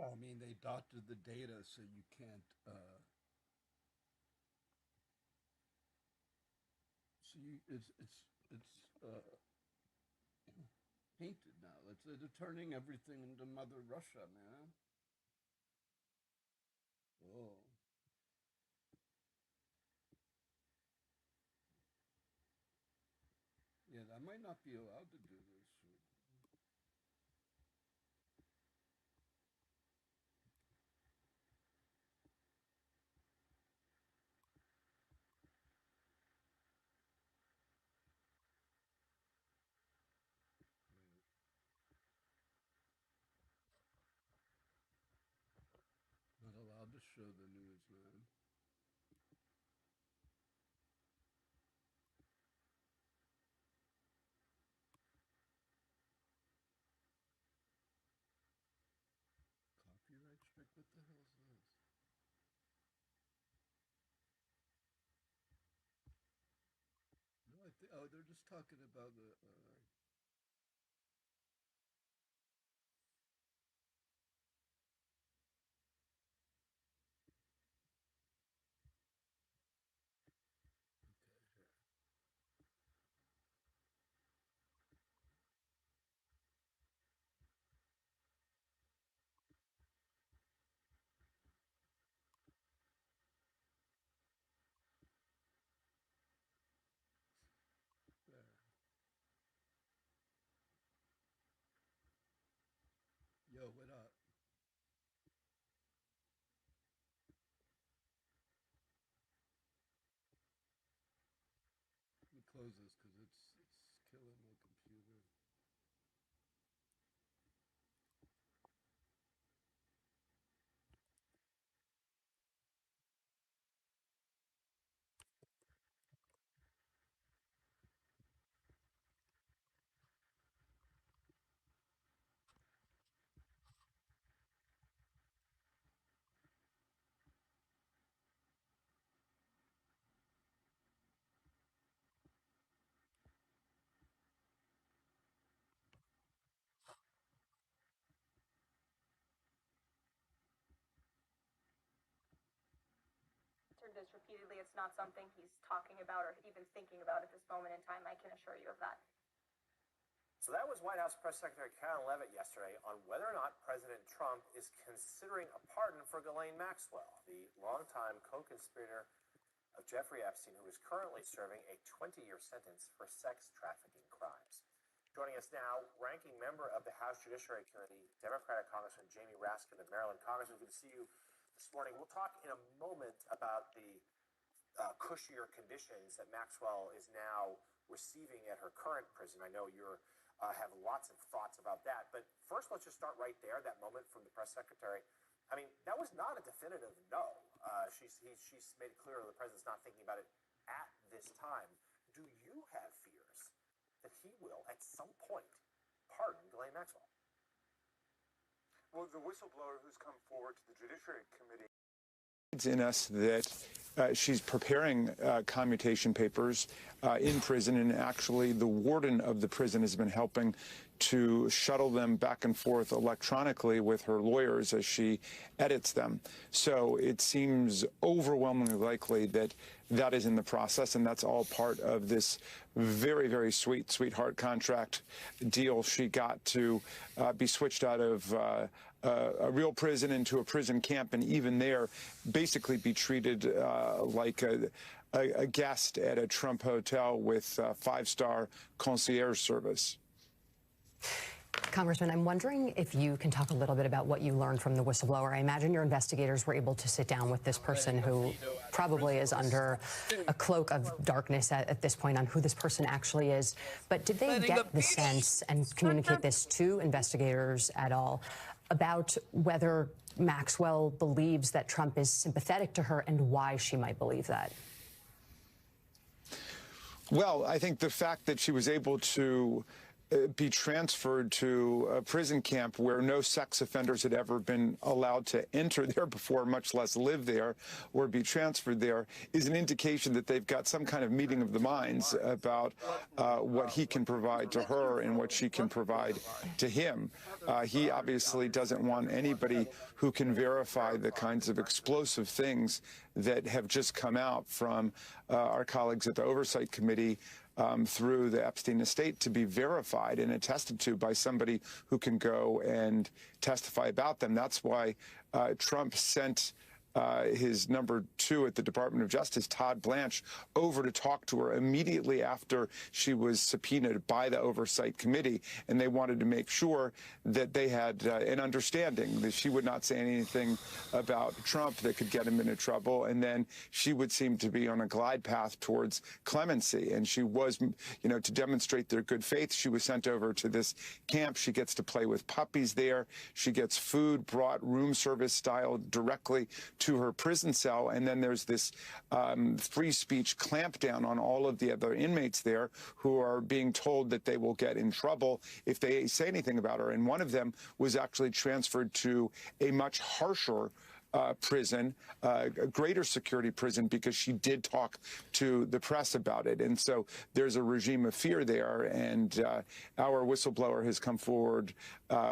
I mean, they doctored the data so you can't. It's painted now. They're turning everything into Mother Russia, man. Oh, yeah, I might not be allowed to do this. Not allowed to show the news, man. Copyright strike? What the hell is this? No, I think. Oh, they're just talking about the. Okay, here. There. Yo, what up? Let me close this because it's killing my computer. This repeatedly. It's not something he's talking about or even thinking about at this moment in time. I can assure you of that. So that was White House Press Secretary Karen Leavitt yesterday on whether or not President Trump is considering a pardon for Ghislaine Maxwell, the longtime co-conspirator of Jeffrey Epstein, who is currently serving a 20-year sentence for sex trafficking crimes. Joining us now, ranking member of the House Judiciary Committee, Democratic Congressman Jamie Raskin of Maryland. Congressman, good to see you this morning. We'll talk in a moment about the cushier conditions that Maxwell is now receiving at her current prison. I know you have lots of thoughts about that. But first, let's just start right there, that moment from the press secretary. I mean, that was not a definitive no. She's made it clear the president's not thinking about it at this time. Do you have fears that he will, at some point, pardon Ghislaine Maxwell? Well, the whistleblower who's come forward to the Judiciary Committee in us that she's preparing commutation papers in prison, and actually the warden of the prison has been helping to shuttle them back and forth electronically with her lawyers as she edits them. So it seems overwhelmingly likely that that is in the process, and that's all part of this very, very sweetheart contract deal she got to be switched out of a real prison into a prison camp, and even there basically be treated like a guest at a Trump hotel with five-star concierge service. Congressman, I'm wondering if you can talk a little bit about what you learned from the whistleblower. I imagine your investigators were able to sit down with this person who probably is under a cloak of darkness at this point on who this person actually is. But did they get the sense and communicate this to investigators at all about whether Maxwell believes that Trump is sympathetic to her and why she might believe that? Well, I think the fact that she was able to be transferred to a prison camp where no sex offenders had ever been allowed to enter there before, much less live there or be transferred there, is an indication that they've got some kind of meeting of the minds about what he can provide to her and what she can provide to him. He obviously doesn't want anybody who can verify the kinds of explosive things that have just come out from our colleagues at the Oversight Committee through the Epstein estate to be verified and attested to by somebody who can go and testify about them. That's why Trump sent his number 2 at the Department of Justice, Todd Blanche, over to talk to her immediately after she was subpoenaed by the Oversight Committee. And they wanted to make sure that they had an understanding that she would not say anything about Trump that could get him into trouble. And then she would seem to be on a glide path towards clemency. And she was, you know, to demonstrate their good faith, she was sent over to this camp. She gets to play with puppies there. She gets food brought room service style directly to her prison cell, and then there's this free speech clampdown on all of the other inmates there who are being told that they will get in trouble if they say anything about her. And one of them was actually transferred to a much harsher prison, a greater security prison, because she did talk to the press about it. And so there's a regime of fear there. And our whistleblower has come forward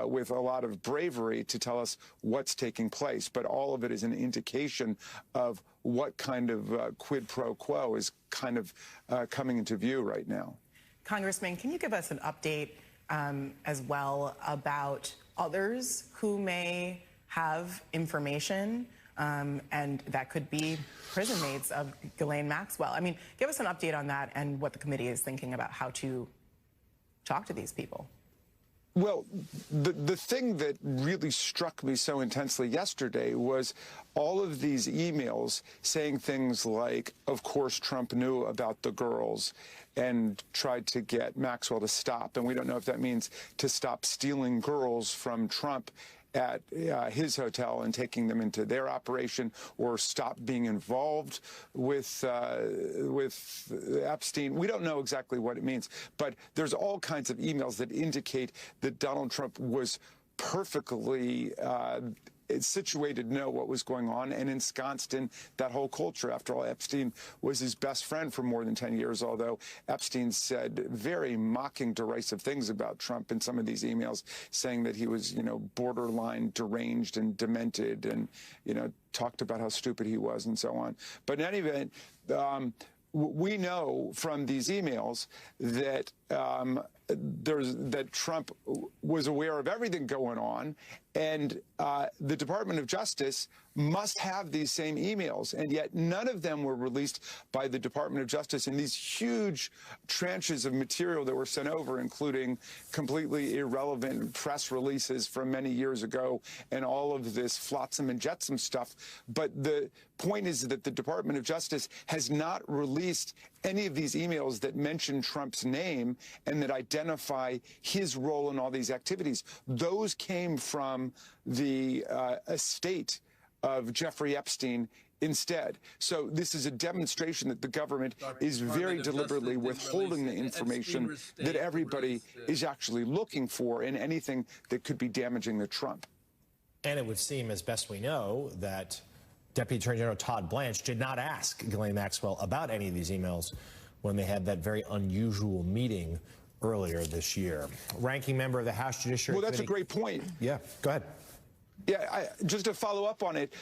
with a lot of bravery to tell us what's taking place. But all of it is an indication of what kind of quid pro quo is kind of coming into view right now. Congressman, can you give us an update as well about others who may have information, and that could be prison mates of Ghislaine Maxwell? I mean, give us an update on that and what the committee is thinking about how to talk to these people. Well, the thing that really struck me so intensely yesterday was all of these emails saying things like, of course, Trump knew about the girls and tried to get Maxwell to stop. And we don't know if that means to stop stealing girls from Trump at his hotel and taking them into their operation, or stop being involved with Epstein. We don't know exactly what it means, but there's all kinds of emails that indicate that Donald Trump was perfectly situated to know what was going on and ensconced in that whole culture. After all, Epstein was his best friend for more than 10 years, although Epstein said very mocking, derisive things about Trump in some of these emails, saying that he was, you know, borderline deranged and demented, and, you know, talked about how stupid he was and so on. But in any event, we know from these emails that that Trump was aware of everything going on, and the Department of Justice must have these same emails, and yet none of them were released by the Department of Justice in these huge tranches of material that were sent over, including completely irrelevant press releases from many years ago and all of this flotsam and jetsam stuff. But the point is that the Department of Justice has not released any of these emails that mention Trump's name and that identify his role in all these activities. Those came from the estate of Jeffrey Epstein instead. So this is a demonstration that the government is very deliberately withholding the information that everybody is actually looking for in anything that could be damaging to Trump. And it would seem, as best we know, that Deputy Attorney General Todd Blanche did not ask Ghislaine Maxwell about any of these emails when they had that very unusual meeting earlier this year. Ranking member of the House Judiciary Well, that's Committee. a great point. Yeah, go ahead. Yeah, just to follow up on it,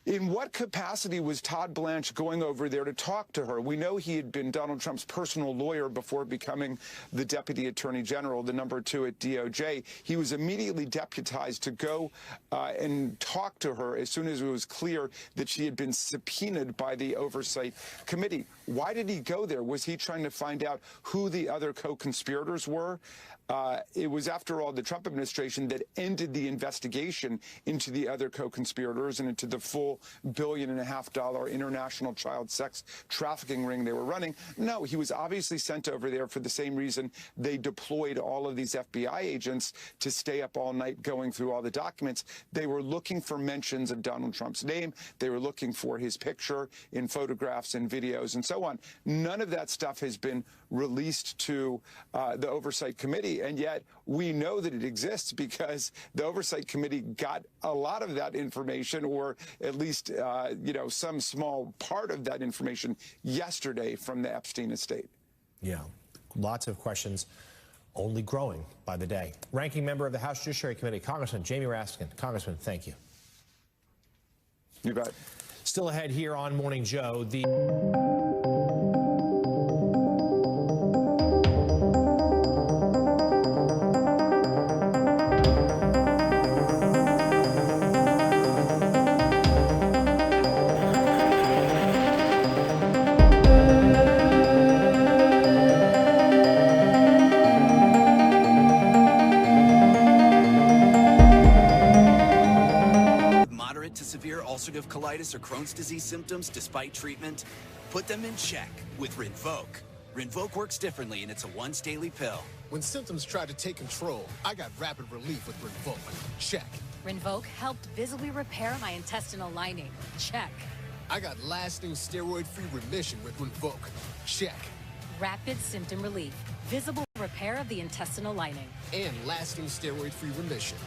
in what capacity was Todd Blanche going over there to talk to her? We know he had been Donald Trump's personal lawyer before becoming the Deputy Attorney General, the number 2 at DOJ. He was immediately deputized to go and talk to her as soon as it was clear that she had been subpoenaed by the Oversight Committee. Why did he go there? Was he trying to find out who the other co-conspirators were? It was, after all, the Trump administration that ended the investigation into the other co-conspirators and into the full multiple $1.5 billion international child sex trafficking ring they were running. No, he was obviously sent over there for the same reason they deployed all of these FBI agents to stay up all night going through all the documents. They were looking for mentions of Donald Trump's name. They were looking for his picture in photographs and videos and so on. None of that stuff has been released to the Oversight Committee, and yet we know that it exists because the Oversight Committee got a lot of that information, or at least, some small part of that information yesterday from the Epstein estate. Yeah, lots of questions only growing by the day. Ranking member of the House Judiciary Committee, Congressman Jamie Raskin. Congressman, thank you. You bet. Still ahead here on Morning Joe, moderate to severe ulcerative colitis or Crohn's disease symptoms despite treatment? Put them in check with Rinvoq. Rinvoq works differently, and it's a once daily pill. When symptoms tried to take control, I got rapid relief with Rinvoq. Check. Rinvoq helped visibly repair my intestinal lining. Check. I got lasting steroid-free remission with Rinvoq. Check. Rapid symptom relief, visible repair of the intestinal lining, and lasting steroid-free remission.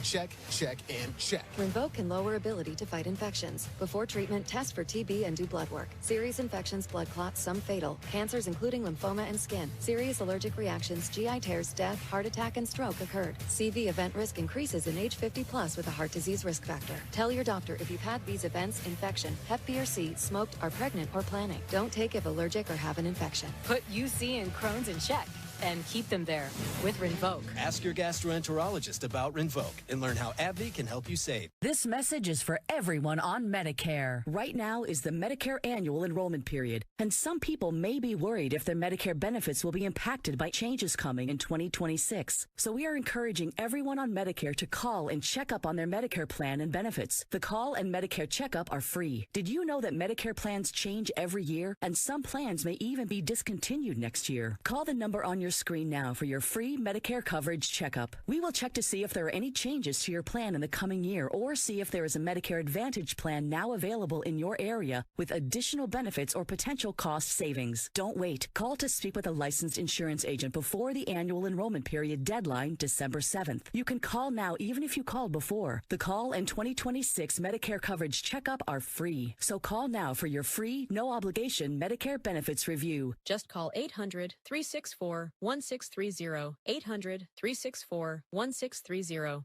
Check, check, and check. Rinvoq can lower ability to fight infections. Before treatment, test for TB and do blood work. Serious infections, blood clots, some fatal. Cancers including lymphoma and skin. Serious allergic reactions, GI tears, death, heart attack, and stroke occurred. CV event risk increases in age 50+ with a heart disease risk factor. Tell your doctor if you've had these events: infection, Hep B or C, smoked, are pregnant, or planning. Don't take if allergic or have an infection. put UC and Crohn's in check and keep them there with Rinvoq. Ask your gastroenterologist about Rinvoq and learn how AbbVie can help you save. This message is for everyone on Medicare. Right now is the Medicare annual enrollment period, and some people may be worried if their Medicare benefits will be impacted by changes coming in 2026. So we are encouraging everyone on Medicare to call and check up on their Medicare plan and benefits. The call and Medicare checkup are free. Did you know that Medicare plans change every year, and some plans may even be discontinued next year? Call the number on your screen now for your free Medicare coverage checkup. We will check to see if there are any changes to your plan in the coming year, or see if there is a Medicare Advantage plan now available in your area with additional benefits or potential cost savings. Don't wait. Call to speak with a licensed insurance agent before the annual enrollment period deadline, December 7th. You can call now even if you called before. The call and 2026 Medicare coverage checkup are free. So call now for your free, no obligation Medicare benefits review. Just call 800-364-1630. 800-364-1630.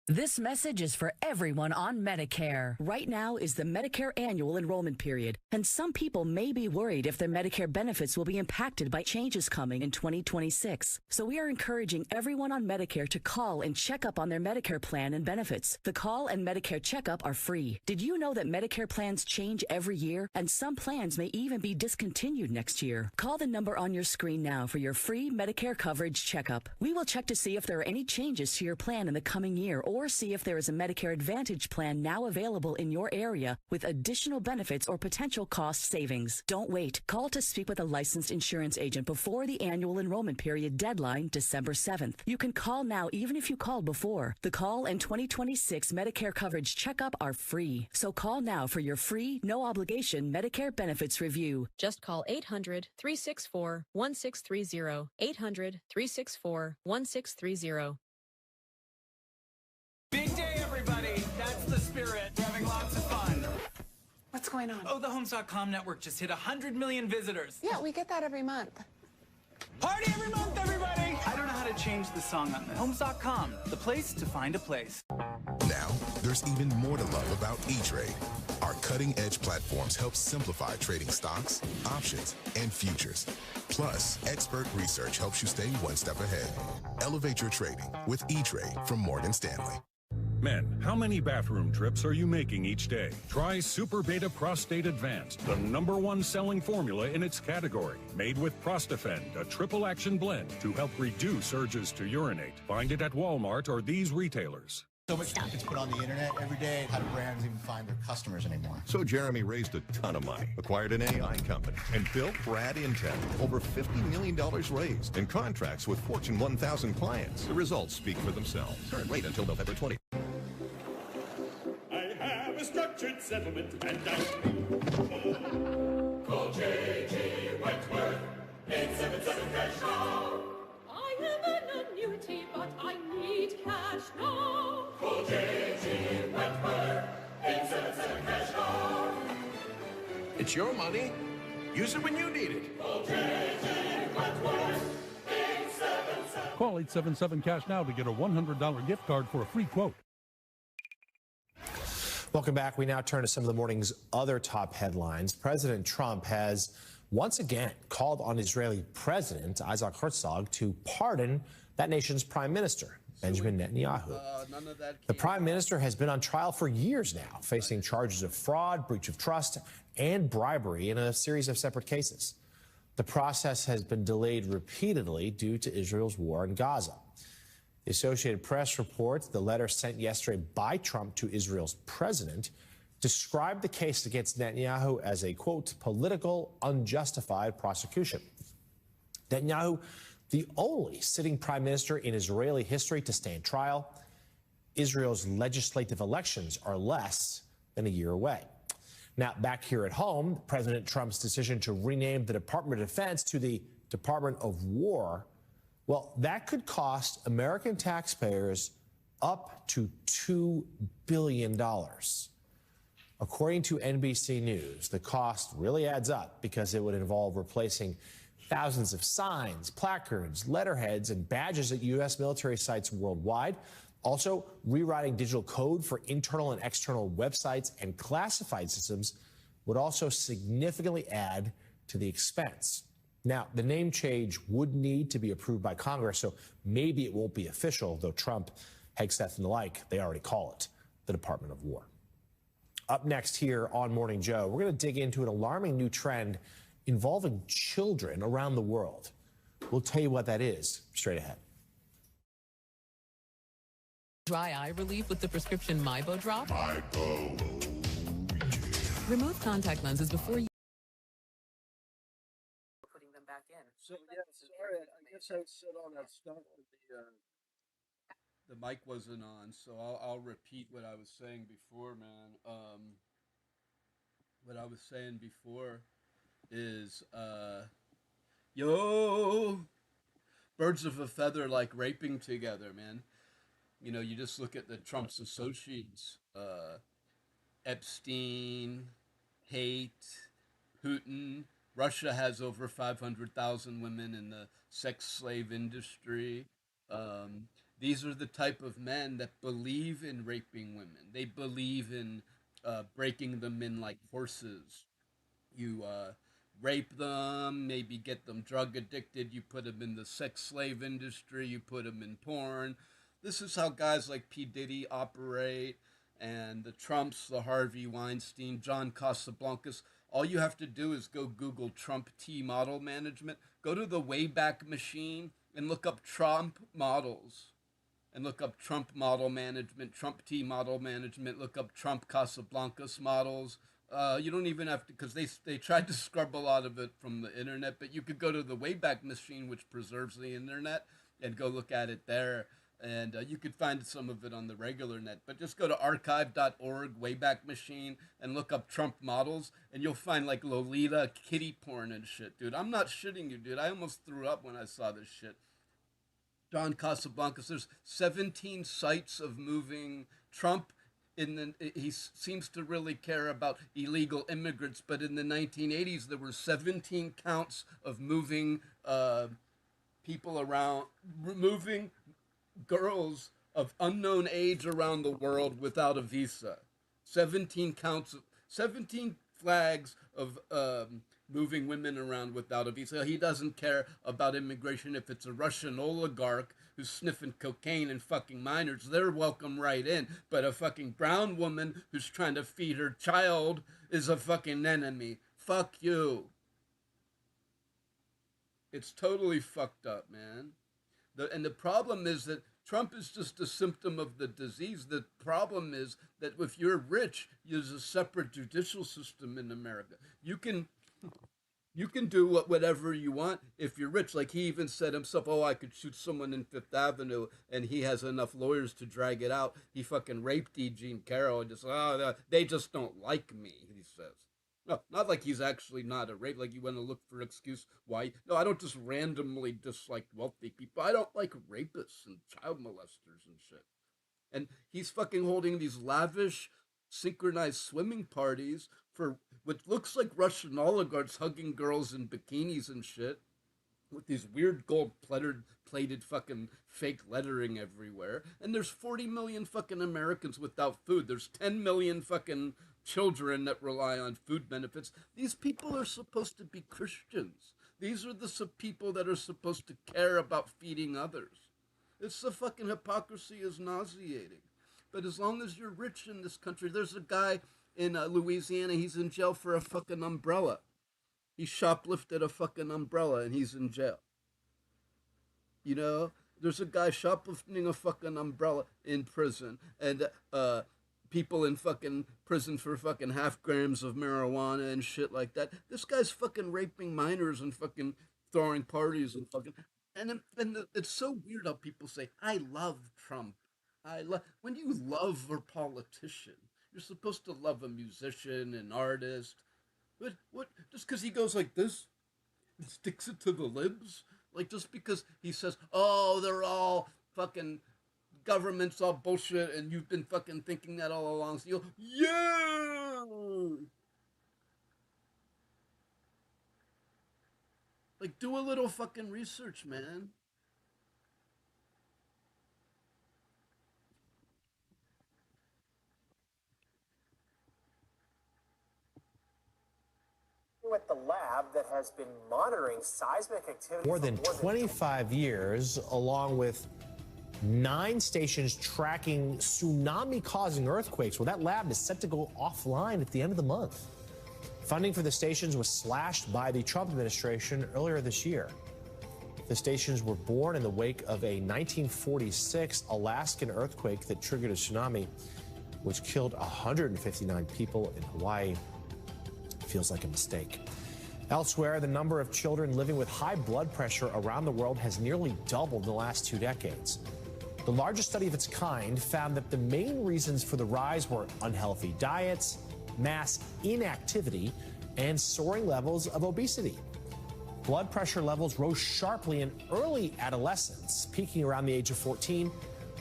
This message is for everyone on Medicare. Right now is the Medicare annual enrollment period, and some people may be worried if their Medicare benefits will be impacted by changes coming in 2026. So we are encouraging everyone on Medicare to call and check up on their Medicare plan and benefits. The call and Medicare checkup are free. Did you know that Medicare plans change every year, and some plans may even be discontinued next year? Call the number on your screen now for your free Medicare coverage checkup. We will check to see if there are any changes to your plan in the coming year, or see if there is a Medicare Advantage plan now available in your area with additional benefits or potential cost savings. Don't wait. Call to speak with a licensed insurance agent before the annual enrollment period deadline, December 7th. You can call now even if you called before. The call and 2026 Medicare coverage checkup are free. So call now for your free, no obligation Medicare benefits review. Just call 800-364-1630. 800-364-1630. Big day, everybody. That's the spirit. We're having lots of fun. What's going on? Oh, the Homes.com network just hit 100 million visitors. Yeah, we get that every month. Party every month, everybody! I don't know how to change the song on this. Homes.com, the place to find a place. Now, there's even more to love about E-Trade. Our cutting-edge platforms help simplify trading stocks, options, and futures. Plus, expert research helps you stay one step ahead. Elevate your trading with E-Trade from Morgan Stanley. Men, how many bathroom trips are you making each day? Try Super Beta Prostate Advanced, the #1 selling formula in its category. Made with Prostafend, a triple action blend to help reduce urges to urinate. Find it at Walmart or these retailers. So much stuff gets put on the internet every day. How do brands even find their customers anymore? So Jeremy raised a ton of money, acquired an AI company, and built Rad Intel. Over $50 million raised, and contracts with Fortune 1000 clients. The results speak for themselves. Current rate until November 20. I have a structured settlement, and I call J.G. Wentworth, 877 cash now. I am an annuity, but I need cash now. Call J.G. Wentworth, 877 cash now. It's your money. Use it when you need it. Call J.G. Wentworth, 877. Call 877 cash now to get a $100 gift card for a free quote. Welcome back. We now turn to some of the morning's other top headlines. President Trump has once again called on Israeli President Isaac Herzog to pardon that nation's prime minister, Benjamin Netanyahu. The prime minister has been on trial for years now, facing charges of fraud, breach of trust, and bribery in a series of separate cases. The process has been delayed repeatedly due to Israel's war in Gaza. The Associated Press reports the letter sent yesterday by Trump to Israel's president described the case against Netanyahu as a, quote, political, unjustified prosecution. Netanyahu, the only sitting prime minister in Israeli history to stand trial. Israel's legislative elections are less than a year away. Now, back here at home, President Trump's decision to rename the Department of Defense to the Department of War, well, that could cost American taxpayers up to $2 billion. According to NBC News, the cost really adds up because it would involve replacing thousands of signs, placards, letterheads, and badges at U.S. military sites worldwide. Also, rewriting digital code for internal and external websites and classified systems would also significantly add to the expense. Now, the name change would need to be approved by Congress, so maybe it won't be official, though Trump, Hegseth, and the like, they already call it the Department of War. Up next here on Morning Joe, we're going to dig into an alarming new trend involving children around the world. We'll tell you what that is straight ahead. Dry eye relief with the prescription Meidas drop? Meidas. Remove contact lenses before you putting them back in. So yeah, sorry, I guess I said all that stuff, but the mic wasn't on, so I'll repeat what I was saying before, man. What I was saying before is, yo, birds of a feather like raping together, man. You know, you just look at the Trump's associates, Epstein, Haidt, Putin. Russia has over 500,000 women in the sex slave industry. These are the type of men that believe in raping women. They believe in breaking them in like horses. You rape them, maybe get them drug addicted. You put them in the sex slave industry. You put them in porn. This is how guys like P. Diddy operate, and the Trumps, the Harvey Weinstein, John Casablancas. All you have to do is go Google Trump T model management. Go to the Wayback Machine and look up Trump models. And look up Trump model management, Trump T model management. Look up Trump Casablancas models. You don't even have to, because they tried to scrub a lot of it from the internet, but you could go to the Wayback Machine, which preserves the internet, and go look at it there. And you could find some of it on the regular net. But just go to archive.org, Wayback Machine, and look up Trump models, and you'll find, like, Lolita kitty porn and shit, dude. I'm not shitting you, dude. I almost threw up when I saw this shit. John Casablancas, there's 17 sites of moving Trump. He seems to really care about illegal immigrants, but in the 1980s, there were 17 counts of moving people around, moving girls of unknown age around the world without a visa. 17 flags of moving women around without a visa. He doesn't care about immigration. If it's a Russian oligarch who's sniffing cocaine and fucking minors, they're welcome right in. But a fucking brown woman who's trying to feed her child is a fucking enemy. Fuck you. It's totally fucked up, man. And the problem is that Trump is just a symptom of the disease. The problem is that if you're rich, there's a separate judicial system in America. You can do whatever you want if you're rich. Like he even said himself, "Oh, I could shoot someone in Fifth Avenue," and he has enough lawyers to drag it out. He fucking raped E. Jean Carroll and just, oh, they just don't like me. He says, no, not like he's actually not a rape. Like you want to look for an excuse why? No, I don't just randomly dislike wealthy people. I don't like rapists and child molesters and shit. And he's fucking holding these lavish, synchronized swimming parties for what looks like Russian oligarchs hugging girls in bikinis and shit, with these weird gold plated fucking fake lettering everywhere. And there's 40 million fucking Americans without food. There's 10 million fucking children that rely on food benefits. These people are supposed to be Christians. These are the people that are supposed to care about feeding others. It's the fucking hypocrisy is nauseating. But as long as you're rich in this country, there's a guy in Louisiana, he's in jail for a fucking umbrella. He shoplifted a fucking umbrella and he's in jail. You know, there's a guy shoplifting a fucking umbrella in prison, and people in fucking prison for fucking half grams of marijuana and shit like that. This guy's fucking raping minors and fucking throwing parties and fucking. And it's so weird how people say, "I love Trump." When you love a politician, you're supposed to love a musician, an artist. What? Just because he goes like this, and sticks it to the libs? Like just because he says, "Oh, they're all fucking government's all bullshit," and you've been fucking thinking that all along. So you'll, yeah. Like do a little fucking research, man. At the lab that has been monitoring seismic activity More than 25 years, along with 9 stations tracking tsunami-causing earthquakes. Well, that lab is set to go offline at the end of the month. Funding for the stations was slashed by the Trump administration earlier this year. The stations were born in the wake of a 1946 Alaskan earthquake that triggered a tsunami, which killed 159 people in Hawaii. Feels like a mistake. Elsewhere, the number of children living with high blood pressure around the world has nearly doubled in the last 2 decades. The largest study of its kind found that the main reasons for the rise were unhealthy diets, mass inactivity, and soaring levels of obesity. Blood pressure levels rose sharply in early adolescence, peaking around the age of 14.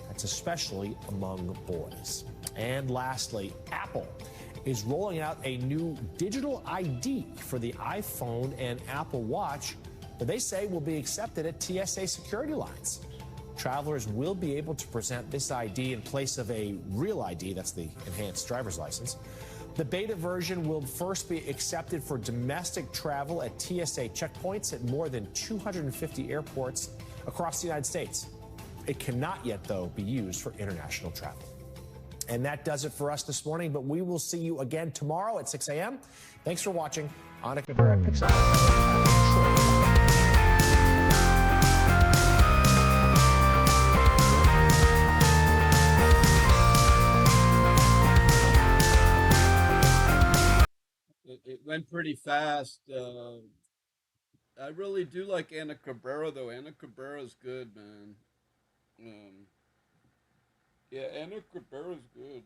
That's especially among boys. And lastly, Apple is rolling out a new digital ID for the iPhone and Apple Watch that they say will be accepted at TSA security lines. Travelers will be able to present this ID in place of a real ID, that's the enhanced driver's license. The beta version will first be accepted for domestic travel at TSA checkpoints at more than 250 airports across the United States. It cannot yet, though, be used for international travel. And that does it for us this morning, but we will see you again tomorrow at 6 a.m. Thanks for watching. Annika Barrett picks up. It went pretty fast. I really do like Anna Cabrera, though. Anna Cabrera's good, man. Yeah, Anna Cabrera's good.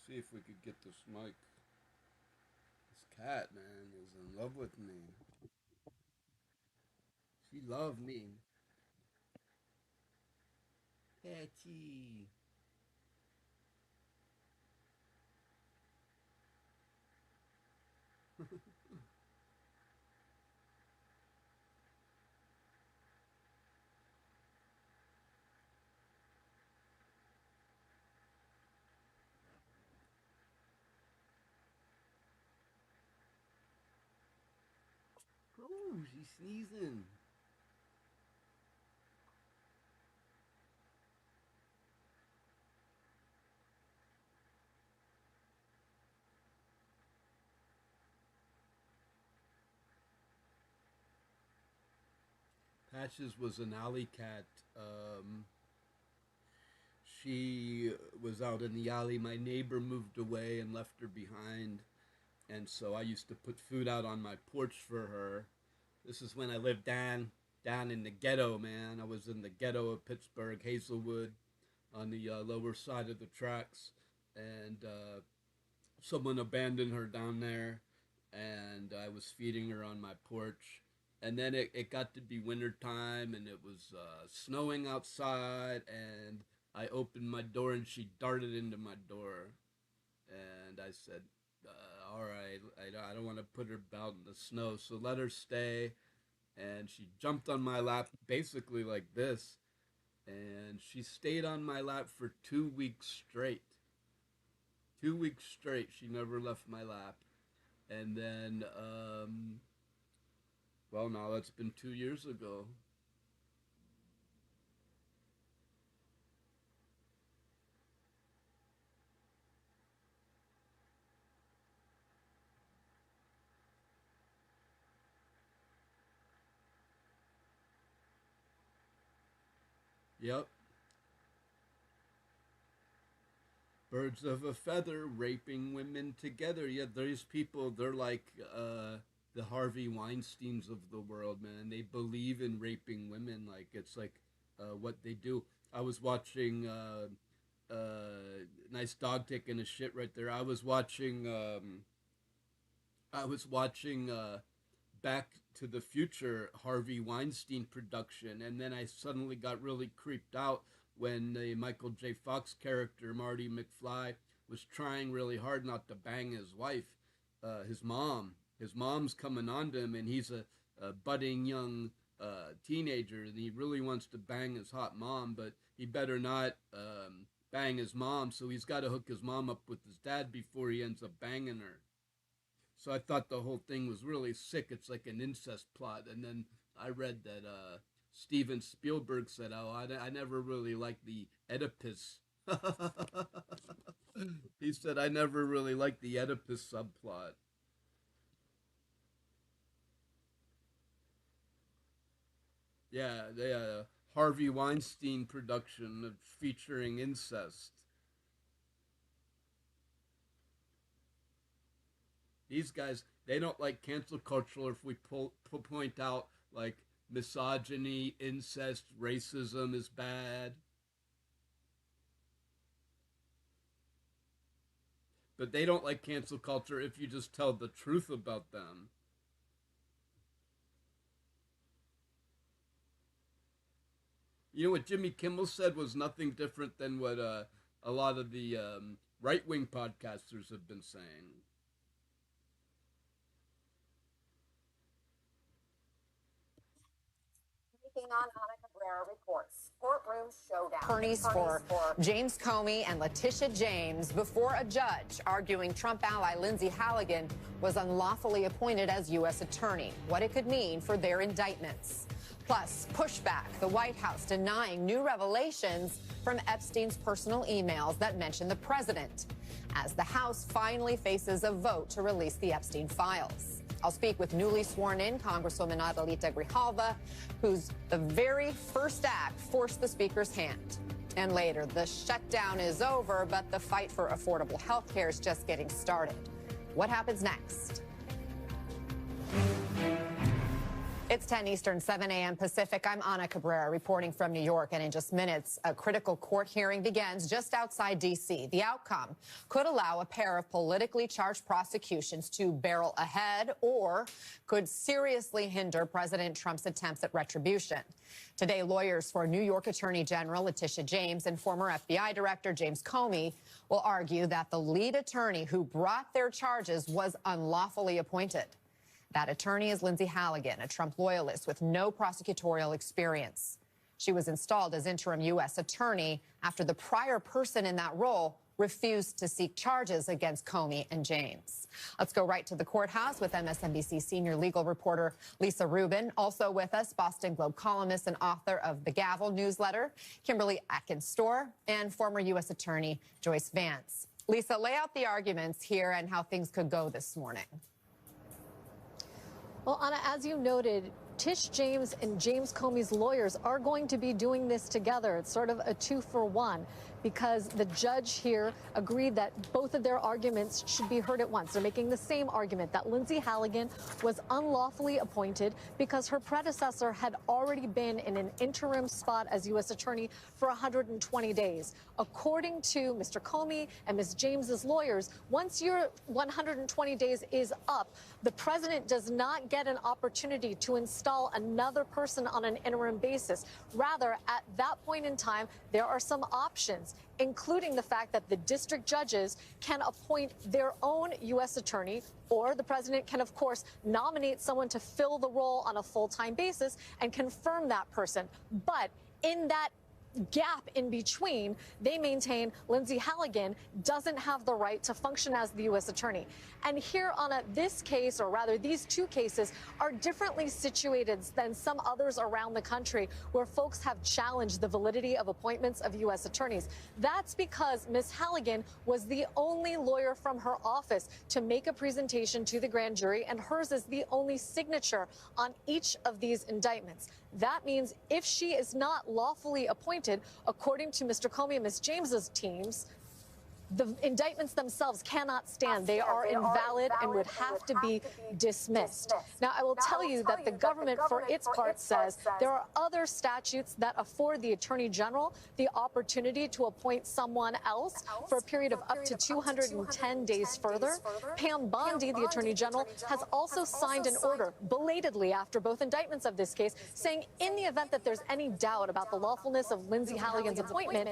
See if we could get this mic. This cat, man, is in love with me. She loved me. Patty. Oh, she's sneezing. Patches was an alley cat. She was out in the alley. My neighbor moved away and left her behind. And so I used to put food out on my porch for her. This is when I lived down in the ghetto, man. I was in the ghetto of Pittsburgh, Hazelwood, on the lower side of the tracks. And someone abandoned her down there, and I was feeding her on my porch. And then it got to be wintertime, and it was snowing outside, and I opened my door, and she darted into my door. And I said, all right, I don't want to put her out in the snow, so let her stay. And she jumped on my lap basically like this, and she stayed on my lap for 2 weeks straight. 2 weeks straight, she never left my lap. And then, well, now that's been 2 years ago. Yep. Birds of a feather raping women together. Yeah, these people, they're like the Harvey Weinsteins of the world, man. They believe in raping women. Like, it's like what they do. I was watching, nice dog taking a shit right there. I was watching Back to the Future Harvey Weinstein production, and then I suddenly got really creeped out when the Michael J. Fox character, Marty McFly, was trying really hard not to bang his wife, his mom. His mom's coming on to him, and he's a budding young teenager, and he really wants to bang his hot mom, but he better not bang his mom, so he's got to hook his mom up with his dad before he ends up banging her. So I thought the whole thing was really sick. It's like an incest plot. And then I read that Steven Spielberg said, oh, I never really liked the Oedipus. He said, I never really liked the Oedipus subplot. Yeah, the Harvey Weinstein production featuring incest. These guys, they don't like cancel culture if we point out, like, misogyny, incest, racism is bad. But they don't like cancel culture if you just tell the truth about them. You know what Jimmy Kimmel said was nothing different than what a lot of the right-wing podcasters have been saying. On Ana Cabrera reports. Courtroom showdown. Attorneys for James Comey and Letitia James before a judge arguing Trump ally Lindsay Halligan was unlawfully appointed as U.S. attorney, what it could mean for their indictments. Plus, pushback, the White House denying new revelations from Epstein's personal emails that mention the president, as the House finally faces a vote to release the Epstein files. I'll speak with newly sworn-in Congresswoman Adelita Grijalva, whose the very first act forced the Speaker's hand. And later, the shutdown is over, but the fight for affordable health care is just getting started. What happens next? It's 10 Eastern, 7 a.m. Pacific. I'm Ana Cabrera reporting from New York. And in just minutes, a critical court hearing begins just outside D.C. The outcome could allow a pair of politically charged prosecutions to barrel ahead or could seriously hinder President Trump's attempts at retribution. Today, lawyers for New York Attorney General Letitia James and former FBI Director James Comey will argue that the lead attorney who brought their charges was unlawfully appointed. That attorney is Lindsay Halligan, a Trump loyalist with no prosecutorial experience. She was installed as interim U.S. attorney after the prior person in that role refused to seek charges against Comey and James. Let's go right to the courthouse with MSNBC senior legal reporter Lisa Rubin. Also with us, Boston Globe columnist and author of The Gavel newsletter, Kimberly Akin-Storr, and former U.S. attorney Joyce Vance. Lisa, lay out the arguments here and how things could go this morning. Well, Anna, as you noted, Tish James and James Comey's lawyers are going to be doing this together. It's sort of a 2-for-1 because the judge here agreed that both of their arguments should be heard at once. They're making the same argument that Lindsay Halligan was unlawfully appointed because her predecessor had already been in an interim spot as U.S. attorney for 120 days. According to Mr. Comey and Ms. James's lawyers, once your 120 days is up, the president does not get an opportunity to install another person on an interim basis. Rather, at that point in time, there are some options, including the fact that the district judges can appoint their own U.S. attorney, or the president can, of course, nominate someone to fill the role on a full-time basis and confirm that person. But in that gap in between, they maintain Lindsay Halligan doesn't have the right to function as the U.S. attorney. And here on this case, or rather these two cases, are differently situated than some others around the country where folks have challenged the validity of appointments of U.S. attorneys. That's because Ms. Halligan was the only lawyer from her office to make a presentation to the grand jury, and hers is the only signature on each of these indictments. That means if she is not lawfully appointed, according to Mr. Comey and Ms. James's teams, the indictments themselves cannot stand. They are invalid and would have to be dismissed. Now, I will tell you that the government, for its part, says there are other statutes that afford the Attorney General the opportunity to appoint someone else for a period of up to 210 days further. Pam Bondi, the Attorney General, has also signed an order belatedly after both indictments of this case, saying in the event that there's any doubt about the lawfulness of Lindsay Halligan's appointment,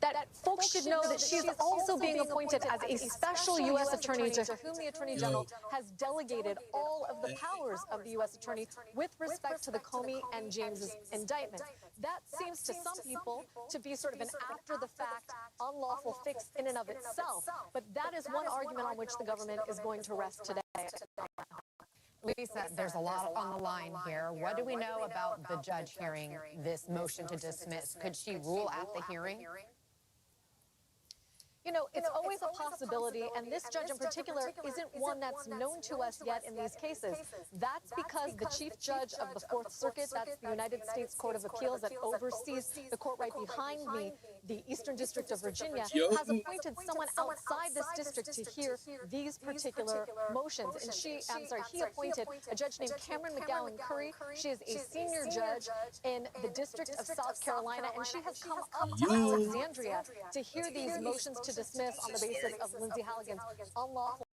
that folks should know that she is also being appointed as a special U.S. attorney to whom the Attorney General has delegated all of the powers of the U.S. attorney with respect to the Comey and James's indictment. That seems to some people to be sort of an after-the-fact unlawful fix in and of itself, but that is one argument on which the government is going to rest today. Lisa, there's a lot on the line here. What do we know about the judge hearing this motion to dismiss? Could she rule at the hearing? You know, it's always a possibility, and this judge in particular isn't one that's known to us yet in these cases. That's because the chief judge of the Fourth Circuit, that's the United States Court of Appeals that oversees the court right behind me, the Eastern District of Virginia, has appointed someone outside this district to hear these particular motions. And he appointed a judge named Cameron McGowan Curry. She is a senior judge in the District of South Carolina, and she has come up to Alexandria to hear these motions to dismiss on the basis of Lindsay Halligan's unlawful.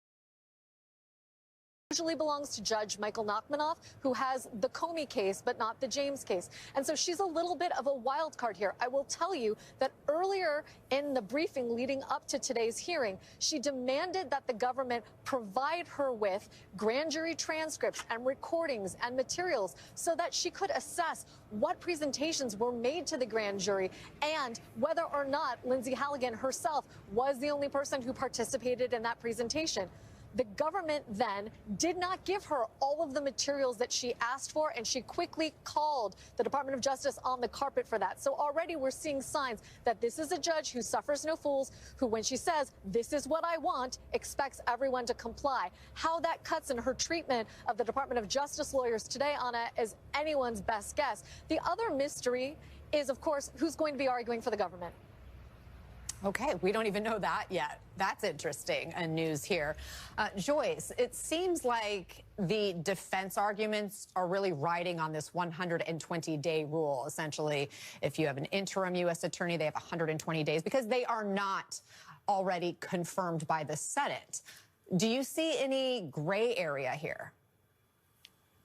Usually belongs to Judge Michael Nachmanoff, who has the Comey case, but not the James case. And so she's a little bit of a wild card here. I will tell you that earlier in the briefing leading up to today's hearing, she demanded that the government provide her with grand jury transcripts and recordings and materials so that she could assess what presentations were made to the grand jury and whether or not Lindsay Halligan herself was the only person who participated in that presentation. The government then did not give her all of the materials that she asked for, and she quickly called the Department of Justice on the carpet for that. So already we're seeing signs that this is a judge who suffers no fools, who, when she says, this is what I want, expects everyone to comply. How that cuts in her treatment of the Department of Justice lawyers today, Anna, is anyone's best guess. The other mystery is, of course, who's going to be arguing for the government. Okay, we don't even know that yet. That's interesting news here. Joyce, it seems like the defense arguments are really riding on this 120-day rule. Essentially, if you have an interim U.S. attorney, they have 120 days because they are not already confirmed by the Senate. Do you see any gray area here?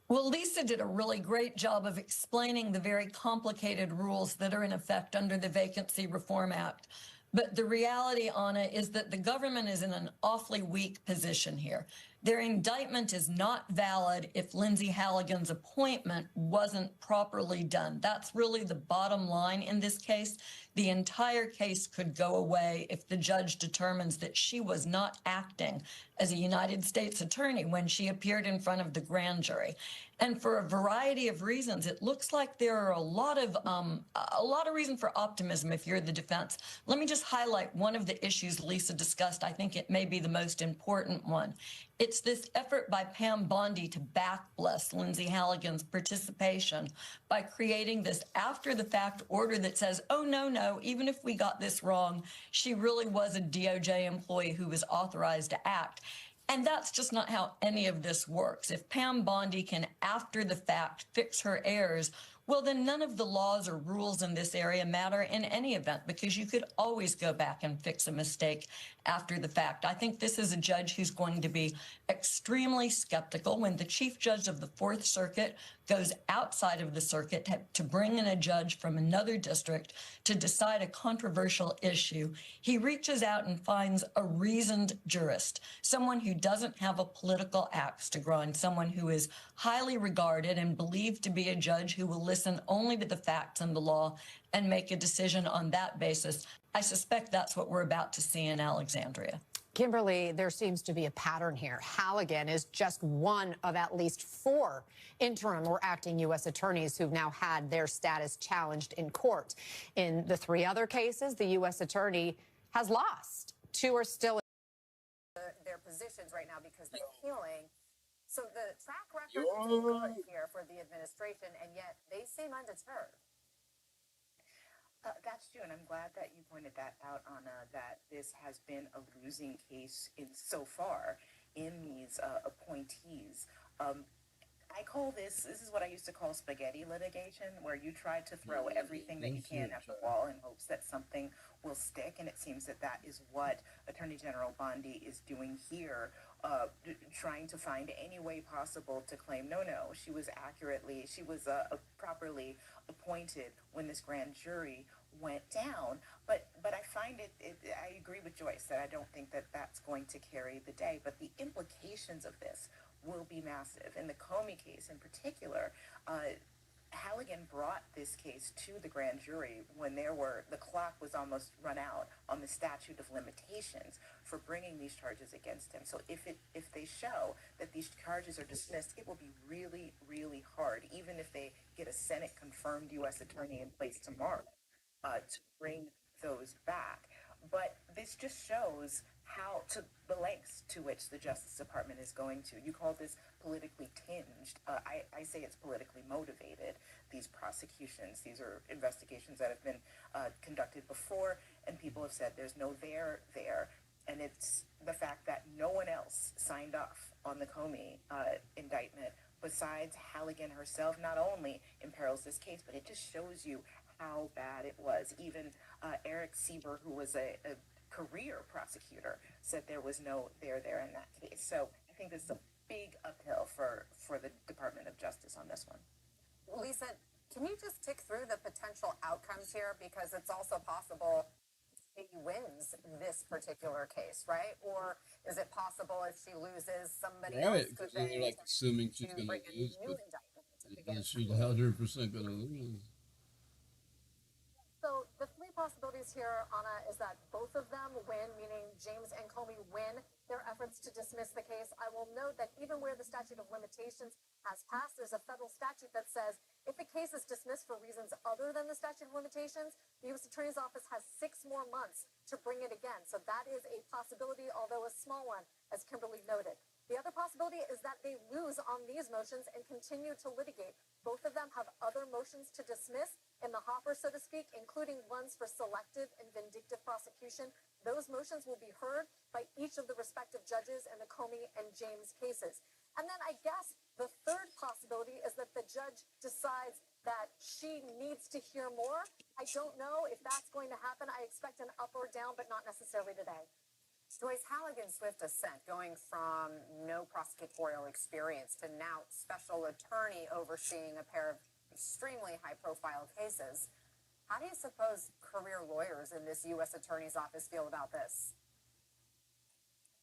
Well, Lisa did a really great job of explaining the very complicated rules that are in effect under the Vacancy Reform Act. But the reality, Anna, is that the government is in an awfully weak position here. Their indictment is not valid if Lindsay Halligan's appointment wasn't properly done. That's really the bottom line in this case. The entire case could go away if the judge determines that she was not acting as a United States attorney when she appeared in front of the grand jury. And for a variety of reasons, it looks like there are a lot of reason for optimism if you're the defense. Let me just highlight one of the issues Lisa discussed. I think it may be the most important one. It's this effort by Pam Bondi to backbless Lindsay Halligan's participation by creating this after-the-fact order that says, oh, no, even if we got this wrong, she really was a DOJ employee who was authorized to act. And that's just not how any of this works. If Pam Bondi can, after the fact, fix her errors, well, then none of the laws or rules in this area matter in any event, because you could always go back and fix a mistake after the fact. I think this is a judge who's going to be extremely skeptical when the chief judge of the Fourth Circuit goes outside of the circuit to bring in a judge from another district to decide a controversial issue. He reaches out and finds a reasoned jurist, someone who doesn't have a political axe to grind, someone who is highly regarded and believed to be a judge who will listen only to the facts and the law and make a decision on that basis. I suspect that's what we're about to see in Alexandria. Kimberly, there seems to be a pattern here. Halligan is just one of at least 4 interim or acting U.S. attorneys who've now had their status challenged in court. In the 3 other cases, the U.S. attorney has lost. 2 are still in their positions right now because they're appealing. So the track record is good here for the administration, and yet they seem undeterred. That's true, and I'm glad that you pointed that out, Anna, that this has been a losing case so far in these appointees. I call this is what I used to call spaghetti litigation, where you try to throw everything that you can at the wall in hopes that something will stick, and it seems that that is what Attorney General Bondi is doing here, trying to find any way possible to claim, no, she was properly appointed when this grand jury went down. But I find I agree with Joyce that I don't think that that's going to carry the day, but the implications of this will be massive. In the Comey case in particular, Halligan brought this case to the grand jury when the clock was almost run out on the statute of limitations for bringing these charges against him. So if they show that these charges are dismissed, it will be really, really hard, even if they get a Senate confirmed U.S. attorney in place tomorrow, to bring those back. But this just shows the lengths to which the Justice Department is going to. You call this politically tinged. I say it's politically motivated. These prosecutions, these are investigations that have been conducted before, and people have said there's no there. And it's the fact that no one else signed off on the Comey indictment besides Halligan herself not only imperils this case, but it just shows you how bad it was. Even Eric Sieber, who was a career prosecutor, said there was no there in that case. So I think this is a big uphill for the Department of Justice on this one. Lisa, can you just tick through the potential outcomes here? Because it's also possible he wins this particular case, right? Or is it possible if she loses, somebody else could then they're like assuming she's going to lose, but she's 100% going to lose. So the 3 possibilities here, Anna, is that both of them win, meaning James and Comey win their efforts to dismiss the case. I will note that even where the statute of limitations has passed, there's a federal statute that says if a case is dismissed for reasons other than the statute of limitations, the U.S. Attorney's Office has 6 more months to bring it again. So that is a possibility, although a small one, as Kimberly noted. The other possibility is that they lose on these motions and continue to litigate. Both of them have other motions to dismiss in the hopper, so to speak, including ones for selective and vindictive prosecution. Those motions will be heard by each of the respective judges in the Comey and James cases. And then I guess the third possibility is that the judge decides that she needs to hear more. I don't know if that's going to happen. I expect an up or down, but not necessarily today. Joyce, Halligan's swift ascent, going from no prosecutorial experience to now special attorney overseeing a pair of extremely high-profile cases. How do you suppose career lawyers in this U.S. Attorney's Office feel about this?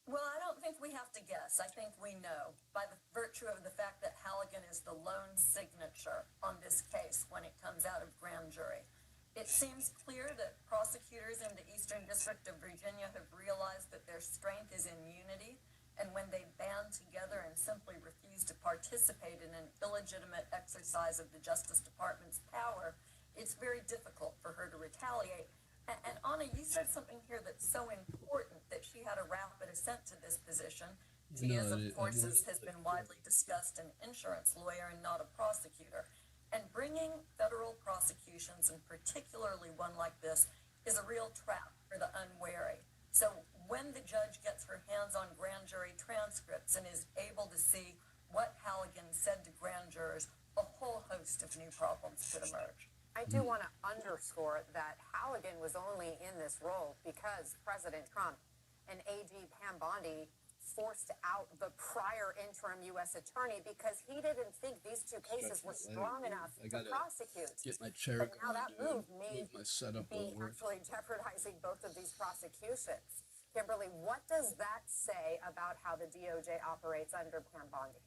Well, I don't think we have to guess. I think we know by the virtue of the fact that Halligan is the lone signature on this case when it comes out of grand jury. It seems clear that prosecutors in the Eastern District of Virginia have realized that their strength is in unity, and when they band together and simply refuse to participate in an illegitimate exercise of the Justice Department's power, it's very difficult for her to retaliate. And Anna, you said something here that's so important, that she had a rapid ascent to this position. Diaz, of course, has been widely discussed, an insurance lawyer and not a prosecutor. And bringing federal prosecutions, and particularly one like this, is a real trap for the unwary. So when the judge gets her hands on grand jury transcripts and is able to see what Halligan said to grand jurors, a whole host of new problems could emerge. I do want to underscore that Halligan was only in this role because President Trump and AG Pam Bondi forced out the prior interim U.S. attorney because he didn't think these two cases were strong enough to prosecute. Get my chair But now that move may my setup be over. actually jeopardizing both of these prosecutions. Kimberly, what does that say about how the DOJ operates under Pam Bondi?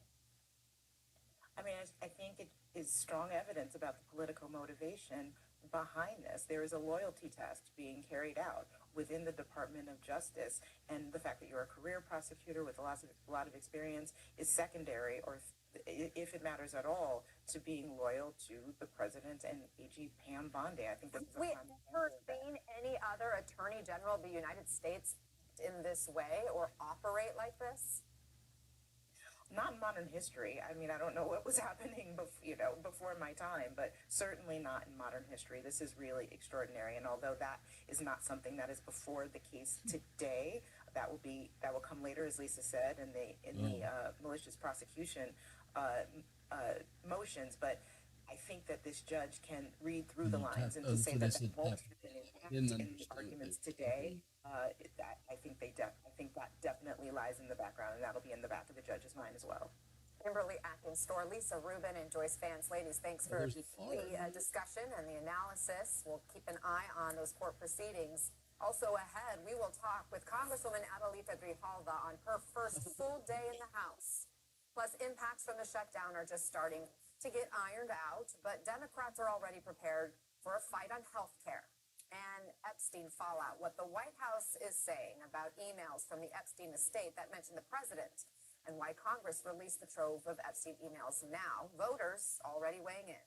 I mean, I think it is strong evidence about the political motivation behind this. There is a loyalty test being carried out within the Department of Justice, and the fact that you're a career prosecutor with a lot of experience is secondary, or if it matters at all, to being loyal to the president and AG Pam Bondi. I think this is Have we ever seen any other attorney general of the United States in this way or operate like this? Not in modern history. I mean, I don't know what was happening before my time, but certainly not in modern history. This is really extraordinary. And although that is not something that is before the case today, that will come later, as Lisa said, in the malicious prosecution motions. But I think that this judge can read through the lines and to say that won't have an impact in the arguments today. I think that definitely lies in the background, and that'll be in the back of the judge's mind as well. Kimberly Akin, Store, Lisa Rubin, and Joyce Vance. Ladies, thanks for the discussion and the analysis. We'll keep an eye on those court proceedings. Also ahead, we will talk with Congresswoman Adelita Grijalva on her first full day in the House. Plus, impacts from the shutdown are just starting to get ironed out, but Democrats are already prepared for a fight on health care and Epstein fallout. What the White House is saying about emails from the Epstein estate that mentioned the president, and why Congress released the trove of Epstein emails now. Voters already weighing in.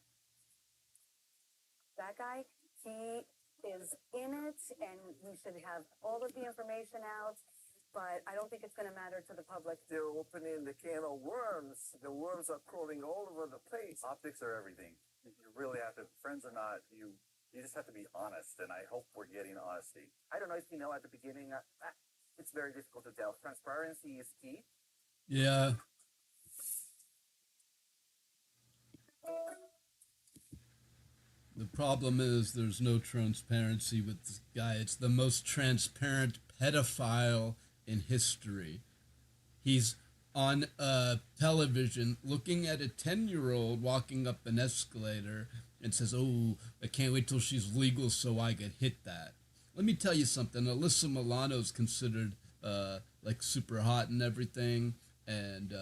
That guy, he is in it, and we should have all of the information out, but I don't think it's going to matter to the public. They're opening the can of worms. The worms are crawling all over the place. Optics are everything. You really have to, friends or not, you just have to be honest, and I hope we're getting honesty. I don't know if you know at the beginning, it's very difficult to tell. Transparency is key. Yeah. The problem is there's no transparency with this guy. It's the most transparent pedophile in history. He's on television looking at a 10-year-old walking up an escalator and says, "Oh, I can't wait till she's legal so I can hit that." Let me tell you something. Alyssa Milano's considered like super hot and everything, and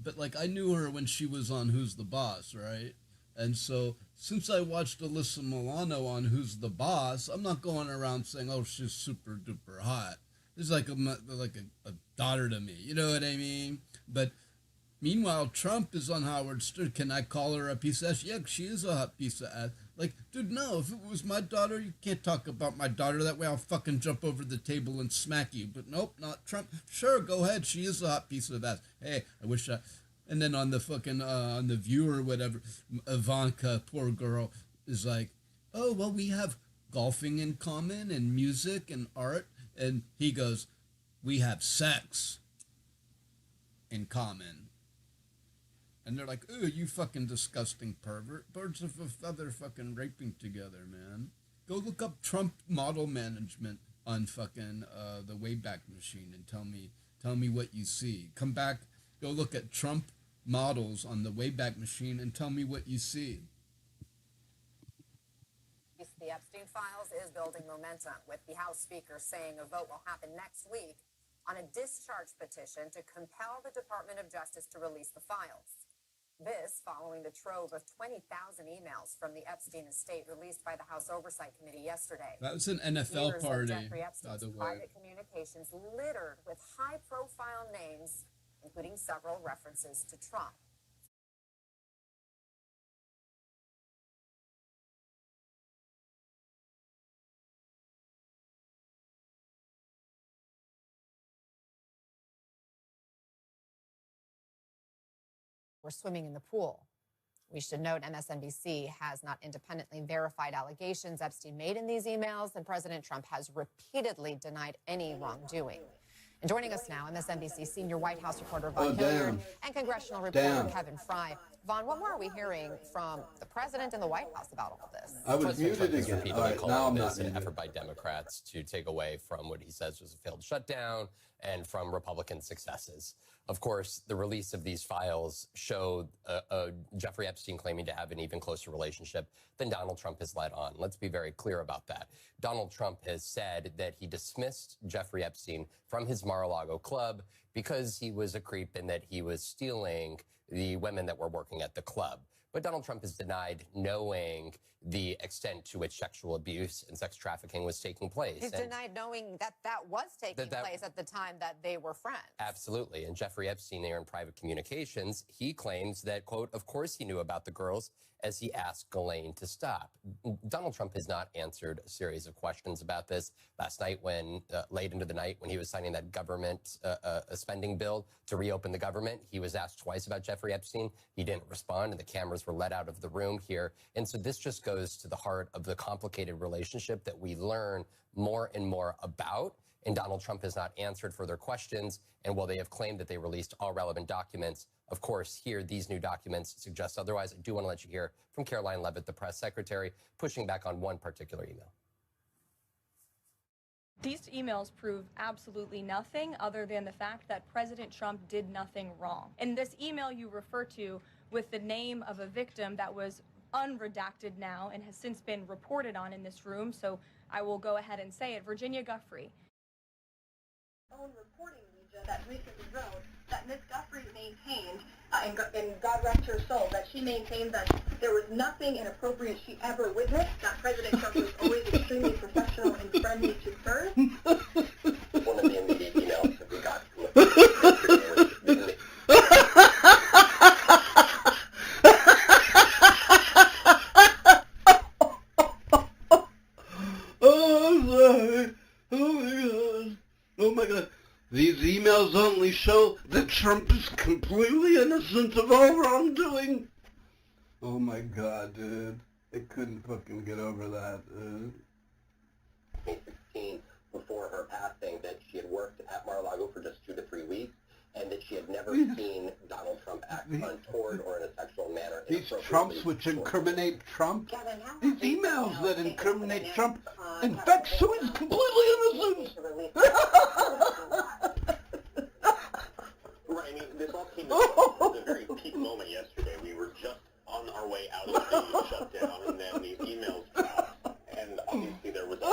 but like I knew her when she was on Who's the Boss, right? And so since I watched Alyssa Milano on Who's the Boss, I'm not going around saying, "Oh, she's super duper hot." It's like a daughter to me, you know what I mean? But meanwhile, Trump is on Howard Stern. Can I call her a piece of ass? Yeah, she is a hot piece of ass. Like, dude, no, if it was my daughter, you can't talk about my daughter that way. I'll fucking jump over the table and smack you. But nope, not Trump. Sure, go ahead. She is a hot piece of ass. Hey, I wish I... And then on the fucking, on The View or whatever, Ivanka, poor girl, is like, "Oh, well, we have golfing in common and music and art." And he goes, "We have sex in common." And they're like, "Ooh, you fucking disgusting pervert. Birds of a feather fucking raping together, man." Go look up Trump model management on fucking the Wayback Machine and tell me what you see. Come back, go look at Trump models on the Wayback Machine and tell me what you see. The Epstein files is building momentum, with the House Speaker saying a vote will happen next week on a discharge petition to compel the Department of Justice to release the files. This following the trove of 20,000 emails from the Epstein estate released by the House Oversight Committee yesterday. That was an NFL Years party, of Jeffrey by Epstein's the way. private communications littered with high-profile names, including several references to Trump. were swimming in the pool. We should note MSNBC has not independently verified allegations Epstein made in these emails, and President Trump has repeatedly denied any wrongdoing. And joining us now, MSNBC senior White House reporter Vaughn Hilliard and congressional reporter Kevin Fry. Vaughn, what more are we hearing from the president and the White House about all of this? I was muted again. Repeatedly calling this an effort by Democrats to take away from what he says was a failed shutdown and from Republican successes. Of course, the release of these files showed Jeffrey Epstein claiming to have an even closer relationship than Donald Trump has led on. Let's be very clear about that. Donald Trump has said that he dismissed Jeffrey Epstein from his Mar-a-Lago club because he was a creep and that he was stealing the women that were working at the club. But Donald Trump has denied knowing the extent to which sexual abuse and sex trafficking was taking place. He's denied knowing that was taking place at the time that they were friends. Absolutely. And Jeffrey Epstein, there in private communications, he claims that, quote, of course he knew about the girls as he asked Ghislaine to stop. Donald Trump has not answered a series of questions about this. Last night, when late into the night, when he was signing that government spending bill to reopen the government, he was asked twice about Jeffrey Epstein. He didn't respond, and the cameras were let out of the room here. And so this just goes to the heart of the complicated relationship that we learn more and more about. And Donald Trump has not answered further questions. And while they have claimed that they released all relevant documents, of course, here, these new documents suggest otherwise. I do want to let you hear from Caroline Leavitt, the press secretary, pushing back on one particular email. These emails prove absolutely nothing other than the fact that President Trump did nothing wrong. In this email you refer to with the name of a victim that was unredacted now and has since been reported on in this room, so I will go ahead and say it, Virginia Guffrey. Own reporting media that recently wrote that Ms. Guffrey maintained, and God rest her soul, that she maintained that there was nothing inappropriate she ever witnessed, that President Trump was always extremely professional and friendly to her. One of the immediate emails that we got from the Oh my God. These emails only show that Trump is completely innocent of all wrongdoing. Oh my God, dude. I couldn't fucking get over that, dude. 2016, before her passing, that she had worked at Mar-a-Lago for just 2 to 3 weeks, and that she had never seen Donald Trump act untoward or in a sexual manner. These Trumps which incriminate Trump, these emails that incriminate Trump, in fact, so he's completely innocent. Right, I mean, this all came at a very peak moment yesterday. We were just on our way out of the shutdown, and then these emails dropped, and obviously there was a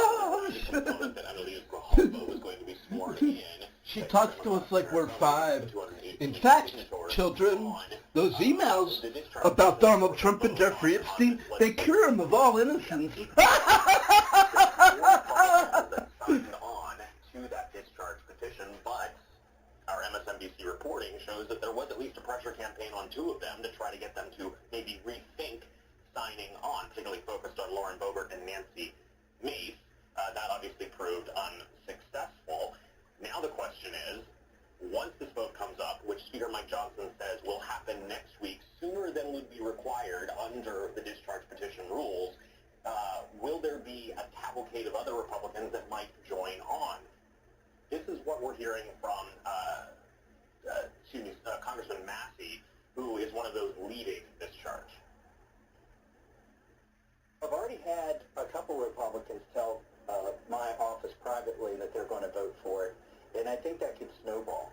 component that Annalise Grijalva was going to be sworn in. She talks to us like we're 5. In fact, children, those emails about Donald Trump and Jeffrey Epstein, they cure him of all innocence. On to that discharge petition, but our MSNBC reporting shows that there was at least a pressure campaign on 2 of them to try to get them to maybe rethink signing on, particularly focused on Lauren Boebert and Nancy Mace. That obviously proved unsuccessful. Now the question is, once this vote comes up, which Speaker Mike Johnson says will happen next week, sooner than would be required under the discharge petition rules, will there be a cavalcade of other Republicans that might join on? This is what we're hearing from Congressman Massey, who is one of those leading this charge. I've already had a couple Republicans tell my office privately that they're going to vote for it, and I think that could snowball.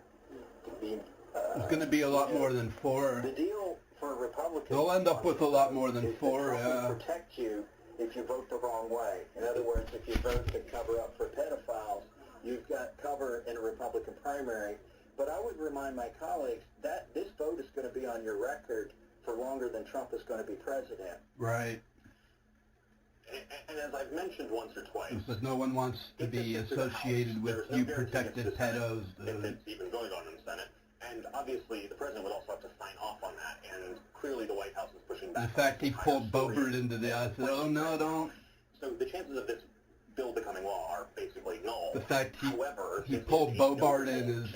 It's going to be a lot more than 4. The deal for Republicans... They'll end up with a lot more than 4, yeah. Protect you if you vote the wrong way. In other words, if you vote to cover up for pedophiles, you've got cover in a Republican primary. But I would remind my colleagues that this vote is going to be on your record for longer than Trump is going to be president. Right. And as I've mentioned once or twice... But no one wants to be associated with you protected pedos. If it's even voted on in the Senate. And obviously, the president would also have to sign off on that. And clearly the White House is pushing back. In fact, he pulled Boebert into the... I said, oh, no, don't. So the chances of this bill becoming law are basically null. The fact However, he pulled Boebert in is...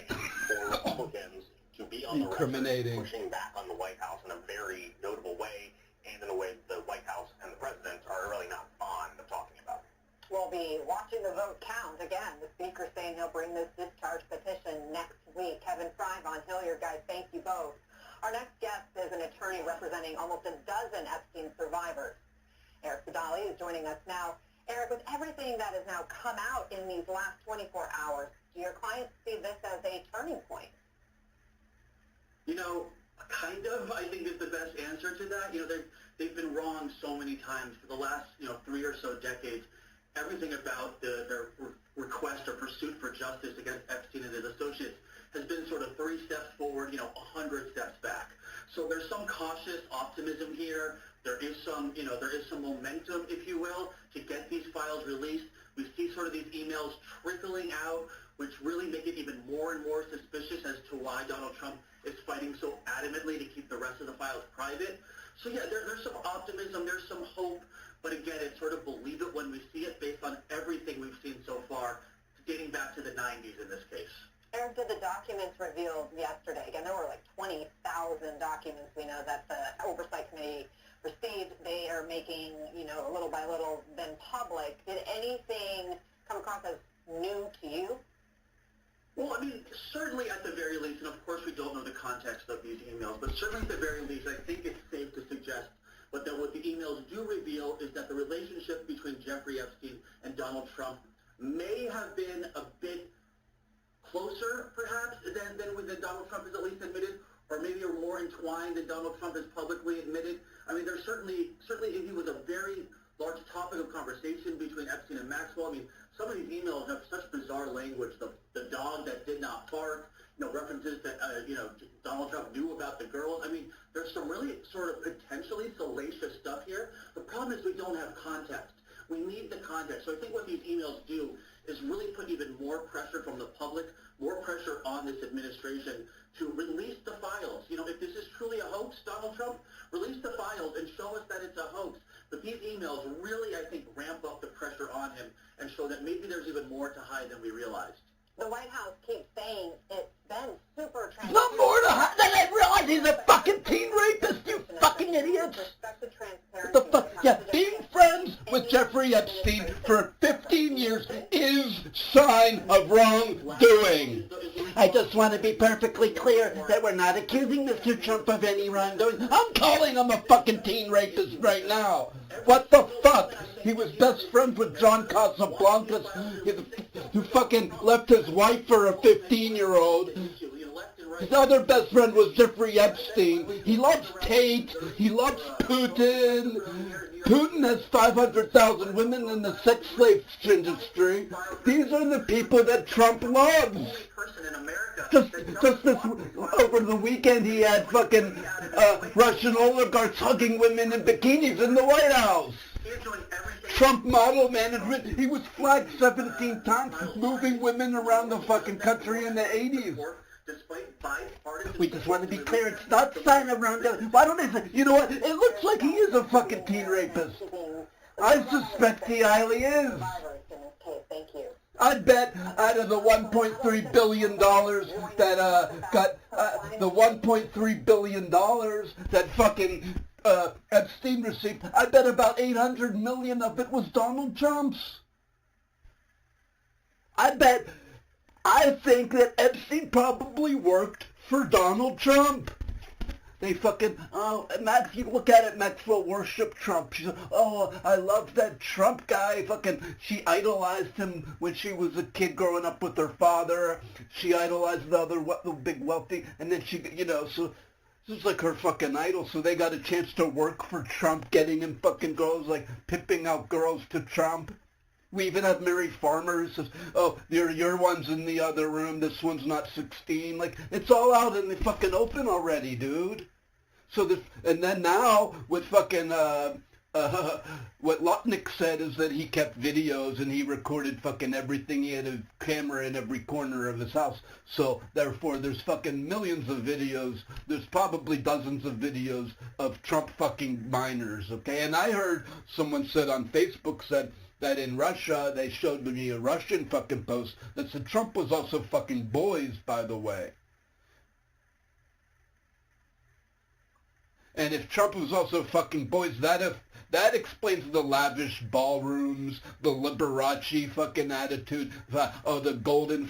for Republicans to be on the record Incriminating. pushing back on the White House in a very notable way, and in a way the White House and the president are really not fond of talking about. We'll be watching the vote count. Again, the speaker saying he'll bring this discharge petition next week. Kevin Fry, Von Hilliard, guys, thank you both. Our next guest is an attorney representing almost a dozen Epstein survivors. Eric Badali is joining us now. Eric, with everything that has now come out in these last 24 hours, do your clients see this as a turning point? You know, kind of, I think is the best answer to that. You know, they've been wrong so many times for the last, 3 or so decades. Everything about their request or pursuit for justice against Epstein and his associates has been sort of 3 steps forward, 100 steps back. So there's some cautious optimism here. There is some momentum, if you will, to get these files released. We see sort of these emails trickling out, which really make it even more and more suspicious as to why Donald Trump is fighting so adamantly to keep the rest of the files private. So yeah, there's some optimism, there's some hope, but again, it's sort of believe it when we see it based on everything we've seen so far, dating back to the 90s in this case. Eric, did the documents revealed yesterday, again, there were like 20,000 documents we know that the Oversight Committee received. They are making, little by little, then public. Did anything come across as new to you? Well, I mean, certainly at the very least, and of course we don't know the context of these emails, but certainly at the very least, I think it's safe to suggest what the emails do reveal is that the relationship between Jeffrey Epstein and Donald Trump may have been a bit closer, perhaps, than Donald Trump has at least admitted, or maybe are more entwined than Donald Trump has publicly admitted. I mean, there's certainly he was a very large topic of conversation between Epstein and Maxwell. I mean, some of these emails have such bizarre language. The dog that did not bark, references that, Donald Trump knew about the girls. I mean, there's some really sort of potentially salacious stuff here. The problem is we don't have context. We need the context. So I think what these emails do is really put even more pressure from the public, more pressure on this administration to release the files. If this is truly a hoax, Donald Trump, release the files and show us that it's a hoax. But these emails really, I think, ramp up the pressure on him and show that maybe there's even more to hide than we realized. The White House keeps saying it's been super transparent. No more to hide than I realize he's a fucking teen rapist, you fucking idiots. What the fuck? Yeah, being friends with Jeffrey Epstein for 15 years is sign of wrongdoing. I just want to be perfectly clear that we're not accusing Mr. Trump of any wrongdoing. I'm calling him a fucking teen rapist right now. What the fuck? He was best friends with John Casablancas, who fucking left his wife for a 15-year-old. His other best friend was Jeffrey Epstein. He loves Tate. He loves Putin. Putin has 500,000 women in the sex slave industry. These are the people that Trump loves. Just this, over the weekend, he had fucking Russian oligarchs hugging women in bikinis in the White House. Trump model management. He was flagged 17 times, moving women around the fucking country in the 80s. We just want to be clear, it's not sign of wrongdoing. Why don't they say, you know what, it looks like he is a fucking teen rapist. I suspect he highly is. I bet out of the $1.3 billion that got, the $1.3 billion that fucking Epstein received, I bet about 800 million of it was Donald Trump's. I think that Epstein probably worked for Donald Trump. They fucking, Max, you look at it, Maxwell worshiped Trump. She said, I love that Trump guy. Fucking, she idolized him when she was a kid growing up with her father. She idolized the big wealthy, and then she, so this is like her fucking idol. So they got a chance to work for Trump, getting him fucking girls, like pimping out girls to Trump. We even have Mary Farmer who says, your one's in the other room, this one's not 16. Like, it's all out in the fucking open already, dude. So this, and then now, with fucking, what Lotnick said is that he kept videos and he recorded fucking everything. He had a camera in every corner of his house. So, therefore, there's fucking millions of videos. There's probably dozens of videos of Trump fucking minors, okay? And I heard someone said on Facebook that in Russia, they showed me a Russian fucking post that said Trump was also fucking boys, by the way. And if Trump was also fucking boys, that explains the lavish ballrooms, the Liberace fucking attitude, the golden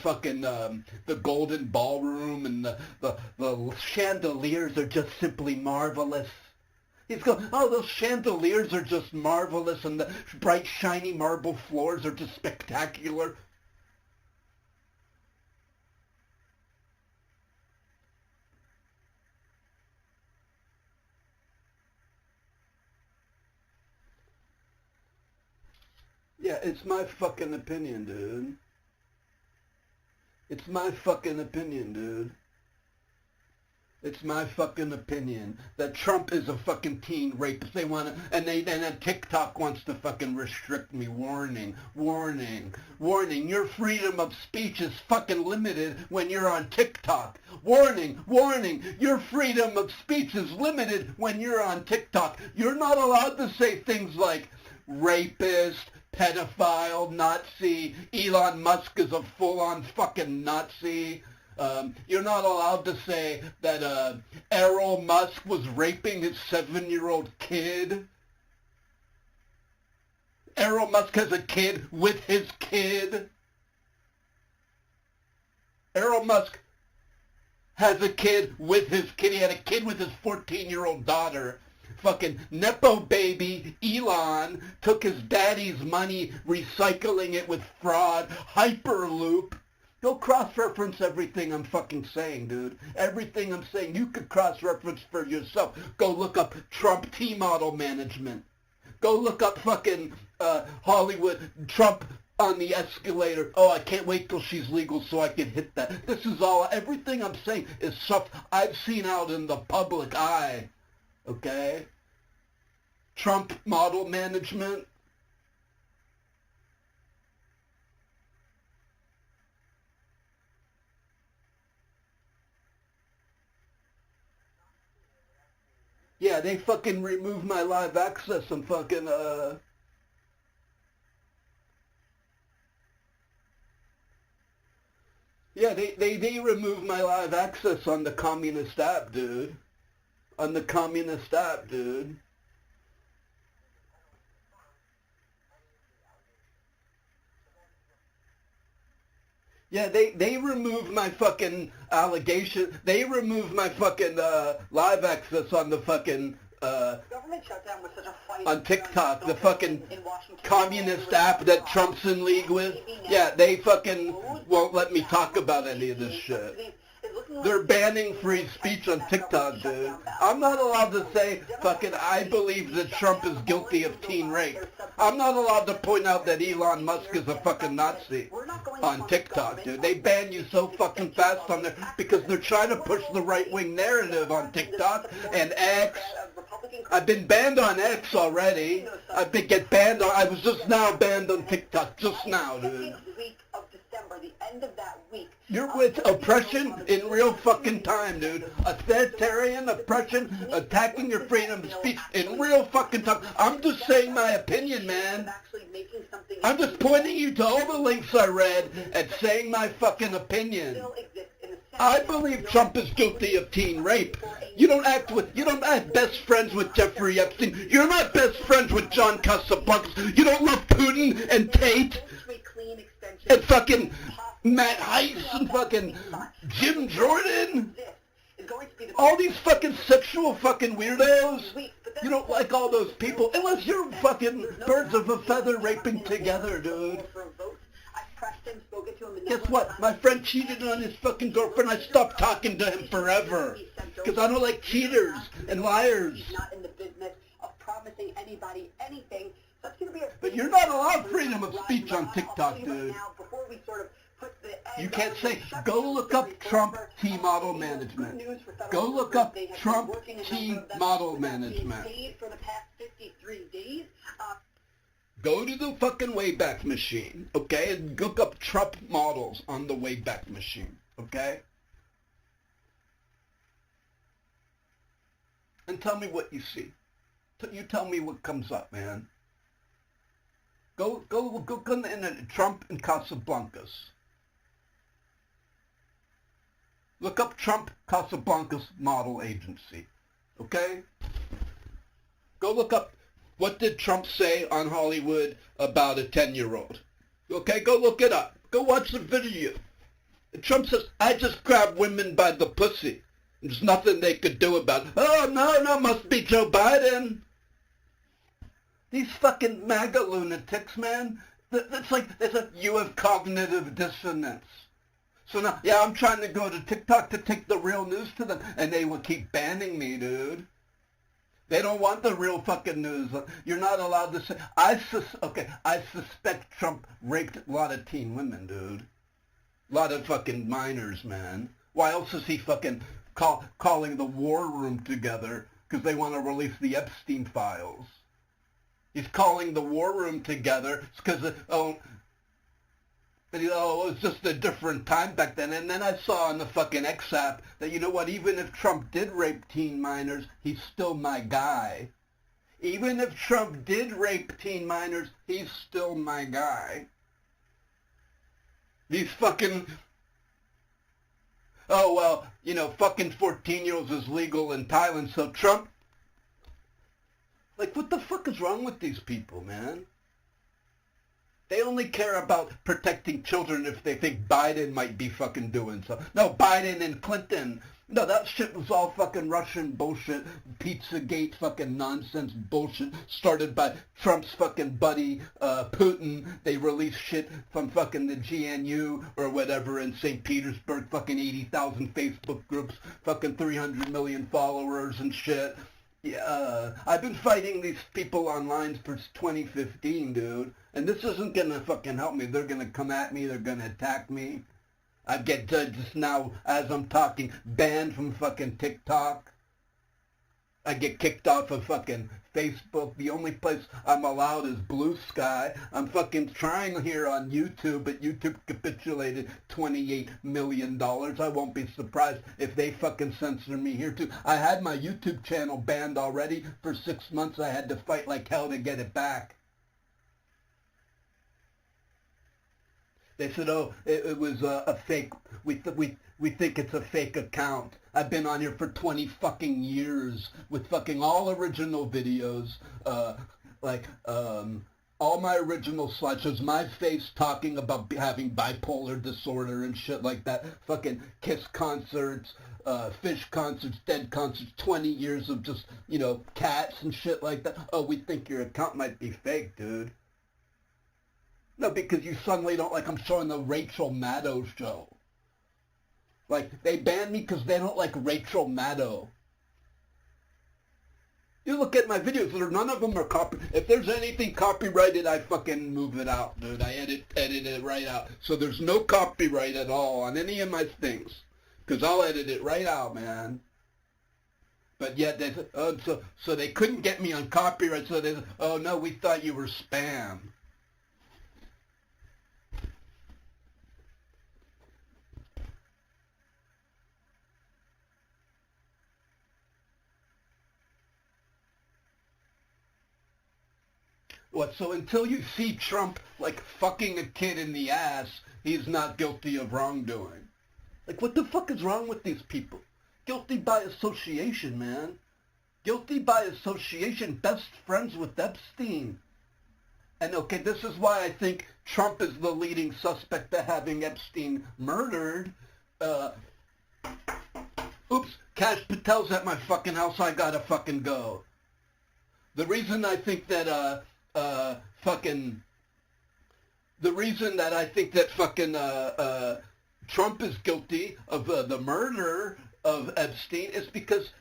ballroom, and the chandeliers are just simply marvelous. He's going, oh, those chandeliers are just marvelous, and the bright, shiny marble floors are just spectacular. Yeah, it's my fucking opinion, dude. It's my fucking opinion, dude. It's my fucking opinion that Trump is a fucking teen rapist. They want to, and then TikTok wants to fucking restrict me. Warning, warning, warning. Your freedom of speech is fucking limited when you're on TikTok. Warning, warning. Your freedom of speech is limited when you're on TikTok. You're not allowed to say things like rapist, pedophile, Nazi. Elon Musk is a full-on fucking Nazi. You're not allowed to say that Elon Musk was raping his 7-year-old kid. Elon Musk has a kid with his kid. Elon Musk has a kid with his kid. He had a kid with his 14-year-old daughter. Fucking Nepo baby Elon took his daddy's money, recycling it with fraud, Hyperloop. Go cross-reference everything I'm fucking saying, dude. Everything I'm saying, you could cross-reference for yourself. Go look up Trump T-model management. Go look up fucking Hollywood Trump on the escalator. Oh, I can't wait till she's legal so I can hit that. This is all, everything I'm saying is stuff I've seen out in the public eye. Okay? Trump model management. Yeah, they fucking removed my live access on fucking, Yeah, they removed my live access on the communist app, dude. On the communist app, dude. Yeah, they removed my fucking allegation. They removed my fucking live access on the fucking Government shutdown was such a fight on TikTok, the fucking communist app that Trump's in league with. Yeah, they fucking won't let me talk about any of this shit. They're banning free speech on TikTok, dude. I'm not allowed to say fucking I believe that Trump is guilty of teen rape. I'm not allowed to point out that Elon Musk is a fucking Nazi on TikTok, dude. They ban you so fucking fast on there because they're trying to push the right-wing narrative on TikTok and X. I've been banned on X already. I've been banned on. I was just now banned on TikTok. Just now, dude. You're with oppression in real fucking time, dude. Authoritarian oppression, attacking your freedom of speech in real fucking time. I'm just saying my opinion, man. I'm just pointing you to all the links I read and saying my fucking opinion. I believe Trump is guilty of teen rape. You don't act best friends with Jeffrey Epstein. You're not best friends with John Casablancas. You don't love Putin and Tate and fucking Matt Heiss and fucking Jim Jordan. All these fucking sexual fucking weirdos. You don't like all those people unless you're fucking birds of a feather raping together, dude. Guess what? My friend cheated on his fucking girlfriend. I stopped talking to him forever. Because I don't like cheaters and liars. Not in the business of promising anybody anything. So it's going to be But you're not allowed freedom of speech on TikTok, dude. You can't say, go look up Trump T-model management. Go look up Trump T-model management. Go to the fucking Wayback Machine, okay? And look up Trump models on the Wayback Machine, okay? And tell me what you see. You tell me what comes up, man. Go on the internet, Trump and Casablancas. Look up Trump Casablancas Model Agency. Okay? Go look up, what did Trump say on Hollywood about a 10-year-old? Okay, go look it up. Go watch the video. And Trump says, I just grabbed women by the pussy. There's nothing they could do about it. Oh, no, must be Joe Biden. These fucking MAGA lunatics, man. That's like, you have cognitive dissonance. So now, yeah, I'm trying to go to TikTok to take the real news to them, and they will keep banning me, dude. They don't want the real fucking news. You're not allowed to say, I suspect Trump raped a lot of teen women, dude. A lot of fucking minors, man. Why else is he fucking calling the war room together because they want to release the Epstein files? He's calling the war room together because, it was just a different time back then. And then I saw on the fucking X app that, you know what, even if Trump did rape teen minors, he's still my guy. Even if Trump did rape teen minors, he's still my guy. These fucking, fucking 14-year-olds is legal in Thailand, so Trump, like, what the fuck is wrong with these people, man? They only care about protecting children if they think Biden might be fucking doing so. No, Biden and Clinton. No, that shit was all fucking Russian bullshit, Pizzagate fucking nonsense bullshit, started by Trump's fucking buddy, Putin. They released shit from fucking the GNU or whatever in St. Petersburg, fucking 80,000 Facebook groups, fucking 300 million followers and shit. Yeah, I've been fighting these people online since 2015, dude. And this isn't gonna fucking help me. They're gonna come at me, they're gonna attack me. I get just now, as I'm talking, banned from fucking TikTok. I get kicked off of fucking Facebook. The only place I'm allowed is Blue Sky. I'm fucking trying here on YouTube, but YouTube capitulated $28 million. I won't be surprised if they fucking censor me here too. I had my YouTube channel banned already for 6 months. I had to fight like hell to get it back. They said, oh, it was a fake, we think it's a fake account. I've been on here for 20 fucking years with fucking all original videos, all my original slideshows, my face talking about having bipolar disorder and shit like that, fucking Kiss concerts, Fish concerts, Dead concerts, 20 years of just, cats and shit like that. Oh, we think your account might be fake, dude. No, because you suddenly don't like I'm showing the Rachel Maddow show. Like, they banned me because they don't like Rachel Maddow. You look at my videos, none of them are copyrighted. If there's anything copyrighted, I fucking move it out, dude. I edit it right out. So there's no copyright at all on any of my things. Because I'll edit it right out, man. But yet, they said, so they couldn't get me on copyright, so they said, oh no, we thought you were spam. What, so until you see Trump, like, fucking a kid in the ass, he's not guilty of wrongdoing? Like, what the fuck is wrong with these people? Guilty by association, man. Guilty by association, best friends with Epstein. And, okay, this is why I think Trump is the leading suspect to having Epstein murdered. Oops, Kash Patel's at my fucking house, I gotta fucking go. The reason I think that, Trump is guilty of the murder of Epstein is because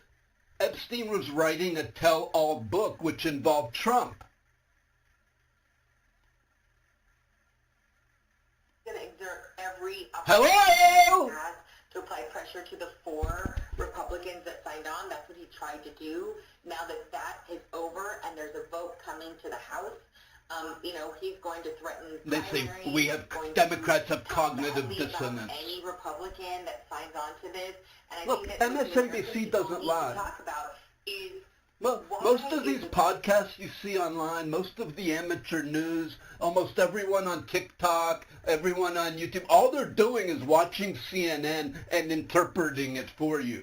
Epstein was writing a tell-all book which involved Trump. Going to exert every Hello? to apply pressure to the 4 Republicans that signed on. That's what he tried to do. Now that that is over and there's a vote coming to the House, he's going to threaten They say we have Democrats have cognitive dissonance. Any Republican that signs on to this, and I Look, think that MSNBC doesn't lie. Talk about is most of these podcasts you see online, most of the amateur news, almost everyone on TikTok, everyone on YouTube, all they're doing is watching CNN and interpreting it for you.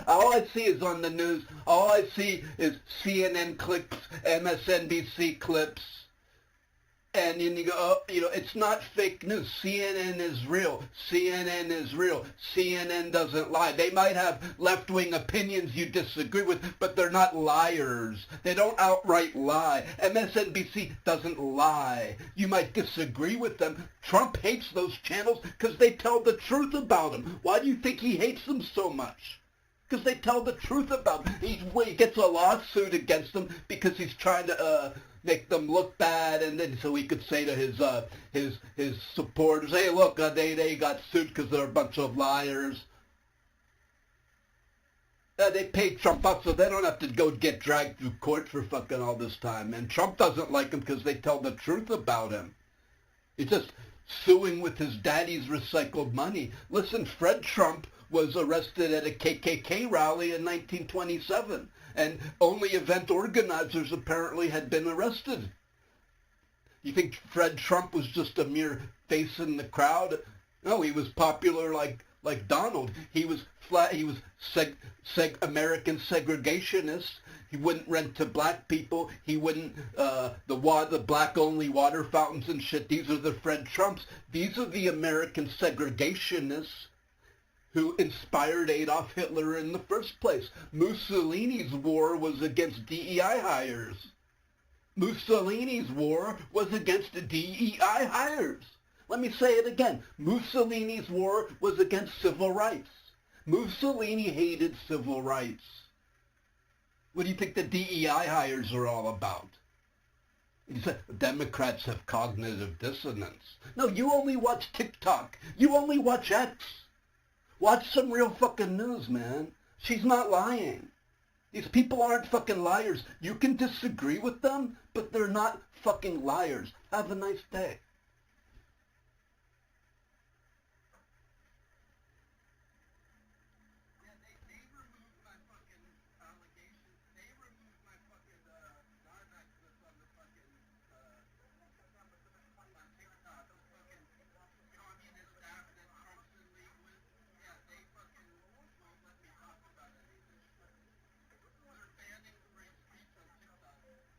All I see is on the news. All I see is CNN clips, MSNBC clips. And then you go, oh, it's not fake news. CNN is real. CNN is real. CNN doesn't lie. They might have left-wing opinions you disagree with, but they're not liars. They don't outright lie. MSNBC doesn't lie. You might disagree with them. Trump hates those channels because they tell the truth about him. Why do you think he hates them so much? Because they tell the truth about him. He gets a lawsuit against them because he's trying to make them look bad, and then so he could say to his supporters, hey, look, they got sued because they're a bunch of liars. They paid Trump up so they don't have to go get dragged through court for fucking all this time. And Trump doesn't like him because they tell the truth about him. He's just suing with his daddy's recycled money. Listen, Fred Trump was arrested at a KKK rally in 1927. And only event organizers apparently had been arrested. You think Fred Trump was just a mere face in the crowd? No, he was popular like Donald. He was American segregationist. He wouldn't rent to black people. He wouldn't the black only water fountains and shit. These are the Fred Trumps. These are the American segregationists who inspired Adolf Hitler in the first place. Mussolini's war was against DEI hires. Mussolini's war was against DEI hires. Let me say it again. Mussolini's war was against civil rights. Mussolini hated civil rights. What do you think the DEI hires are all about? You said Democrats have cognitive dissonance. No, you only watch TikTok. You only watch X. Watch some real fucking news, man. She's not lying. These people aren't fucking liars. You can disagree with them, but they're not fucking liars. Have a nice day.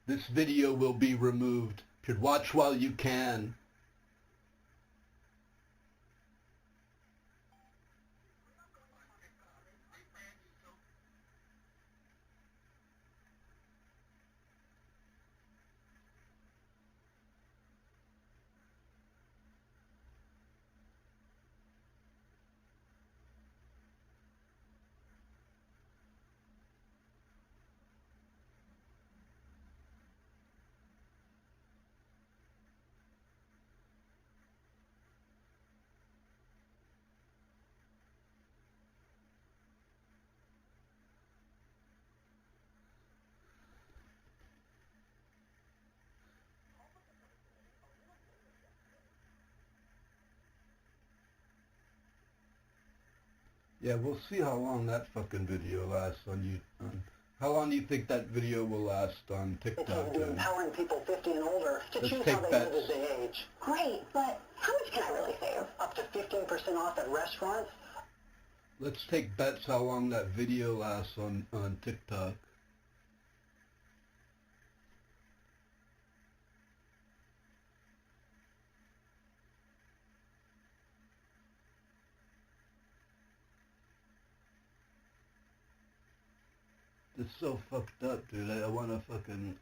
This video will be removed. You should watch while you can. Yeah, we'll see how long that fucking video lasts on you. How long do you think that video will last on TikTok? Empowering people 50 and older to Let's choose take how they bets. live as they age. Great, but how much can I really save? Up to 15% off at restaurants? Let's take bets how long that video lasts on TikTok. It's so fucked up, dude. I want to fucking,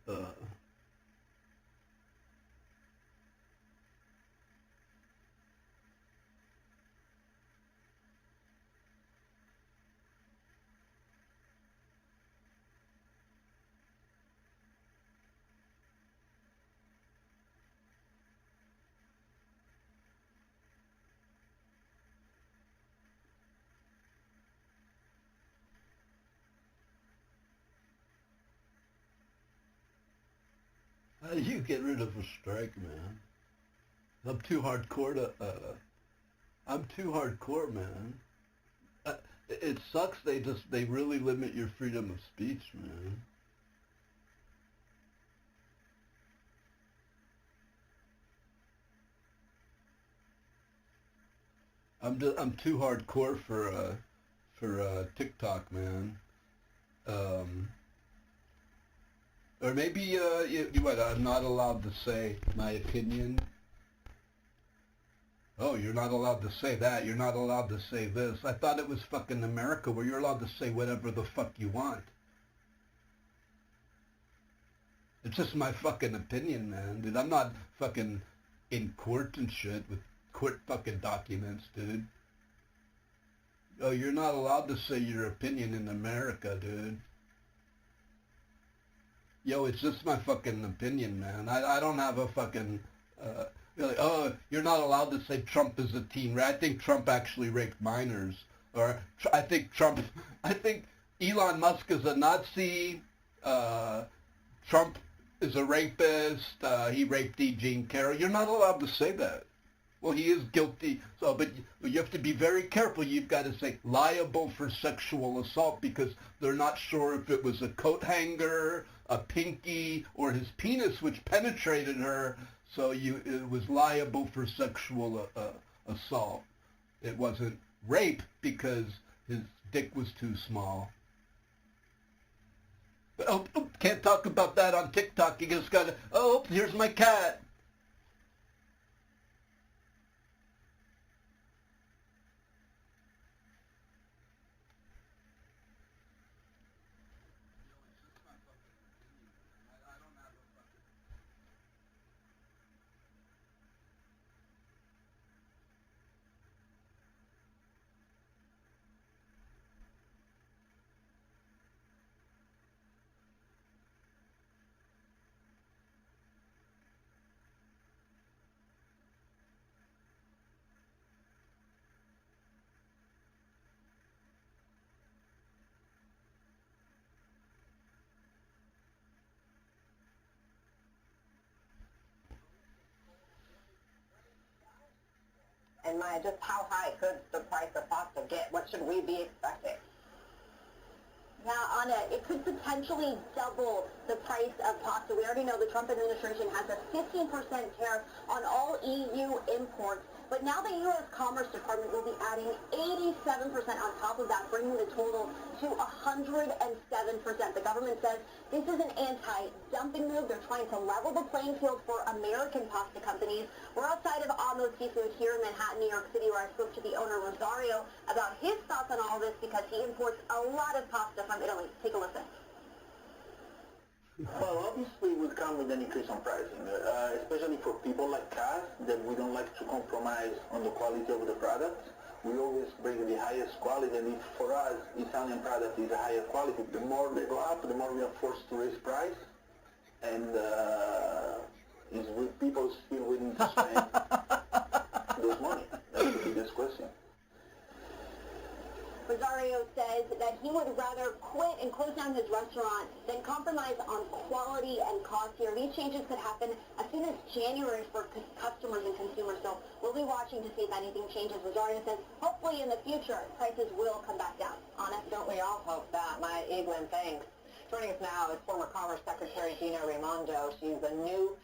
how do you get rid of a strike, man? I'm too hardcore to, I'm too hardcore, man. It sucks they really limit your freedom of speech, man. I'm too hardcore for for TikTok, man. Or maybe, what, I'm not allowed to say my opinion? Oh, you're not allowed to say that. You're not allowed to say this. I thought it was fucking America where you're allowed to say whatever the fuck you want. It's just my fucking opinion, man. Dude, I'm not fucking in court and shit with court fucking documents, dude. Oh, you're not allowed to say your opinion in America, dude. Yo, it's just my fucking opinion, man. I don't have a fucking, like, oh, you're not allowed to say Trump is a teen rat. I think Trump actually raped minors. Or I think Elon Musk is a Nazi. Trump is a rapist. He raped E. Jean Carroll. You're not allowed to say that. Well, he is guilty. So, but you have to be very careful. You've got to say liable for sexual assault because they're not sure if it was a coat hanger, a pinky, or his penis which penetrated her. So it was liable for sexual assault. It wasn't rape because his dick was too small. But, can't talk about that on TikTok. You just gotta, here's my cat. And Maya, just how high could the price of pasta get? What should we be expecting? Now, Anna, it could potentially double the price of pasta. We already know the Trump administration has a 15% tariff on all EU imports. But now the U.S. Commerce Department will be adding 87% on top of that, bringing the total to 107%. The government says this is an anti-dumping move. They're trying to level the playing field for American pasta companies. We're outside of Amos Seafood here in Manhattan, New York City, where I spoke to the owner, Rosario, about his thoughts on all this because he imports a lot of pasta from Italy. Take a listen. Well, obviously it will come with an increase on pricing, especially for people like us that we don't like to compromise on the quality of the product. We always bring the highest quality, and if for us Italian product is a higher quality, the more they go up, the more we are forced to raise price, and is people still willing to spend those money? That's the biggest question. Rosario says that he would rather quit and close down his restaurant than compromise on quality and cost here. These changes could happen as soon as January for customers and consumers, so we'll be watching to see if anything changes. Rosario says hopefully in the future prices will come back down. Anna, don't we all hope that? Maya Eglin, thanks. Joining us now is former Commerce Secretary Gina Raimondo. She's a new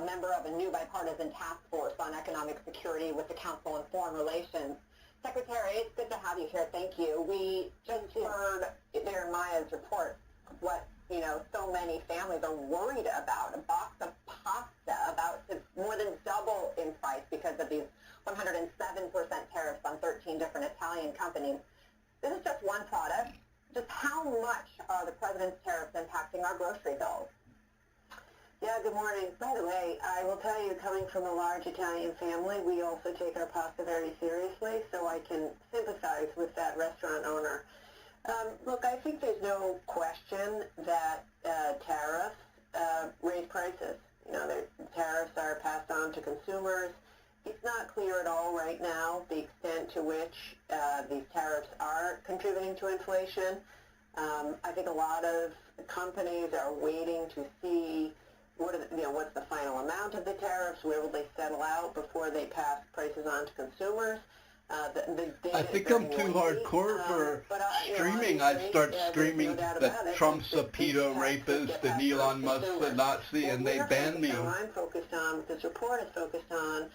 member of a new bipartisan task force on economic security with the Council on Foreign Relations. Secretary, it's good to have you here. Thank you. We just heard there in Maya's report what, so many families are worried about. A box of pasta about to more than double in price because of these 107% tariffs on 13 different Italian companies. This is just one product. Just how much are the president's tariffs impacting our grocery bills? Yeah, good morning. By the way, I will tell you, coming from a large Italian family, we also take our pasta very seriously, so I can sympathize with that restaurant owner. Look, I think there's no question that tariffs raise prices. The tariffs are passed on to consumers. It's not clear at all right now the extent to which these tariffs are contributing to inflation. I think a lot of companies are waiting to see what's the final amount of the tariffs, where will they settle out before they pass prices on to consumers. I think I'm too hardcore for streaming. I'd start screaming that Trump's a pedo rapist and Elon Musk's a Nazi, and they ban me. What I'm focused on, what this report is focused on,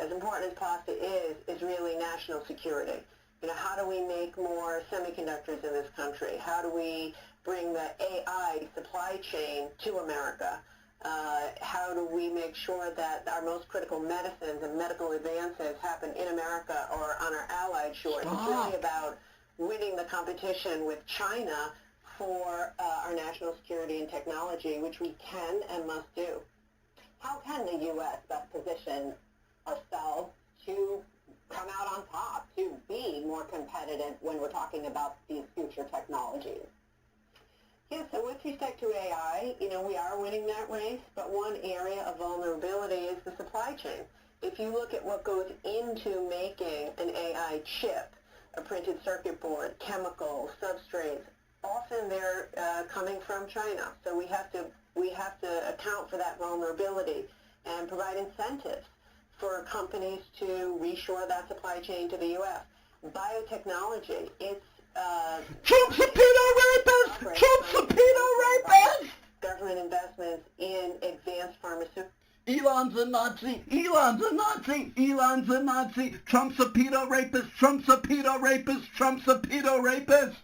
as important as pasta is really national security. How do we make more semiconductors in this country? How do we bring the AI supply chain to America? How do we make sure that our most critical medicines and medical advances happen in America or on our allied shores? It's really about winning the competition with China for our national security and technology, which we can and must do. How can the U.S. best position ourselves to come out on top, to be more competitive when we're talking about these future technologies? Yeah, so with respect to AI, we are winning that race, but one area of vulnerability is the supply chain. If you look at what goes into making an AI chip, a printed circuit board, chemicals, substrates, often they're coming from China. So we have to account for that vulnerability and provide incentives for companies to reshore that supply chain to the U.S. Biotechnology, it's Trump's a pedo rapist! Trump's a pedo rapist! Government investments in advanced pharmaceuticals. Elon's a Nazi! Elon's a Nazi! Elon's a Nazi! Trump's a pedo rapist! Trump's a pedo rapist! Trump's a pedo rapist!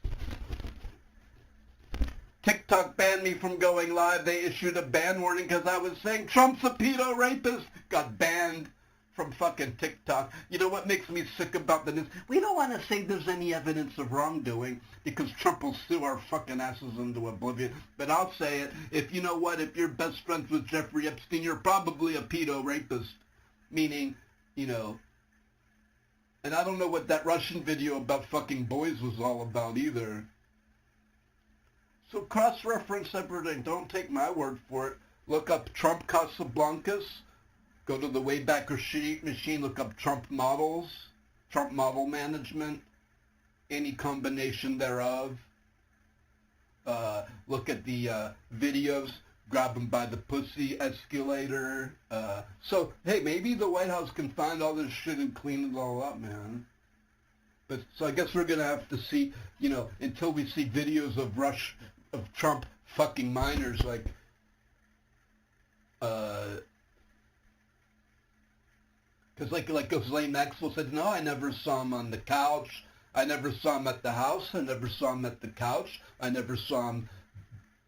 TikTok banned me from going live. They issued a ban warning because I was saying Trump's a pedo rapist. Got banned from fucking TikTok. You know what makes me sick about the news? We don't want to say there's any evidence of wrongdoing because Trump will sue our fucking asses into oblivion. But I'll say it. If you know what, if you're best friends with Jeffrey Epstein, you're probably a pedo rapist. Meaning, and I don't know what that Russian video about fucking boys was all about either. So cross-reference everything. Don't take my word for it. Look up Trump Casablancas. Go to the Wayback Machine, look up Trump models, Trump model management, any combination thereof. Look at the videos, grab them by the pussy escalator. So, hey, maybe the White House can find all this shit and clean it all up, man. But so I guess we're going to have to see, until we see videos of Trump fucking minors, because like Ghislaine Maxwell said, no, I never saw him on the couch. I never saw him at the house. I never saw him at the couch. I never saw him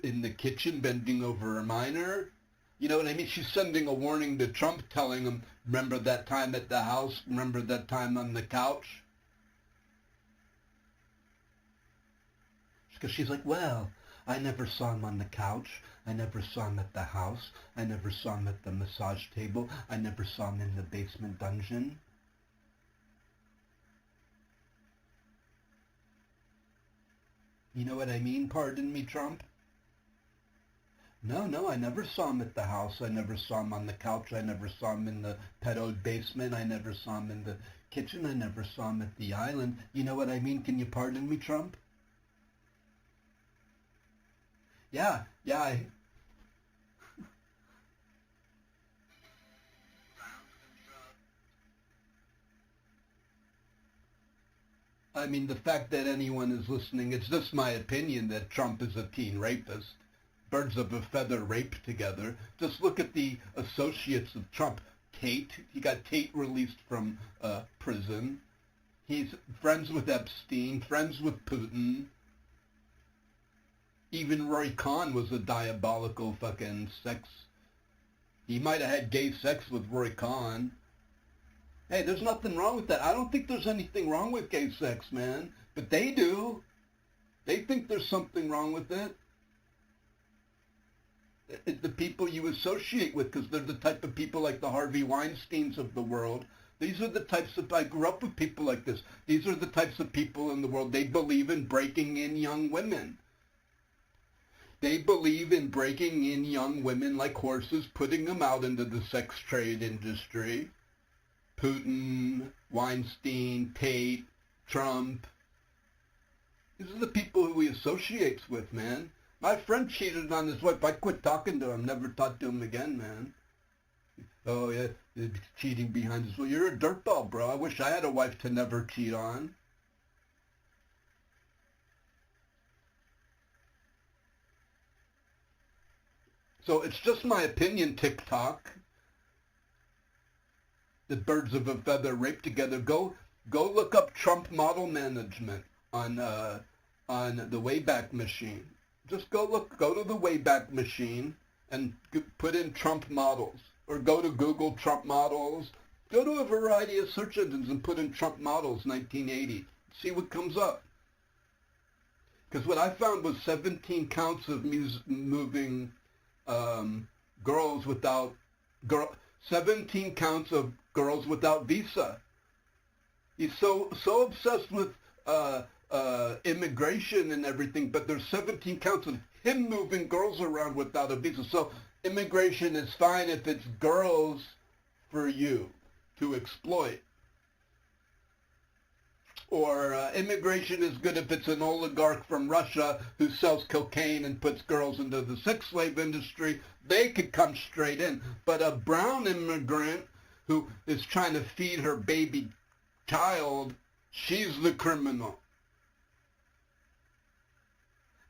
in the kitchen bending over a minor. You know what I mean? She's sending a warning to Trump telling him, remember that time at the house? Remember that time on the couch? Because she's like, well, I never saw him on the couch. I never saw him at the house. I never saw him at the massage table. I never saw him in the basement dungeon. You know what I mean? Pardon me, Trump? No, I never saw him at the house. I never saw him on the couch. I never saw him in the pedoed basement. I never saw him in the kitchen. I never saw him at the island. You know what I mean? Can you pardon me, Trump? Yeah, I mean, the fact that anyone is listening, it's just my opinion that Trump is a teen rapist. Birds of a feather rape together. Just look at the associates of Trump. Tate, he got Tate released from prison. He's friends with Epstein, friends with Putin. Even Roy Cohn was a diabolical fucking sex. He might have had gay sex with Roy Cohn. Hey, there's nothing wrong with that. I don't think there's anything wrong with gay sex, man. But they do. They think there's something wrong with it. It's the people you associate with, because they're the type of people like the Harvey Weinsteins of the world. These are the types of, I grew up with people like this. These are the types of people in the world. They believe in breaking in young women. They believe in breaking in young women like horses, putting them out into the sex trade industry. Putin, Weinstein, Tate, Trump. These are the people who he associates with, man. My friend cheated on his wife. I quit talking to him, never talked to him again, man. Oh, yeah, cheating behind his wife. You're a dirtball, bro. I wish I had a wife to never cheat on. So it's just my opinion, TikTok. The birds of a feather rape together. Go Go look up Trump model management on the Wayback Machine. Just go to the Wayback Machine and put in Trump models, or go to Google Trump models. Go to a variety of search engines and put in Trump models 1980. See what comes up. Because what I found was 17 counts of moving girls without 17 counts of girls without visa. He's so obsessed with immigration and everything, but there's 17 counts of him moving girls around without a visa. So immigration is fine if it's girls for you to exploit. Or immigration is good if it's an oligarch from Russia who sells cocaine and puts girls into the sex slave industry. They could come straight in. But a brown immigrant who is trying to feed her baby child, she's the criminal.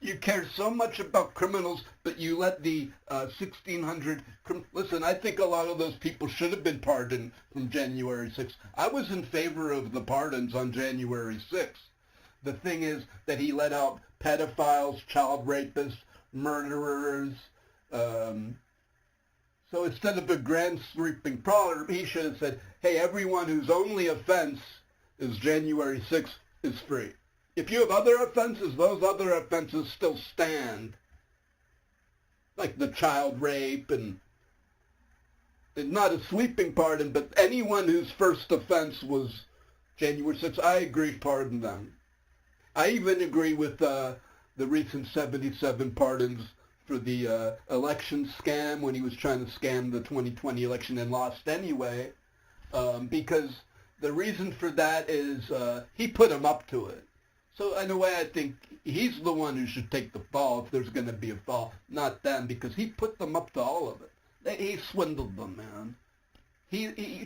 You care so much about criminals, but you let the 1,600... Listen, I think a lot of those people should have been pardoned from January 6th. I was in favor of the pardons on January 6th. The thing is that he let out pedophiles, child rapists, murderers. So instead of a grand sweeping proverb, he should have said, hey, everyone whose only offense is January 6th is free. If you have other offenses, those other offenses still stand. Like the child rape and not a sweeping pardon, but anyone whose first offense was January 6th, I agree, pardon them. I even agree with the recent 77 pardons for the election scam when he was trying to scam the 2020 election and lost anyway, because the reason for that is he put him up to it. So in a way, I think he's the one who should take the fall if there's going to be a fall, not them, because he put them up to all of it. He swindled them, man.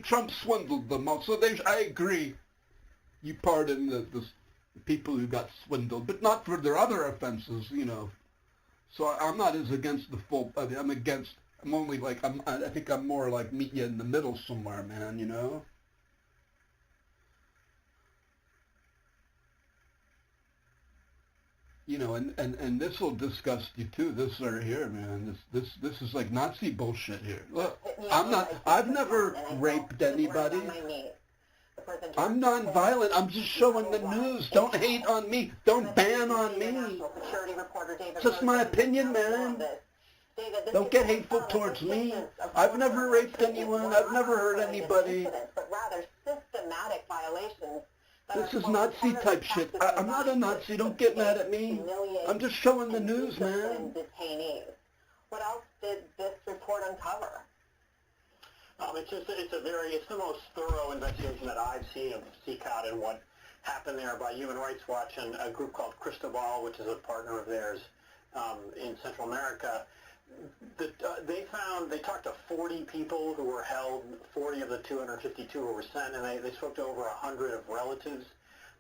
Trump swindled them all. So I agree. You pardon the people who got swindled, but not for their other offenses, you know. So I'm not as against the full. I think I'm more like meet you in the middle somewhere, man. You know. You know, and this will disgust you too. This right here, man. This is like Nazi bullshit here. Look, I've never raped anybody. I'm non-violent. I'm just showing the news. Don't hate on me. Don't ban on me. It's just my opinion, man. Don't get hateful towards me. I've never raped anyone. I've never hurt anybody. But rather systematic violations. This is Nazi type shit. I'm not a Nazi. Don't get mad at me. I'm just showing the news, man. What else did this report uncover? It's the most thorough investigation that I've seen of CCOT and what happened there by Human Rights Watch and a group called Cristobal, which is a partner of theirs in Central America. They talked to 40 people who were held, 40 of the 252 who were sent, and they spoke to over 100 of relatives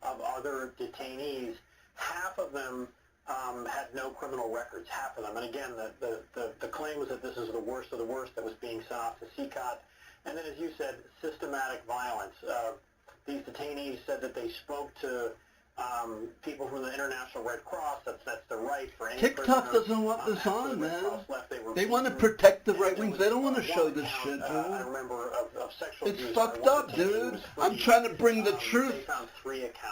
of other detainees. Half of them had no criminal records, half of them. And again, the claim was that this is the worst of the worst that was being sent off to CCOT. And then, as you said, systematic violence. These detainees said that they spoke to people from the International Red Cross. That's the right for any TikTok prisoner. doesn't want this on, man. They want to beaten, protect the right wings. They don't want to show this shit, dude. I remember of sexual It's abuse. fucked up, dude. I'm trying to bring the truth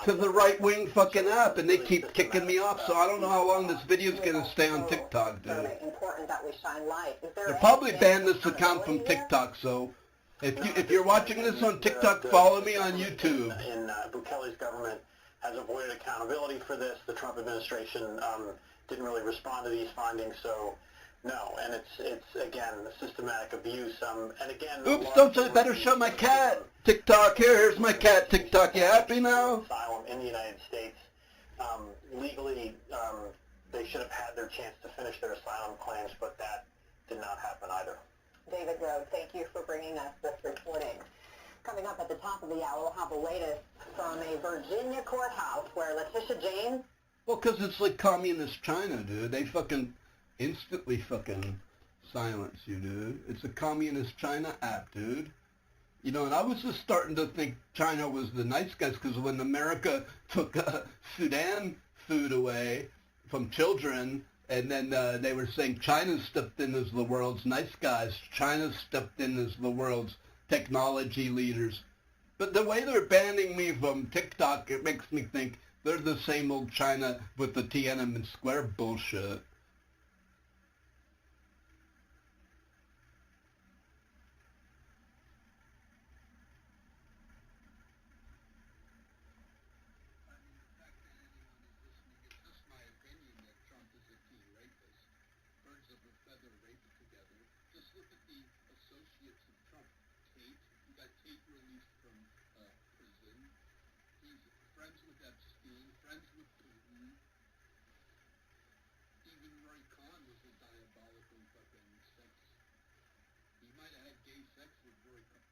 to the right-wing fucking app, and they keep kicking me off, so I don't know how long this video's going to stay on TikTok, dude. Important that we shine light. They'll probably ban this account from TikTok, so if you're watching this on TikTok, follow me on YouTube. In Bukele's government has avoided accountability for this. The Trump administration didn't really respond to these findings, so no. And it's again systematic abuse. And again, Oops! I better show my cat. TikTok. Here's my cat. TikTok. You happy now? Asylum in the United States. Legally, they should have had their chance to finish their asylum claims, but that did not happen either. David Rose, thank you for bringing us this reporting. Coming up at the top of the hour, we'll have the latest from a Virginia courthouse where Letitia James... Well, because it's like communist China, dude. They fucking instantly fucking silence you, dude. It's a communist China app, dude. You know, and I was just starting to think China was the nice guys because when America took Sudan food away from children, and then they were saying China stepped in as the world's nice guys. China stepped in as the world's technology leaders. But the way they're banning me from TikTok, it makes me think they're the same old China with the Tiananmen Square bullshit. Friends with Epstein, friends with Putin. Even Roy Cohn was a diabolical fucking sex. He might have had gay sex with Roy Cohn.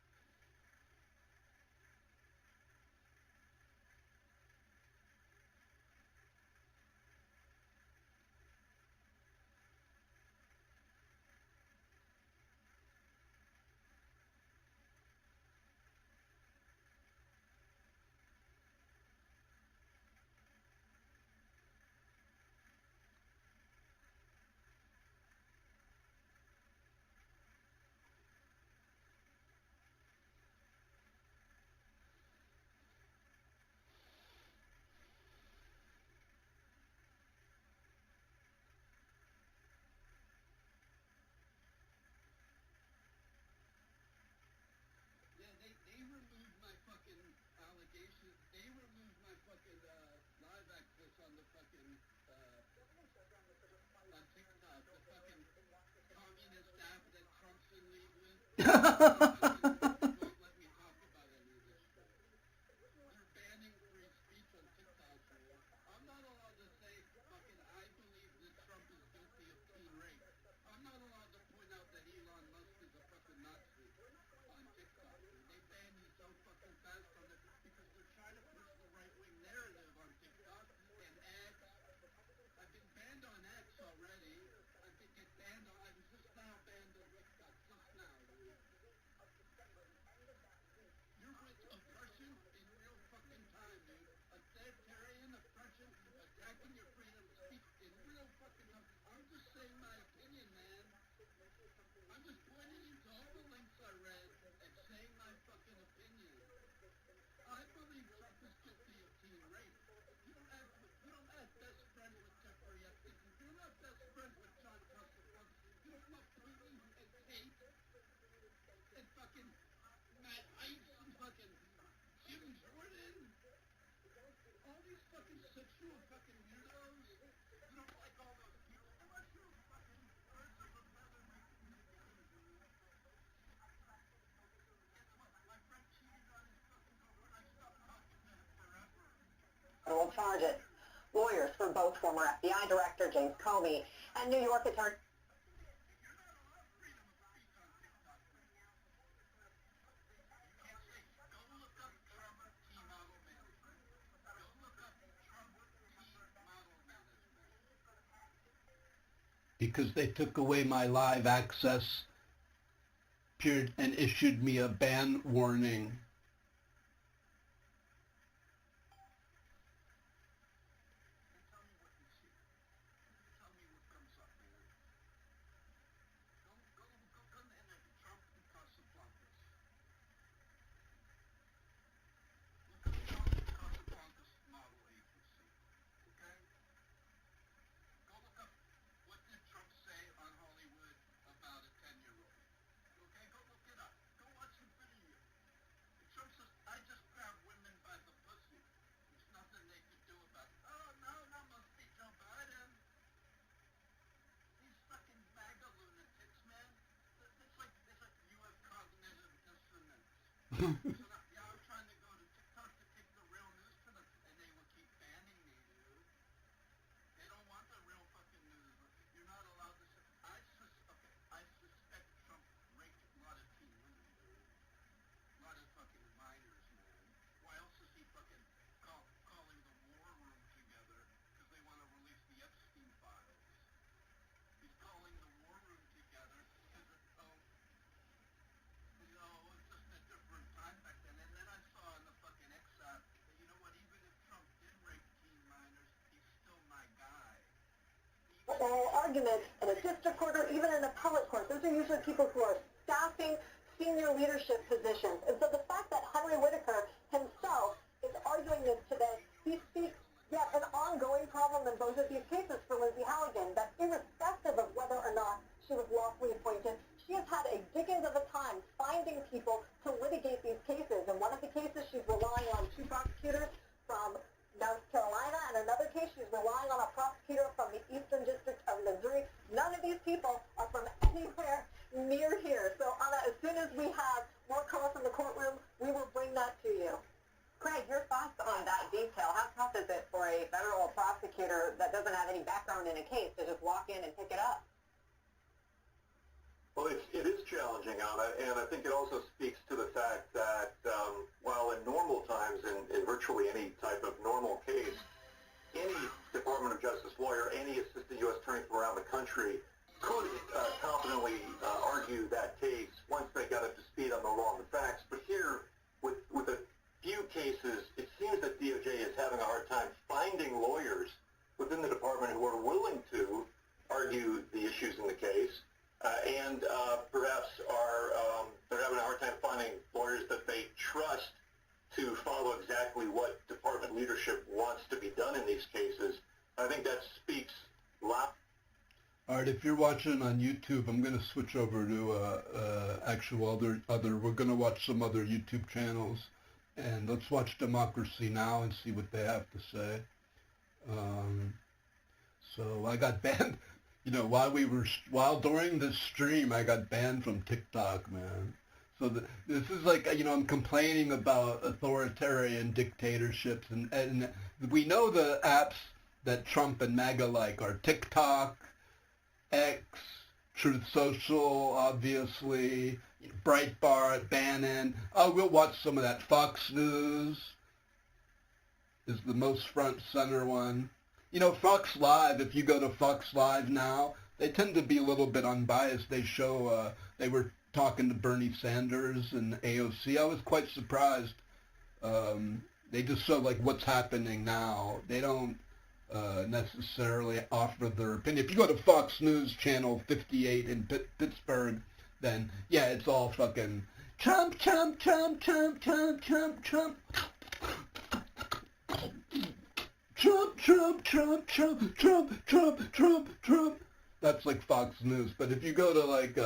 They removed my fucking allegations. They removed my fucking live access on the fucking on TikTok. The fucking communist app that Trump's in league with. Won't let me talk about any of this shit. They're banning free speech on TikTok. I'm not allowed to say fucking I believe that Trump is guilty of teen rape. I'm not allowed to point out that Elon Musk is a fucking Nazi on TikTok. They ban you so fucking fast from it because they're trying to push the right-wing narrative on TikTok and X. I've been banned on X already. I think it's banned on, I was just now banned on TikTok, just now, dude. You're with oppression in real fucking time, dude. Authoritarian oppression attacking your freedom of speech in real fucking time. I'm just saying my opinion, man. I'm just pointing you to all the links I read and saying my fucking opinion. I believe Trump is guilty of teen rape. You don't have best friend with Jeffrey Epstein. You're not best friend with John Casablancas. You don't love Putin and Kate and fucking Matt Ice and fucking Jim Jordan. All these fucking sexual fucking weirdos. You don't like all those people. Unless you're fucking birds of a feather making me dude. Guess what? My friend cheated on his fucking girlfriend. I stopped talking to him forever. Federal charges. Lawyers for both former FBI Director James Comey and New York Attorney. Because they took away my live access period and issued me a ban warning. So now, yeah, I'm trying to go to TikTok to pick the real news for them, and they will keep banning me, dude. They don't want the real fucking news. You're not allowed to say, I suspect Trump raped a lot of teen women, dude. A lot of fucking minors, man. Why else is he fucking calling the war room together? Because they want to release the Epstein files. He's calling the war room together because, it's just a different argument in a district court or even an appellate court. Those are usually people who are staffing senior leadership positions. And so the fact that Henry Whitaker himself is arguing this today, he speaks yet an ongoing problem in both of these cases for Lindsay Halligan, that irrespective of whether or not she was lawfully appointed, she has had a dickens of a time finding people to litigate these cases. In one of the cases, she's relying on two prosecutors from North Carolina, and another case, she's relying on a prosecutor from the Eastern District of Missouri. None of these people are from anywhere near here. So, Anna, as soon as we have more calls from the courtroom, we will bring that to you. Craig, your thoughts on that detail. How tough is it for a federal prosecutor that doesn't have any background in a case to just walk in and pick it up? Well, it is challenging, Anna, and I think it also speaks to the fact that while in normal times, in virtually any type of normal case, any Department of Justice lawyer, any assistant U.S. attorney from around the country could confidently argue that case once they got up to speed on the law and the facts. But here, with a few cases, it seems that DOJ is having a hard time finding lawyers within the department who are willing to argue the issues in the case. And perhaps they're having a hard time finding lawyers that they trust to follow exactly what department leadership wants to be done in these cases. I think that speaks loud. All right, if you're watching on YouTube, I'm going to switch over to actual other. We're going to watch some other YouTube channels, and let's watch Democracy Now! And see what they have to say. So I got banned. You know, while during this stream, I got banned from TikTok, man. So this is like, you know, I'm complaining about authoritarian dictatorships, and we know the apps that Trump and MAGA like are TikTok, X, Truth Social, obviously, Breitbart, Bannon. Oh, we'll watch some of that. Fox News is the most front center one. You know, Fox Live, if you go to Fox Live now, they tend to be a little bit unbiased. They show, they were talking to Bernie Sanders and AOC. I was quite surprised. They just show, like, what's happening now. They don't necessarily offer their opinion. If you go to Fox News Channel 58 in Pittsburgh, then, yeah, it's all fucking Trump, Trump, Trump, Trump, Trump, Trump, Trump. Trump, Trump, Trump, Trump, Trump, Trump, Trump, Trump. That's like Fox News. But if you go to like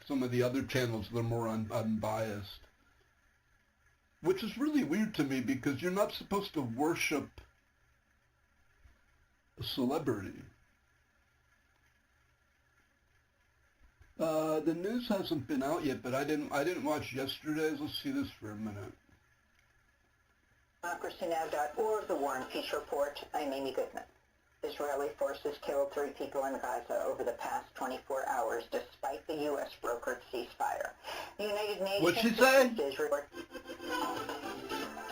some of the other channels, they're more unbiased. Which is really weird to me because you're not supposed to worship a celebrity. The news hasn't been out yet, but I didn't watch yesterday's. Let's see this for a minute. DemocracyNow.org, the War and Peace Report. I'm Amy Goodman. Israeli forces killed 3 people in Gaza over the past 24 hours, despite the U.S. brokered ceasefire. The United Nations... What'd she say? Israel.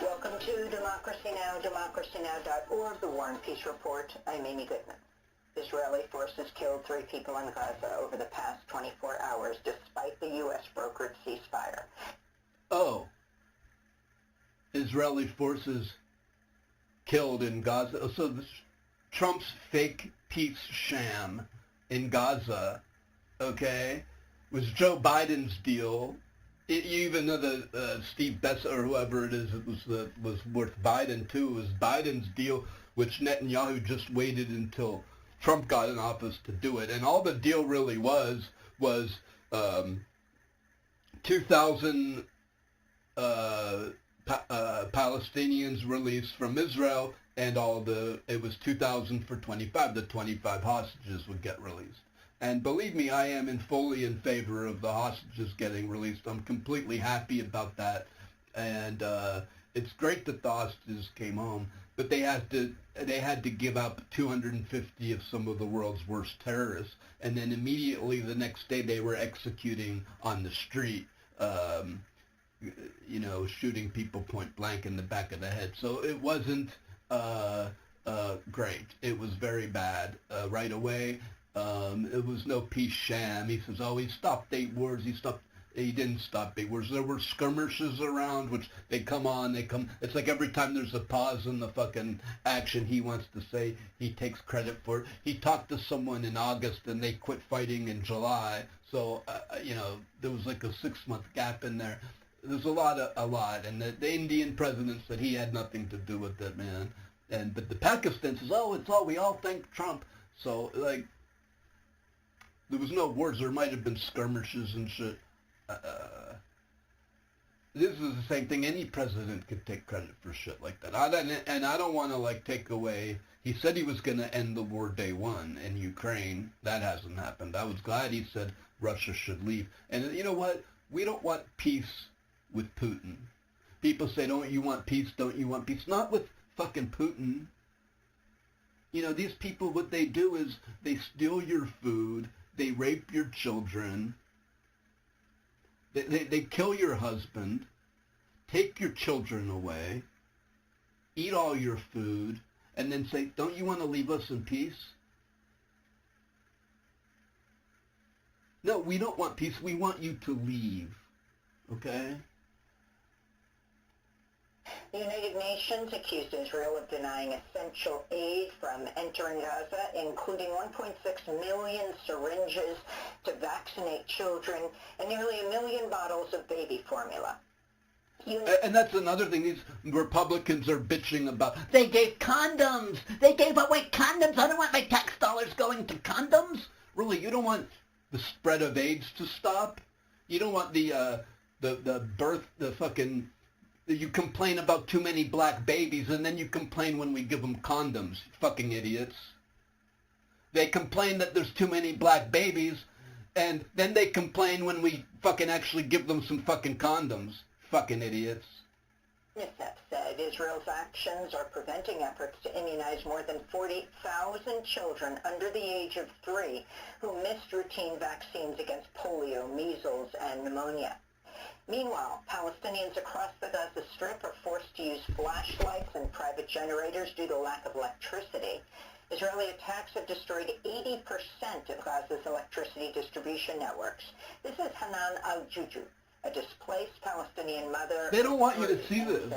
Welcome to Democracy Now!, DemocracyNow.org, the War and Peace Report. I'm Amy Goodman. Israeli forces killed 3 people in Gaza over the past 24 hours, despite the U.S. brokered ceasefire. Oh. Israeli forces killed in Gaza. So this Trump's fake peace sham in Gaza, okay, was Joe Biden's deal. Even though the Steve Bessa or whoever it is, it was worth Biden too. It was Biden's deal, which Netanyahu just waited until Trump got in office to do it. And all the deal really was 2,000 Palestinians released from Israel, and it was 2,000 for 25. The 25 hostages would get released. And believe me, I am fully in favor of the hostages getting released. I'm completely happy about that. And it's great that the hostages came home, but they had to give up 250 of some of the world's worst terrorists. And then immediately the next day they were executing on the street. You know, shooting people point blank in the back of the head. So it wasn't great. It was very bad right away. It was no peace sham. He says, oh, he stopped 8 wars. He didn't stop big wars. There were skirmishes around, which they come on, they come. It's like every time there's a pause in the fucking action, he wants to say he takes credit for it. He talked to someone in August and they quit fighting in July. So, there was like a 6-month gap in there. There's a lot. And the Indian president said he had nothing to do with it, man. But the Pakistan says, we all thank Trump. So, like, there was no wars. There might have been skirmishes and shit. This is the same thing. Any president could take credit for shit like that. I don't want to, like, take away. He said he was going to end the war day one in Ukraine. That hasn't happened. I was glad he said Russia should leave. And you know what? We don't want peace with Putin. People say, don't you want peace? Don't you want peace? Not with fucking Putin. These people, what they do is they steal your food. They rape your children. They kill your husband, take your children away, eat all your food, and then say, don't you want to leave us in peace? No, we don't want peace. We want you to leave. Okay? The United Nations accused Israel of denying essential aid from entering Gaza, including 1.6 million syringes to vaccinate children and nearly 1 million bottles of baby formula. And that's another thing these Republicans are bitching about. They gave condoms. They gave away condoms. I don't want my tax dollars going to condoms. Really, you don't want the spread of AIDS to stop? You don't want you complain about too many black babies, and then you complain when we give them condoms. Fucking idiots. They complain that there's too many black babies, and then they complain when we fucking actually give them some fucking condoms. Fucking idiots. UNICEF said Israel's actions are preventing efforts to immunize more than 40,000 children under the age of 3 who missed routine vaccines against polio, measles, and pneumonia. Meanwhile, Palestinians across the Gaza Strip are forced to use flashlights and private generators due to lack of electricity. Israeli attacks have destroyed 80% of Gaza's electricity distribution networks. This is Hanan al-Juju, a displaced Palestinian mother. They don't want you to see this.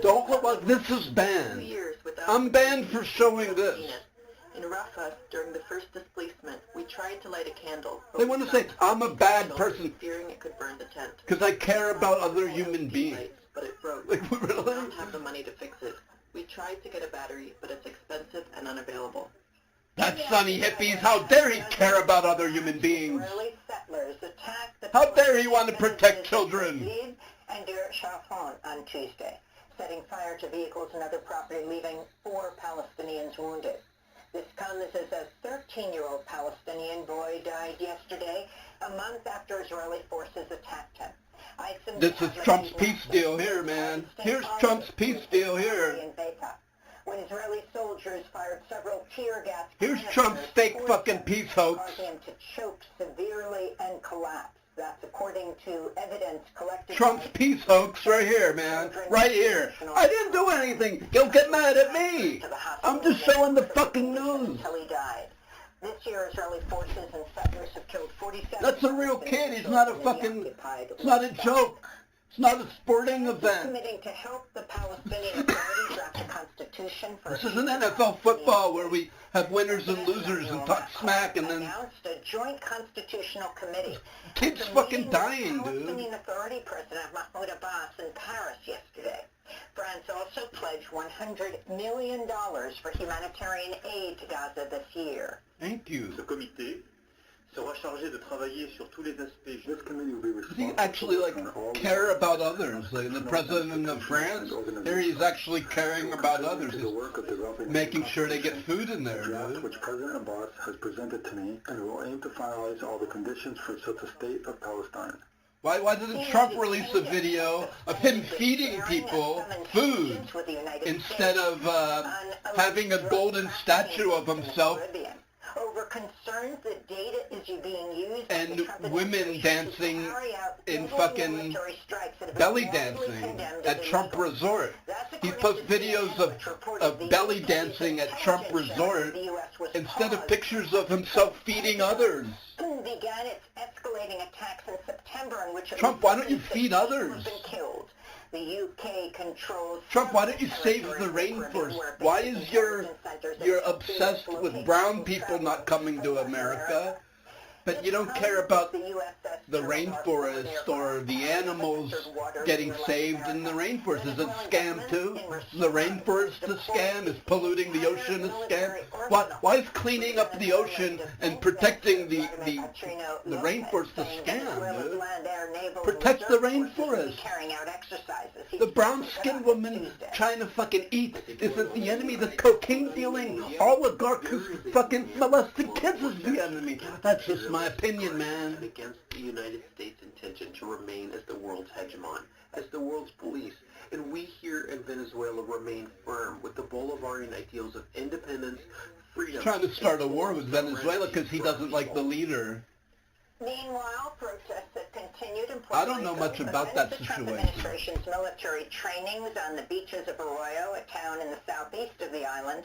Don't look like this is banned. I'm banned for showing this. In Rafah, during the first displacement, we tried to light a candle. They want to say, I'm a bad person. Fearing it could burn the tent. Because I care about other human beings. But it broke. Like, really? We don't have the money to fix it. We tried to get a battery, but it's expensive and unavailable. That's Sunny Hippies. How dare he care about other human beings? How dare he want to protect children? And Deir Shafon on Tuesday, setting fire to vehicles and other property, leaving 4 Palestinians wounded. This comes as a 13-year-old Palestinian boy died yesterday, a month after Israeli forces attacked him. This is Trump's peace deal here, man. Here's Trump's peace deal here. When Israeli soldiers fired several tear gas. Here's Trump's fake fucking peace hoax. Causing him to choke severely and collapse. That's according to evidence collected. Trump's peace hoax right here, man. Right here. I didn't do anything. You'll get mad at me. I'm just showing the fucking news. Until he died. This year, Israeli forces and settlers have killed 47. That's a real kid. He's not a fucking. It's not a joke. It's not a sporting event. Committing to help the Palestinian Authority draft a constitution for. This is an NFL football where we have winners and losers and talk smack and then. Announced a joint constitutional committee. Kids fucking dying, dude. Palestinian Authority President Mahmoud Abbas in Paris yesterday. France also pledged $100 million for humanitarian aid to Gaza this year. Thank you. Ce comité sera chargé de travailler sur tous les aspects. Does he actually, like, care about others? Like, the president of France, here he's actually caring about others. He's making sure they get food in there, dude. Which President Abbas has presented to me and will aim to finalize all the conditions for such a state of Palestine. Why didn't Trump release a video of him feeding people food instead of having a golden statue of himself over concerns that data is being used and women dancing in fucking belly dancing at Trump Resort. He posts videos of belly dancing at Trump Resort instead of pictures of himself feeding others. Began its escalating attacks in September in which Trump, why don't you feed others? The UK controls Trump, why don't you save the rainforest? Why is you're obsessed with brown people not coming to America, but you don't care about the rainforest or the animals getting saved in the rainforest? Is it a scam too? Is the rainforest a scam? Is polluting the ocean a scam? Why is cleaning up the ocean and protecting the rainforest a scam, dude? Protect the rainforest. The brown-skinned woman trying to fucking eat isn't the enemy. The cocaine-dealing oligarch who's fucking molesting kids is the enemy. That's just my opinion, man. Against the United States' intention to remain as the world's hegemon, as the world's police. And we here in Venezuela remain firm with the Bolivarian ideals of independence, freedom. He's trying to start a war with Venezuela because he doesn't like the leader. Meanwhile, protests have continued in I don't know much about that the Trump situation. administration's military trainings on the beaches of Arroyo, a town in the southeast of the island.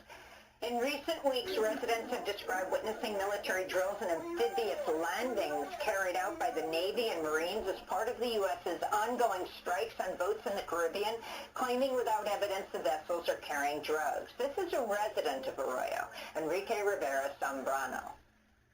In recent weeks, residents have described witnessing military drills and amphibious landings carried out by the Navy and Marines as part of the U.S.'s ongoing strikes on boats in the Caribbean, claiming without evidence the vessels are carrying drugs. This is a resident of Arroyo, Enrique Rivera Zambrano.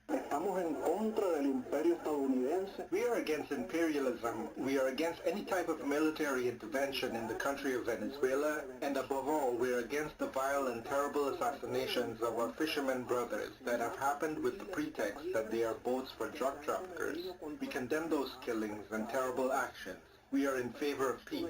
Estamos en contra del imperio estadounidense. We are against imperialism. We are against any type of military intervention in the country of Venezuela. And above all, we are against the vile and terrible assassinations of our fishermen brothers that have happened with the pretext that they are boats for drug traffickers. We condemn those killings and terrible actions. We are in favor of peace.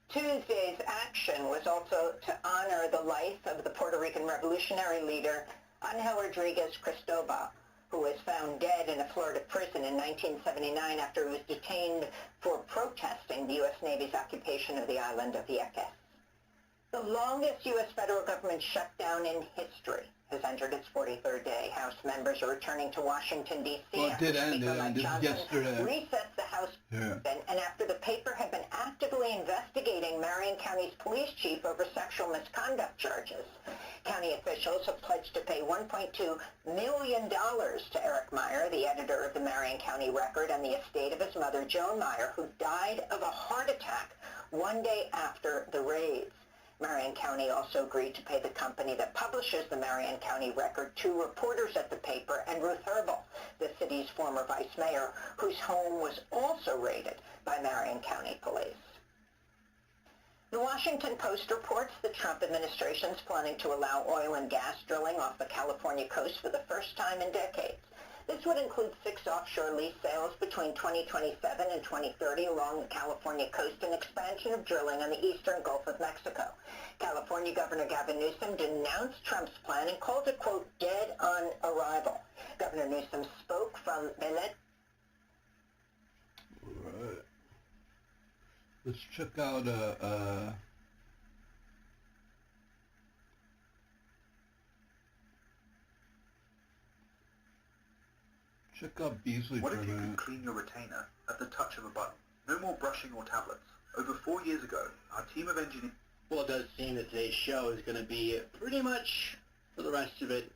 Tuesday's action was also to honor the life of the Puerto Rican revolutionary leader Angel Rodriguez Cristobal, who was found dead in a Florida prison in 1979 after he was detained for protesting the U.S. Navy's occupation of the island of Vieques. The longest U.S. federal government shutdown in history has entered its 43rd day. House members are returning to Washington, D.C. Well, it did end yesterday. Resets the House and after the paper had been actively investigating Marion County's police chief over sexual misconduct charges. County officials have pledged to pay $1.2 million to Eric Meyer, the editor of the Marion County Record, and the estate of his mother, Joan Meyer, who died of a heart attack one day after the raids. Marion County also agreed to pay the company that publishes the Marion County Record 2 reporters at the paper and Ruth Herbel, the city's former vice mayor, whose home was also raided by Marion County police. The Washington Post reports the Trump administration is planning to allow oil and gas drilling off the California coast for the first time in decades. This would include 6 offshore lease sales between 2027 and 2030 along the California coast and expansion of drilling on the eastern Gulf of Mexico. California Governor Gavin Newsom denounced Trump's plan and called it, quote, dead on arrival. Governor Newsom spoke from Belet. All right. Let's check out Beasley What for a if you minute. could clean your retainer at the touch of a button? No more brushing or tablets. Over 4 years ago, our team of engineers... Well, it does seem that today's show is going to be pretty much, for the rest of it,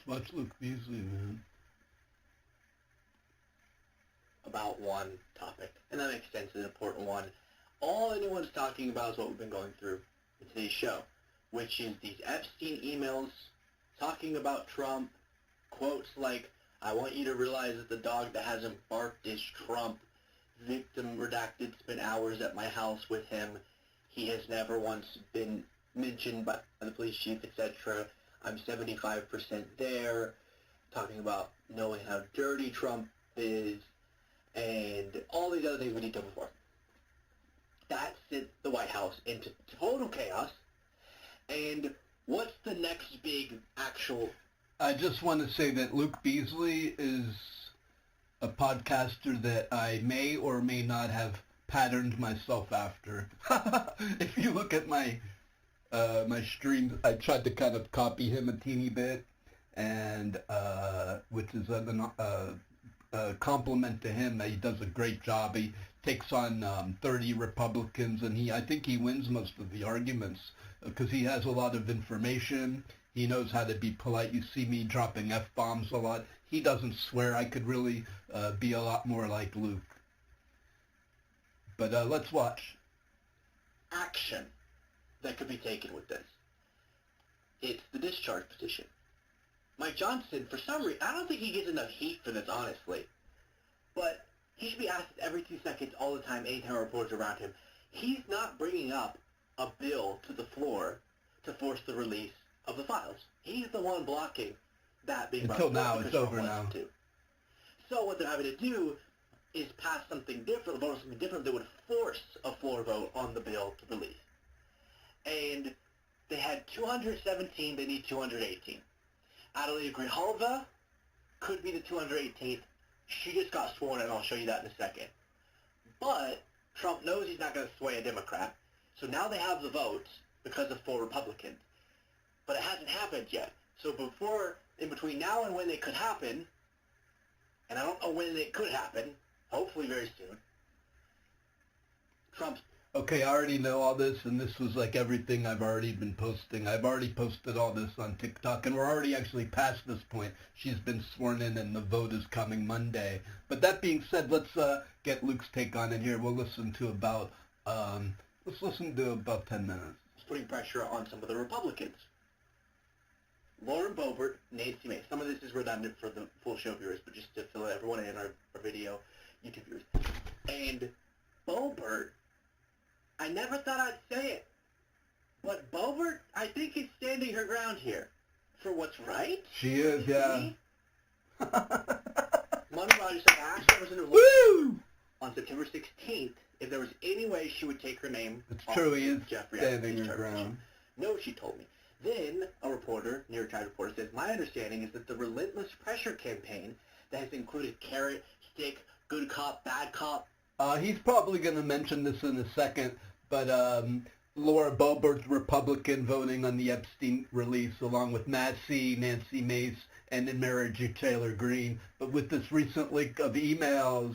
watch Luke Beasley, man. About one topic, and that makes sense, it's an important one. All anyone's talking about is what we've been going through in today's show, which is these Epstein emails talking about Trump, quotes like, "I want you to realize that the dog that hasn't barked is Trump. Victim redacted, spent hours at my house with him. He has never once been mentioned by the police chief, etc. I'm 75% there." Talking about knowing how dirty Trump is, and all these other things we detailed before. That sent the White House into total chaos. And what's the next big actual... I just want to say that Luke Beasley is a podcaster that I may or may not have patterned myself after. If you look at my my streams, I tried to kind of copy him a teeny bit, and which is a compliment to him. He does a great job. He takes on 30 Republicans, and I think he wins most of the arguments because he has a lot of information. He knows how to be polite. You see me dropping F-bombs a lot. He doesn't swear. I could really be a lot more like Luke. But let's watch. action that could be taken with this. It's the discharge petition. Mike Johnson, for some reason, I don't think he gets enough heat for this, honestly. But he should be asked every 2 seconds all the time, anytime reporters around him. He's not bringing up a bill to the floor to force the release of the files. He's the one blocking that being brought Until now, it's over now. So what they're having to do is pass something different, vote on something different that would force a floor vote on the bill to release. And they had 217, they need 218. Adelaide Grijalva could be the 218th. She just got sworn in, I'll show you that in a second. But Trump knows he's not going to sway a Democrat, so now they have the votes because of 4 Republicans. But it hasn't happened yet. So in between now and when they could happen, and I don't know when it could happen, hopefully very soon, Trump's... Okay, I already know all this, and this was like everything I've already been posting. I've already posted all this on TikTok, and we're already actually past this point. She's been sworn in, and the vote is coming Monday. But that being said, let's get Luke's take on it here. We'll listen to about 10 minutes. It's putting pressure on some of the Republicans. Lauren Boebert, Nancy Mace. Some of this is redundant for the full show viewers, but just to fill everyone in, our video, YouTube viewers. And Boebert, I never thought I'd say it, but Boebert, I think, is standing her ground here for what's right. She is, yeah. Money Rogers said Ashley was in her on September 16th if there was any way she would take her name. It's true, he is Jeffrey standing her ground. No, she told me. Then a reporter, New York Times reporter, says, my understanding is that the relentless pressure campaign that has included carrot, stick, good cop, bad cop. He's probably going to mention this in a second, but Laura Boebert's Republican voting on the Epstein release, along with Nancy Mace, and then Marjorie Taylor Greene. But with this recent leak of emails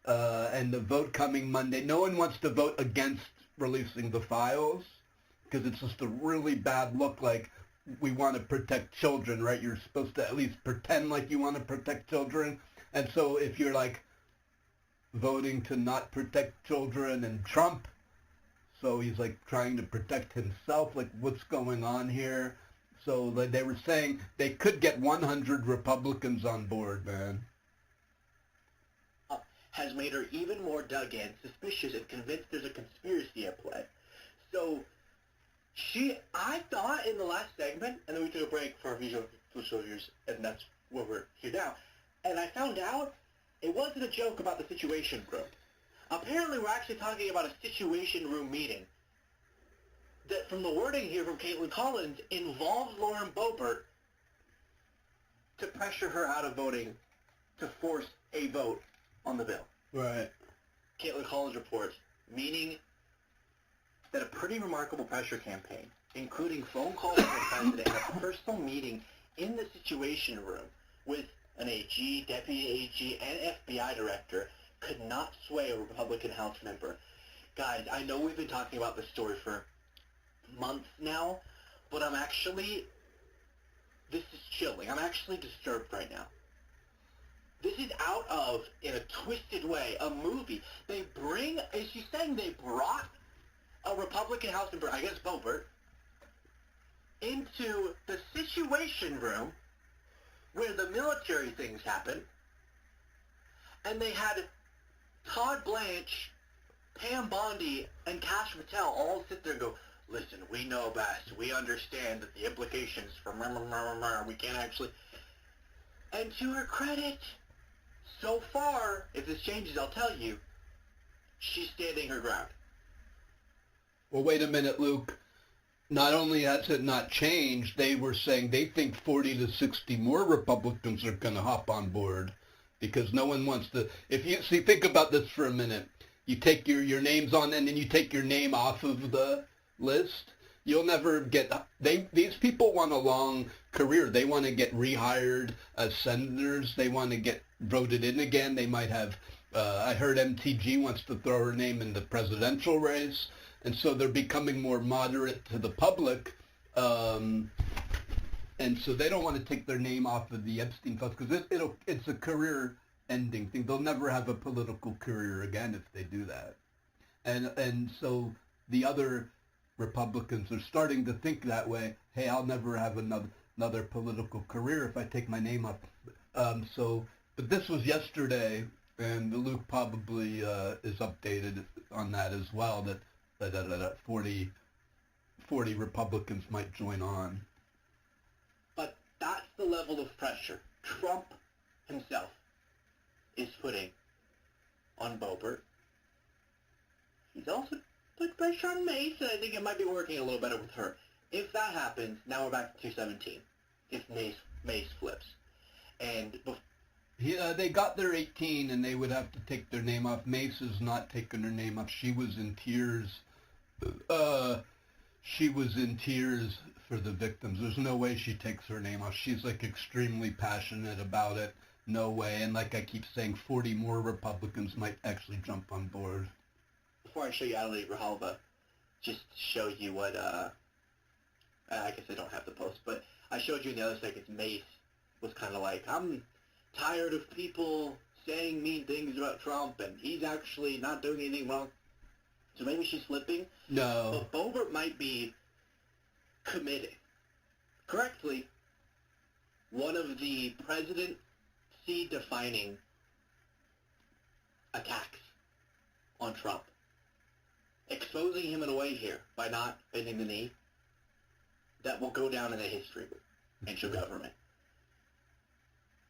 and the vote coming Monday, no one wants to vote against releasing the files because it's just a really bad look. Like, we want to protect children, right? You're supposed to at least pretend like you want to protect children. And so if you're like voting to not protect children and Trump, so he's like trying to protect himself, like what's going on here? So they were saying they could get 100 Republicans on board, man. Has made her even more dug in, suspicious, and convinced there's a conspiracy at play. So I thought in the last segment, and then we took a break for our visual viewers, and that's where we're here now, and I found out it wasn't a joke about the Situation Room. Apparently, we're actually talking about a Situation Room meeting that, from the wording here from Caitlin Collins, involved Lauren Boebert to pressure her out of voting to force a vote on the bill. Right. Caitlin Collins reports, meaning that a pretty remarkable pressure campaign, including phone calls with the president and a personal meeting in the Situation Room with an AG, deputy AG, and FBI director, could not sway a Republican House member. Guys, I know we've been talking about this story for months now, but I'm actually this is chilling. I'm actually disturbed right now. This is out of, in a twisted way, a movie. Is she saying they brought a Republican House member, I guess Boebert, into the Situation Room where the military things happen, and they had Todd Blanche, Pam Bondi, and Kash Patel all sit there and go, listen, we know best. We understand that the implications from we can't actually... And to her credit, so far, if this changes, I'll tell you, she's standing her ground. Well, wait a minute, Luke. Not only has it not changed, they were saying they think 40 to 60 more Republicans are going to hop on board because no one wants to... If you see, think about this for a minute. You take your names on and then you take your name off of the list. You'll never get... These people want a long career. They want to get rehired as senators. They want to get voted in again. They might have... I heard MTG wants to throw her name in the presidential race. And so they're becoming more moderate to the public. And so they don't want to take their name off of the Epstein files because it's a career-ending thing. They'll never have a political career again if they do that. And so the other Republicans are starting to think that way. Hey, I'll never have another political career if I take my name off. But this was yesterday, and Luke probably is updated on that as well, that 40 Republicans might join on. But that's the level of pressure Trump himself is putting on Boebert. He's also put pressure on Mace, and I think it might be working a little better with her. If that happens, now we're back to 217. If Mace flips. And they got their 18, and they would have to take their name off. Mace is not taking her name off. She was in tears. She was in tears for the victims. There's no way she takes her name off. She's like extremely passionate about it. No way. And like I keep saying, 40 more Republicans might actually jump on board. Before I show you Adelaide Rahalva, just show you what, I guess I don't have the post, but I showed you in the other seconds, Mace was kind of like, I'm tired of people saying mean things about Trump, and he's actually not doing anything wrong. So maybe she's flipping. No. But Boebert might be committing, correctly, one of the presidency-defining attacks on Trump. Exposing him in a way here by not bending the knee that will go down in the history of ancient government.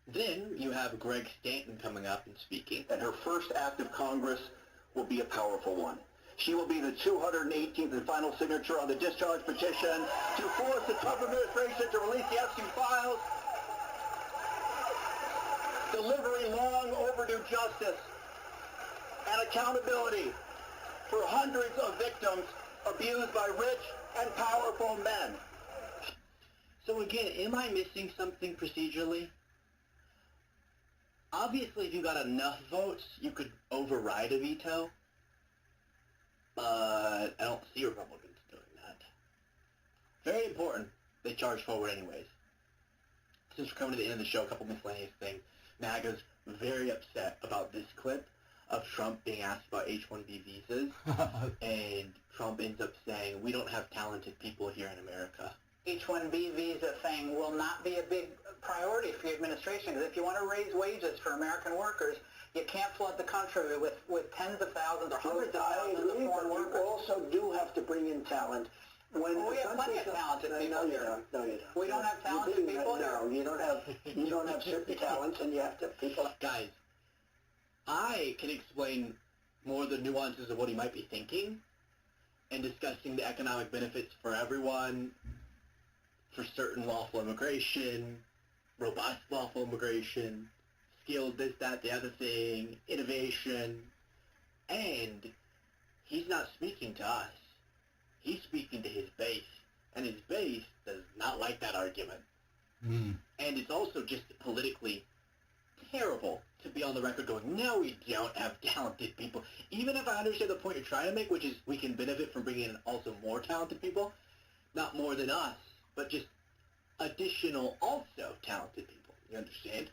Then you have Greg Stanton coming up and speaking. And her first act of Congress will be a powerful one. She will be the 218th and final signature on the discharge petition to force the Trump administration to release the Epstein files, delivering long overdue justice and accountability for hundreds of victims abused by rich and powerful men. So again, am I missing something procedurally? Obviously, if you got enough votes, you could override a veto. But I don't see Republicans doing that. Very important. They charge forward anyways. Since we're coming to the end of the show, a couple miscellaneous things. MAGA's very upset about this clip of Trump being asked about H-1B visas. And Trump ends up saying, we don't have talented people here in America. H-1B visa thing will not be a big priority for your administration, because if you want to raise wages for American workers, you can't flood the country with tens of thousands or hundreds of thousands of foreign workers. You also do have to bring in talent. We have plenty of talented people here. No, you don't. We don't have talented people here. No, you don't have certain talents, and you have to people. Guys, I can explain more of the nuances of what he might be thinking and discussing the economic benefits for everyone, for certain lawful immigration, robust lawful immigration, skilled this, that, the other thing, innovation, and he's not speaking to us. He's speaking to his base, and his base does not like that argument. And it's also just politically terrible to be on the record going, no, we don't have talented people. Even if I understand the point you're trying to make, which is we can benefit from bringing in also more talented people, not more than us, but just additional, also talented people. You understand?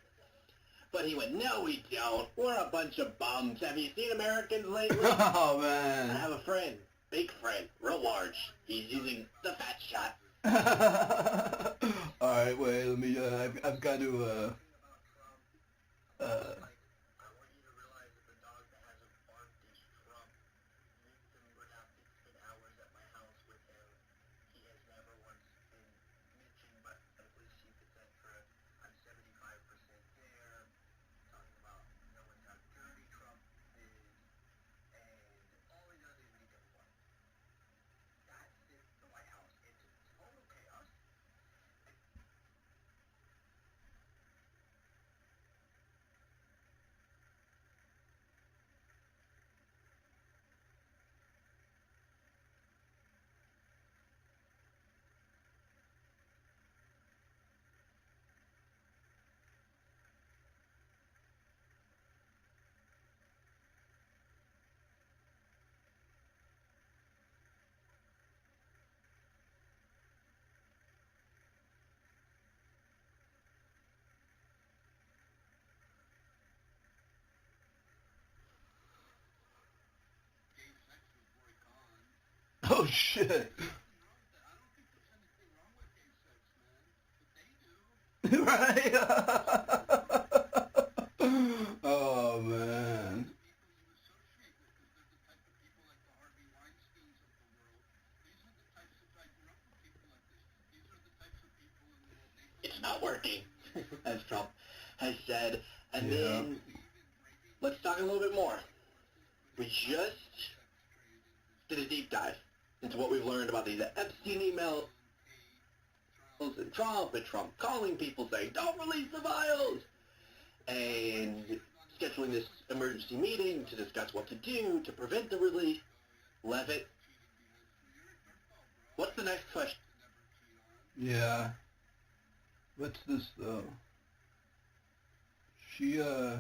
But he went, no, we don't. We're a bunch of bums. Have you seen Americans lately? Oh, man. I have a friend. Big friend. Real large. He's using the fat shot. All right, wait, let me, I've got to, oh, shit. Right? Oh, man. It's not working, as Trump has said. And then, let's talk a little bit more. We just did a deep dive into what we've learned about these Epstein emails and Trump calling people saying, don't release the files, and scheduling this emergency meeting to discuss what to do to prevent the release. Levitt, what's the next question? Yeah. What's this, though? She, I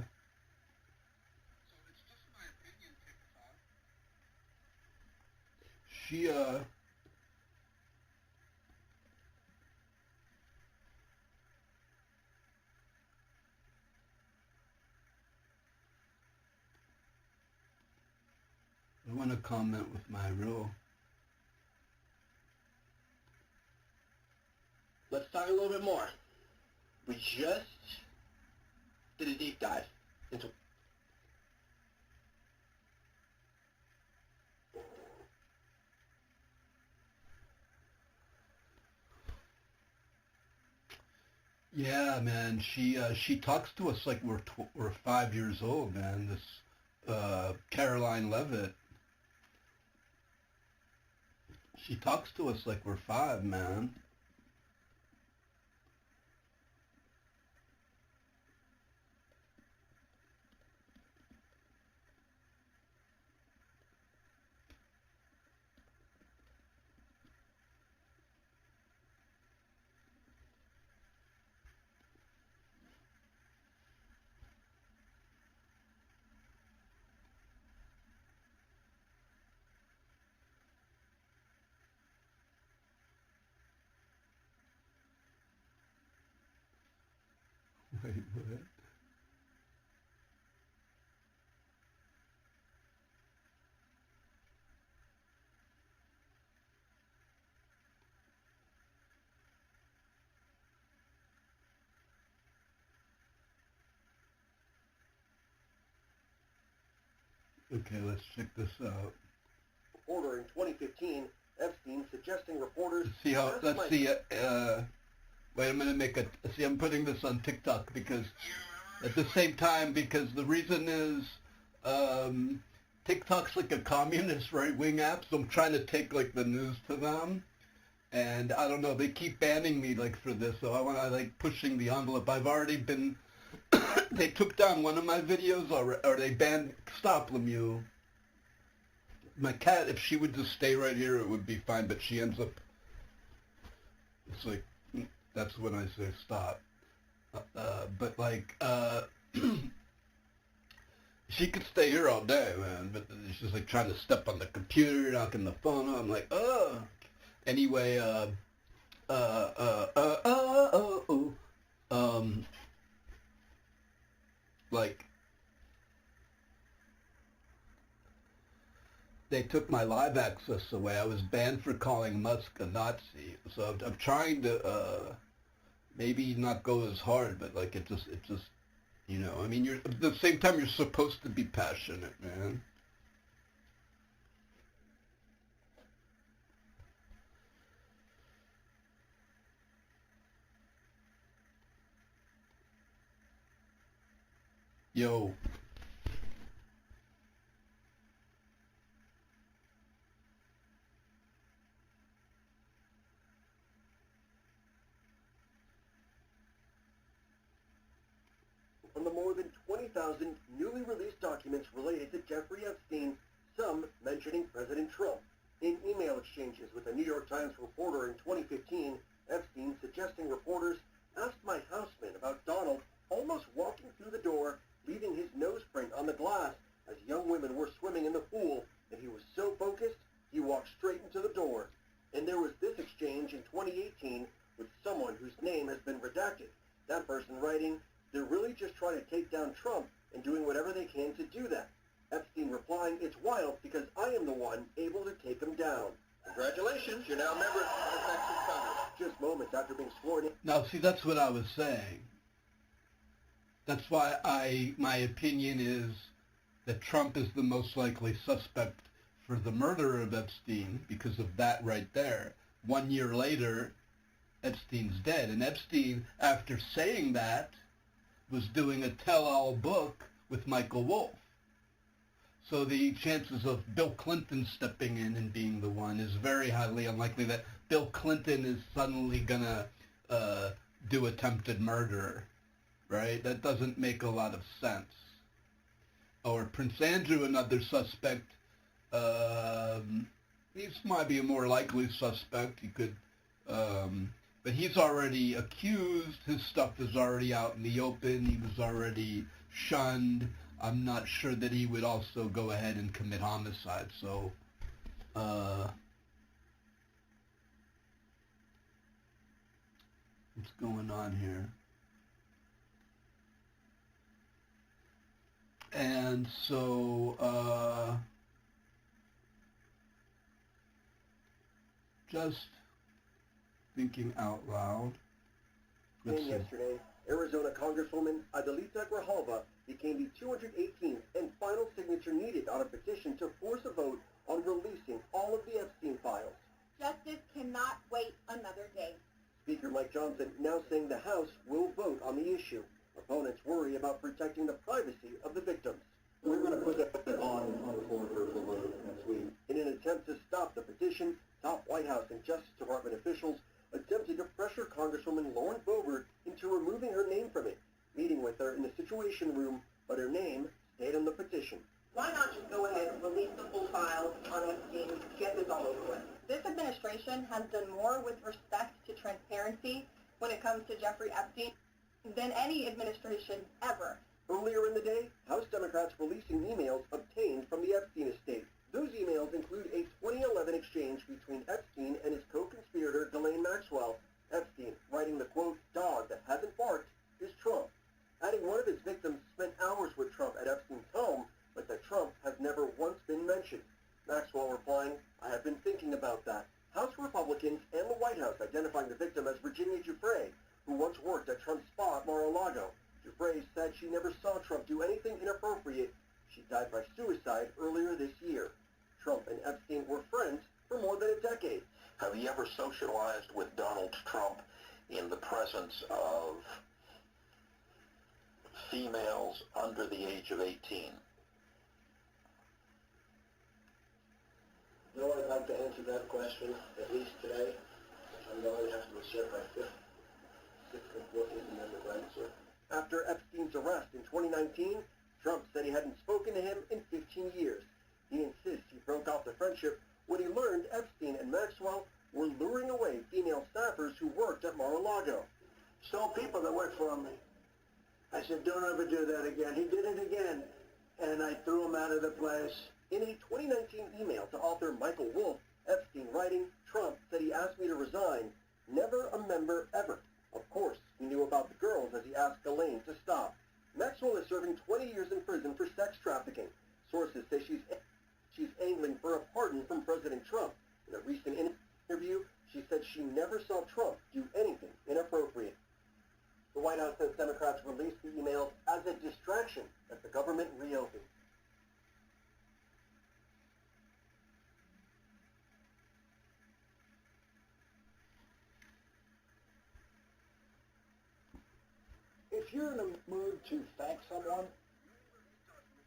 want to comment with my real... Let's talk a little bit more. We just did a deep dive into... Yeah, man, she talks to us like we're 5 years old, man, this, Caroline Levitt. She talks to us like we're 5, man. Wait, what? Okay, let's check this out. Reporter in 2015, Epstein suggesting reporters... See how, let's see, wait, I'm gonna make a, see, I'm putting this on TikTok because, at the same time, because the reason is, TikTok's like a communist right-wing app, so I'm trying to take, like, the news to them, and I don't know, they keep banning me, like, for this, so I want to, like, pushing the envelope. I've already been, they took down one of my videos, or they banned, stop, Lemieux. My cat, if she would just stay right here, it would be fine, but she ends up, it's like, that's when I say stop. But like, she could stay here all day, man, but she's like trying to step on the computer, knocking the phone on. I'm like, oh. Anyway, they took my live access away. I was banned for calling Musk a Nazi. So I'm trying to maybe not go as hard, but like it just you know, I mean, you're at the same time you're supposed to be passionate, man. Yo. From the more than 20,000 newly released documents related to Jeffrey Epstein, some mentioning President Trump. In email exchanges with a New York Times reporter in 2015, Epstein suggesting reporters asked my housemate about Donald almost walking through the door, leaving his nose print on the glass as young women were swimming in the pool, and he was so focused, he walked straight into the door. And there was this exchange in 2018 with someone whose name has been redacted. That person writing, "They're really just trying to take down Trump and doing whatever they can to do that." Epstein replying, "It's wild because I am the one able to take him down." Congratulations, you're now a member of the United States Congress. Just moments after being sworn in. Now, see, that's what I was saying. That's why my opinion is that Trump is the most likely suspect for the murder of Epstein because of that right there. 1 year later, Epstein's dead. And Epstein, after saying that, was doing a tell-all book with Michael Wolff. So the chances of Bill Clinton stepping in and being the one is very highly unlikely that Bill Clinton is suddenly going to do attempted murder, right? That doesn't make a lot of sense. Or Prince Andrew, another suspect. He's might be a more likely suspect. He could, but he's already accused. His stuff is already out in the open. He was already shunned. I'm not sure that he would also go ahead and commit homicide. So, what's going on here? And so, just thinking out loud. Yesterday, Arizona Congresswoman Adelita Grijalva became the 218th and final signature needed on a petition to force a vote on releasing all of the Epstein files. Justice cannot wait another day. Speaker Mike Johnson now saying the House will vote on the issue. Opponents worry about protecting the privacy of the victims. We're going to put that on the floor for a vote next week. In an attempt to stop the petition, top White House and Justice Department officials attempted to pressure Congresswoman Lauren Boebert into removing her name from it, meeting with her in the Situation Room, but her name stayed on the petition. Why not just go ahead and release the full file on Epstein, get this all over with? This administration has done more with respect to transparency when it comes to Jeffrey Epstein than any administration ever. Earlier in the day, House Democrats releasing emails obtained from the Epstein estate. Those emails include a 2011 exchange between Epstein and his co-conspirator Ghislaine Maxwell. Epstein writing the quote, "Dog that hasn't barked is Trump," adding one of his victims spent hours with Trump at Epstein's home, but that Trump has never once been mentioned. Maxwell replying, "I have been thinking about that." House Republicans and the White House identifying the victim as Virginia Giuffre, who once worked at Trump's spa at Mar-a-Lago. Giuffre said she never saw Trump do anything inappropriate. She died by suicide earlier this year. Trump and Epstein were friends for more than a decade. Have you ever socialized with Donald Trump in the presence of females under the age of 18? No, I'd like to answer that question, at least today. I'm going to have to assert my fifth and 14th Amendment rights, sir. After Epstein's arrest in 2019, Trump said he hadn't spoken to him in 15 years. He insists he broke off the friendship when he learned Epstein and Maxwell were luring away female staffers who worked at Mar-a-Lago. Stole people that worked for me. I said, don't ever do that again. He did it again, and I threw him out of the place. In a 2019 email to author Michael Wolff, Epstein writing, Trump said he asked me to resign. Never a member ever. Of course, he knew about the girls as he asked Ghislaine to stop. Maxwell is serving 20 years in prison for sex trafficking. Sources say she's She's angling for a pardon from President Trump. In a recent interview, she said she never saw Trump do anything inappropriate. The White House says Democrats released the emails as a distraction as the government reopened. If you're in a mood to thank someone,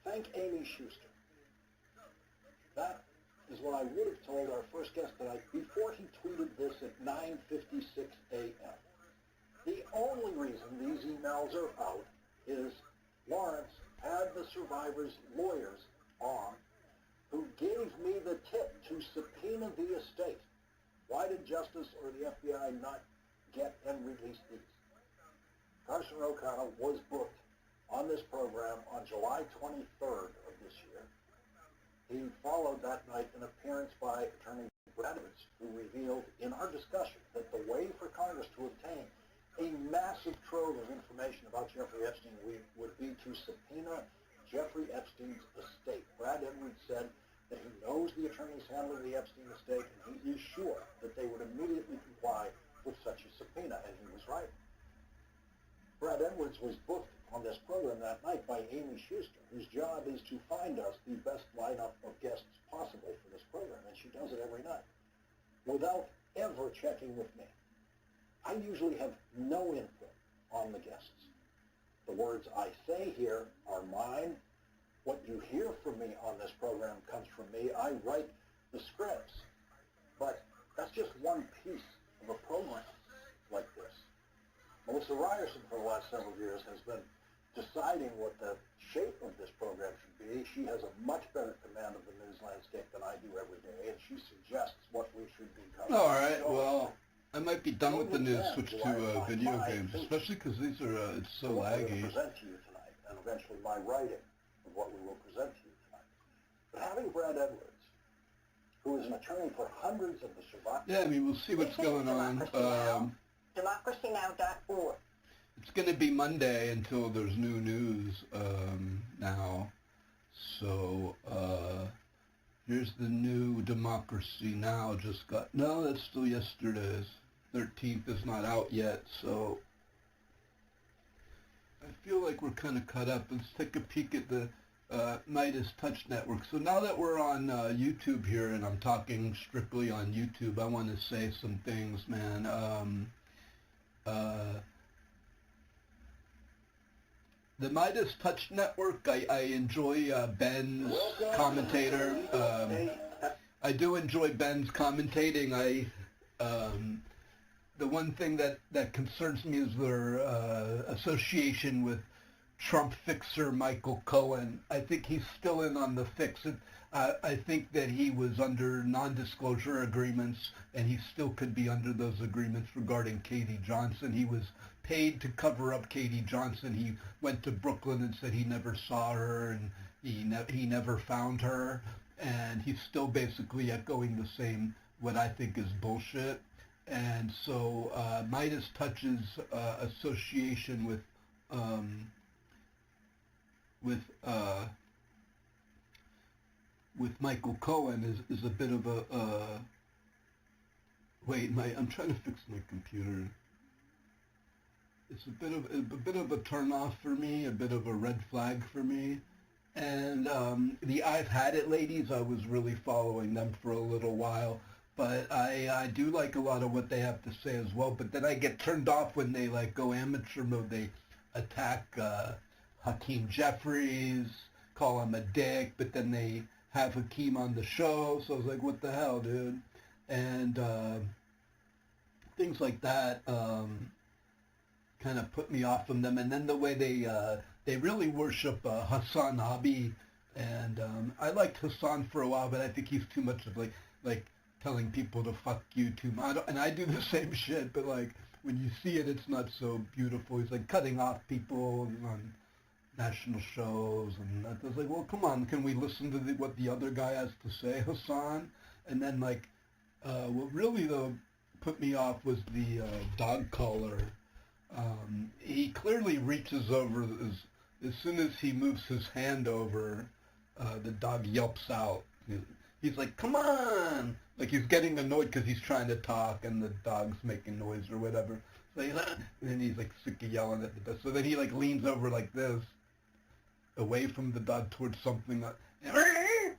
thank Amy Schuster. That is what I would have told our first guest tonight before he tweeted this at 9:56 a.m. The only reason these emails are out is Lawrence had the survivors' lawyers on who gave me the tip to subpoena the estate. Why did Justice or the FBI not get and release these? Carson O'Connell was booked on this program on July 23rd of this year. He followed that night an appearance by Attorney Maddow, who revealed in our discussion that the way for Congress to obtain a massive trove of information about Jeffrey Epstein would be to subpoena Jeffrey Epstein's estate. Brad Edwards said that he knows the attorneys handling the Epstein estate, and he is sure that they would immediately comply with such a subpoena, and he was right. Brad Edwards was booked on this program that night by Amy Schuster, whose job is to find us the best lineup of guests possible for this program, and she does it every night without ever checking with me. I usually have no input on the guests. The words I say here are mine. What you hear from me on this program comes from me. I write the scripts, but that's just one piece of a program like this. Melissa Ryerson, for the last several years, has been deciding what the shape of this program should be. She has a much better command of the news landscape than I do every day, and she suggests what we should be covering. All right, well, I might be done with the news, switch to video games, especially because these are, it's so laggy. Present to you tonight, and eventually my writing of what we will present to you tonight. But having Brad Edwards, who is an attorney for hundreds of the survivors... Yeah, I mean, we'll see what's going on. DemocracyNow.org. It's going to be Monday until there's new news now. So here's the new Democracy Now! Just got... No, that's still yesterday's. 13th is not out yet, so I feel like we're kind of cut up. Let's take a peek at the Meidas Touch Network. So now that we're on YouTube here, and I'm talking strictly on YouTube, I want to say some things, man. The Meidas Touch Network, I enjoy Ben's commentator. I do enjoy Ben's commentating. The one thing that concerns me is their association with Trump fixer Michael Cohen. I think he's still in on the fix. I think that he was under non-disclosure agreements, and he still could be under those agreements regarding Katie Johnson. He was paid to cover up Katie Johnson. He went to Brooklyn and said he never saw her, and he never found her, and he's still basically echoing the same, what I think is bullshit. And so Meidas Touch's association with Michael Cohen is a bit of a wait, I'm trying to fix my computer. It's a bit of a turnoff for me, a bit of a red flag for me. And the I've Had It ladies, I was really following them for a little while, but I do like a lot of what they have to say as well. But then I get turned off when they like go amateur mode. They attack Hakeem Jeffries, call him a dick, but then they have Hakeem on the show. So I was like, what the hell, dude? And things like that kind of put me off from them. And then the way they really worship Hassan Abi, and I liked Hassan for a while, but I think he's too much of like telling people to fuck you too much. And I do the same shit, but like when you see it, it's not so beautiful. He's like cutting off people on national shows, and I was like, well, come on, can we listen to what the other guy has to say, Hassan? And then like, what really though put me off was the dog collar. He clearly reaches over as soon as he moves his hand over, the dog yelps out. He's like, come on! Like he's getting annoyed because he's trying to talk and the dog's making noise or whatever. So and then he's like sick of yelling at the dog. So then he like leans over like this, away from the dog towards something. And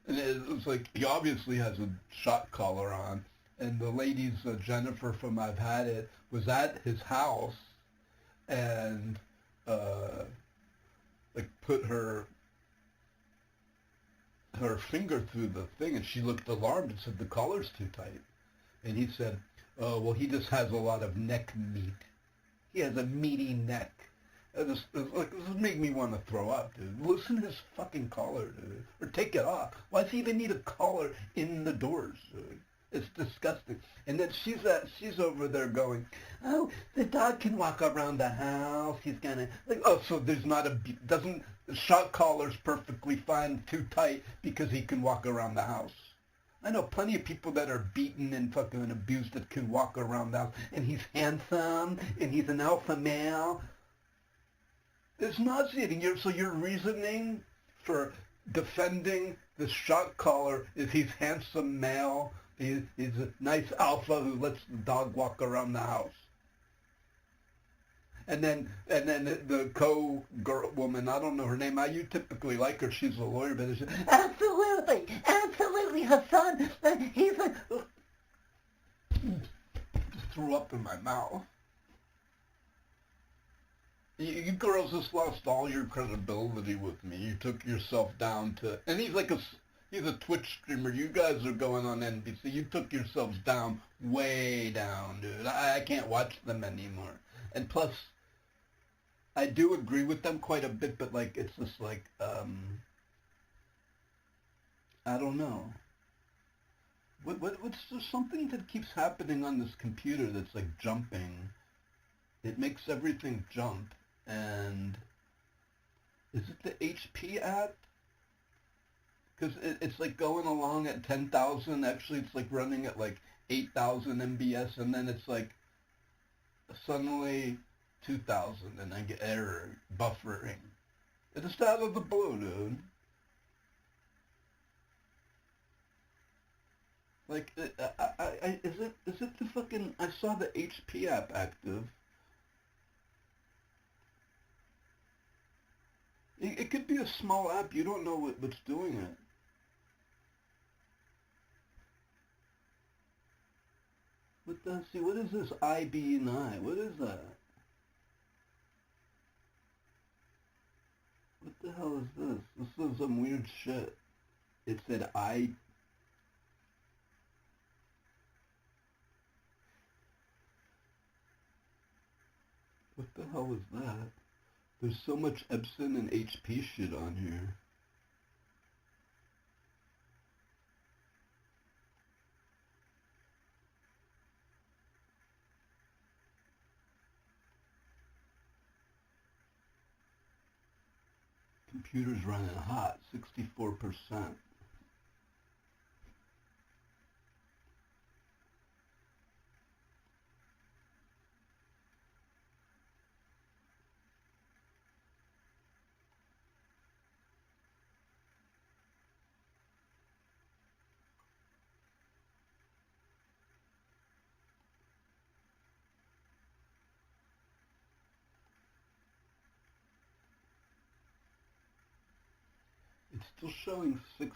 it's like he obviously has a shot collar on. And the lady's Jennifer from I've Had It was at his house and like put her finger through the thing, and she looked alarmed and said the collar's too tight. And he said, oh, well, he just has a lot of neck meat. He has a meaty neck. This made me want to throw up, dude. Listen to his fucking collar, dude. Or take it off. Why does he even need a collar in the doors, dude? It's disgusting. And then she's over there going, oh, the dog can walk around the house. He's gonna so there's not doesn't shot collar's perfectly fine, too tight because he can walk around the house. I know plenty of people that are beaten and fucking abused that can walk around the house, and he's handsome and he's an alpha male. It's nauseating. So your reasoning for defending the shot collar is he's handsome male. He's a nice alpha who lets the dog walk around the house. And then the co-girl woman, I don't know her name. You typically like her. She's a lawyer, but she's absolutely, Hassan. He's a... Just threw up in my mouth. You girls just lost all your credibility with me. You took yourself down to... And he's a Twitch streamer. You guys are going on NBC. You took yourselves down, way down, dude. I can't watch them anymore. And plus, I do agree with them quite a bit, but like, it's just like, I don't know. What's there something that keeps happening on this computer that's like jumping? It makes everything jump, and is it the HP app? Because it's like going along at 10,000. Actually, it's like running at like 8,000 MBS, and then it's like suddenly 2,000, and I get error, buffering. It's just out of the blue, dude. Like, is it the fucking? I saw the HP app active. It could be a small app. You don't know what's doing it. What is this IB9? What is that? What the hell is this? This is some weird shit. It said What the hell is that? There's so much Epstein and HP shit on here. Computer's running hot, 64%. It's still showing 6.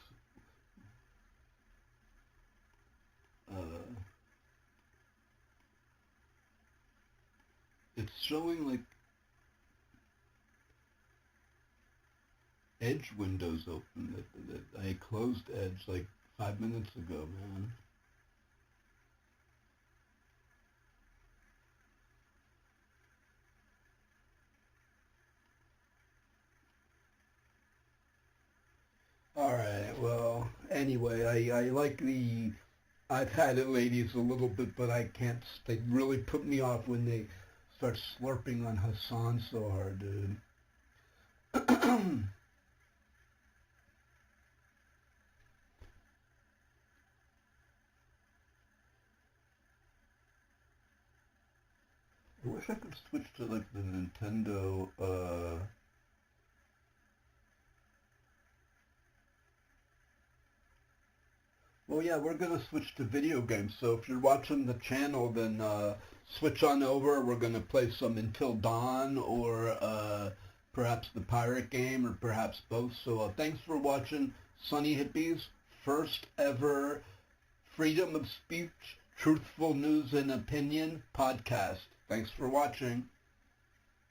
It's showing like Edge windows open. That I closed Edge like 5 minutes ago, man. Alright, well, anyway, I like the I've Had It ladies a little bit, but I can't, they really put me off when they start slurping on Hassan so hard, dude. I wish I could switch to like the Nintendo, Oh yeah, we're going to switch to video games. So if you're watching the channel, then switch on over. We're going to play some Until Dawn or perhaps the pirate game or perhaps both. So thanks for watching Sunny Hippies, first ever freedom of speech, truthful news and opinion podcast. Thanks for watching.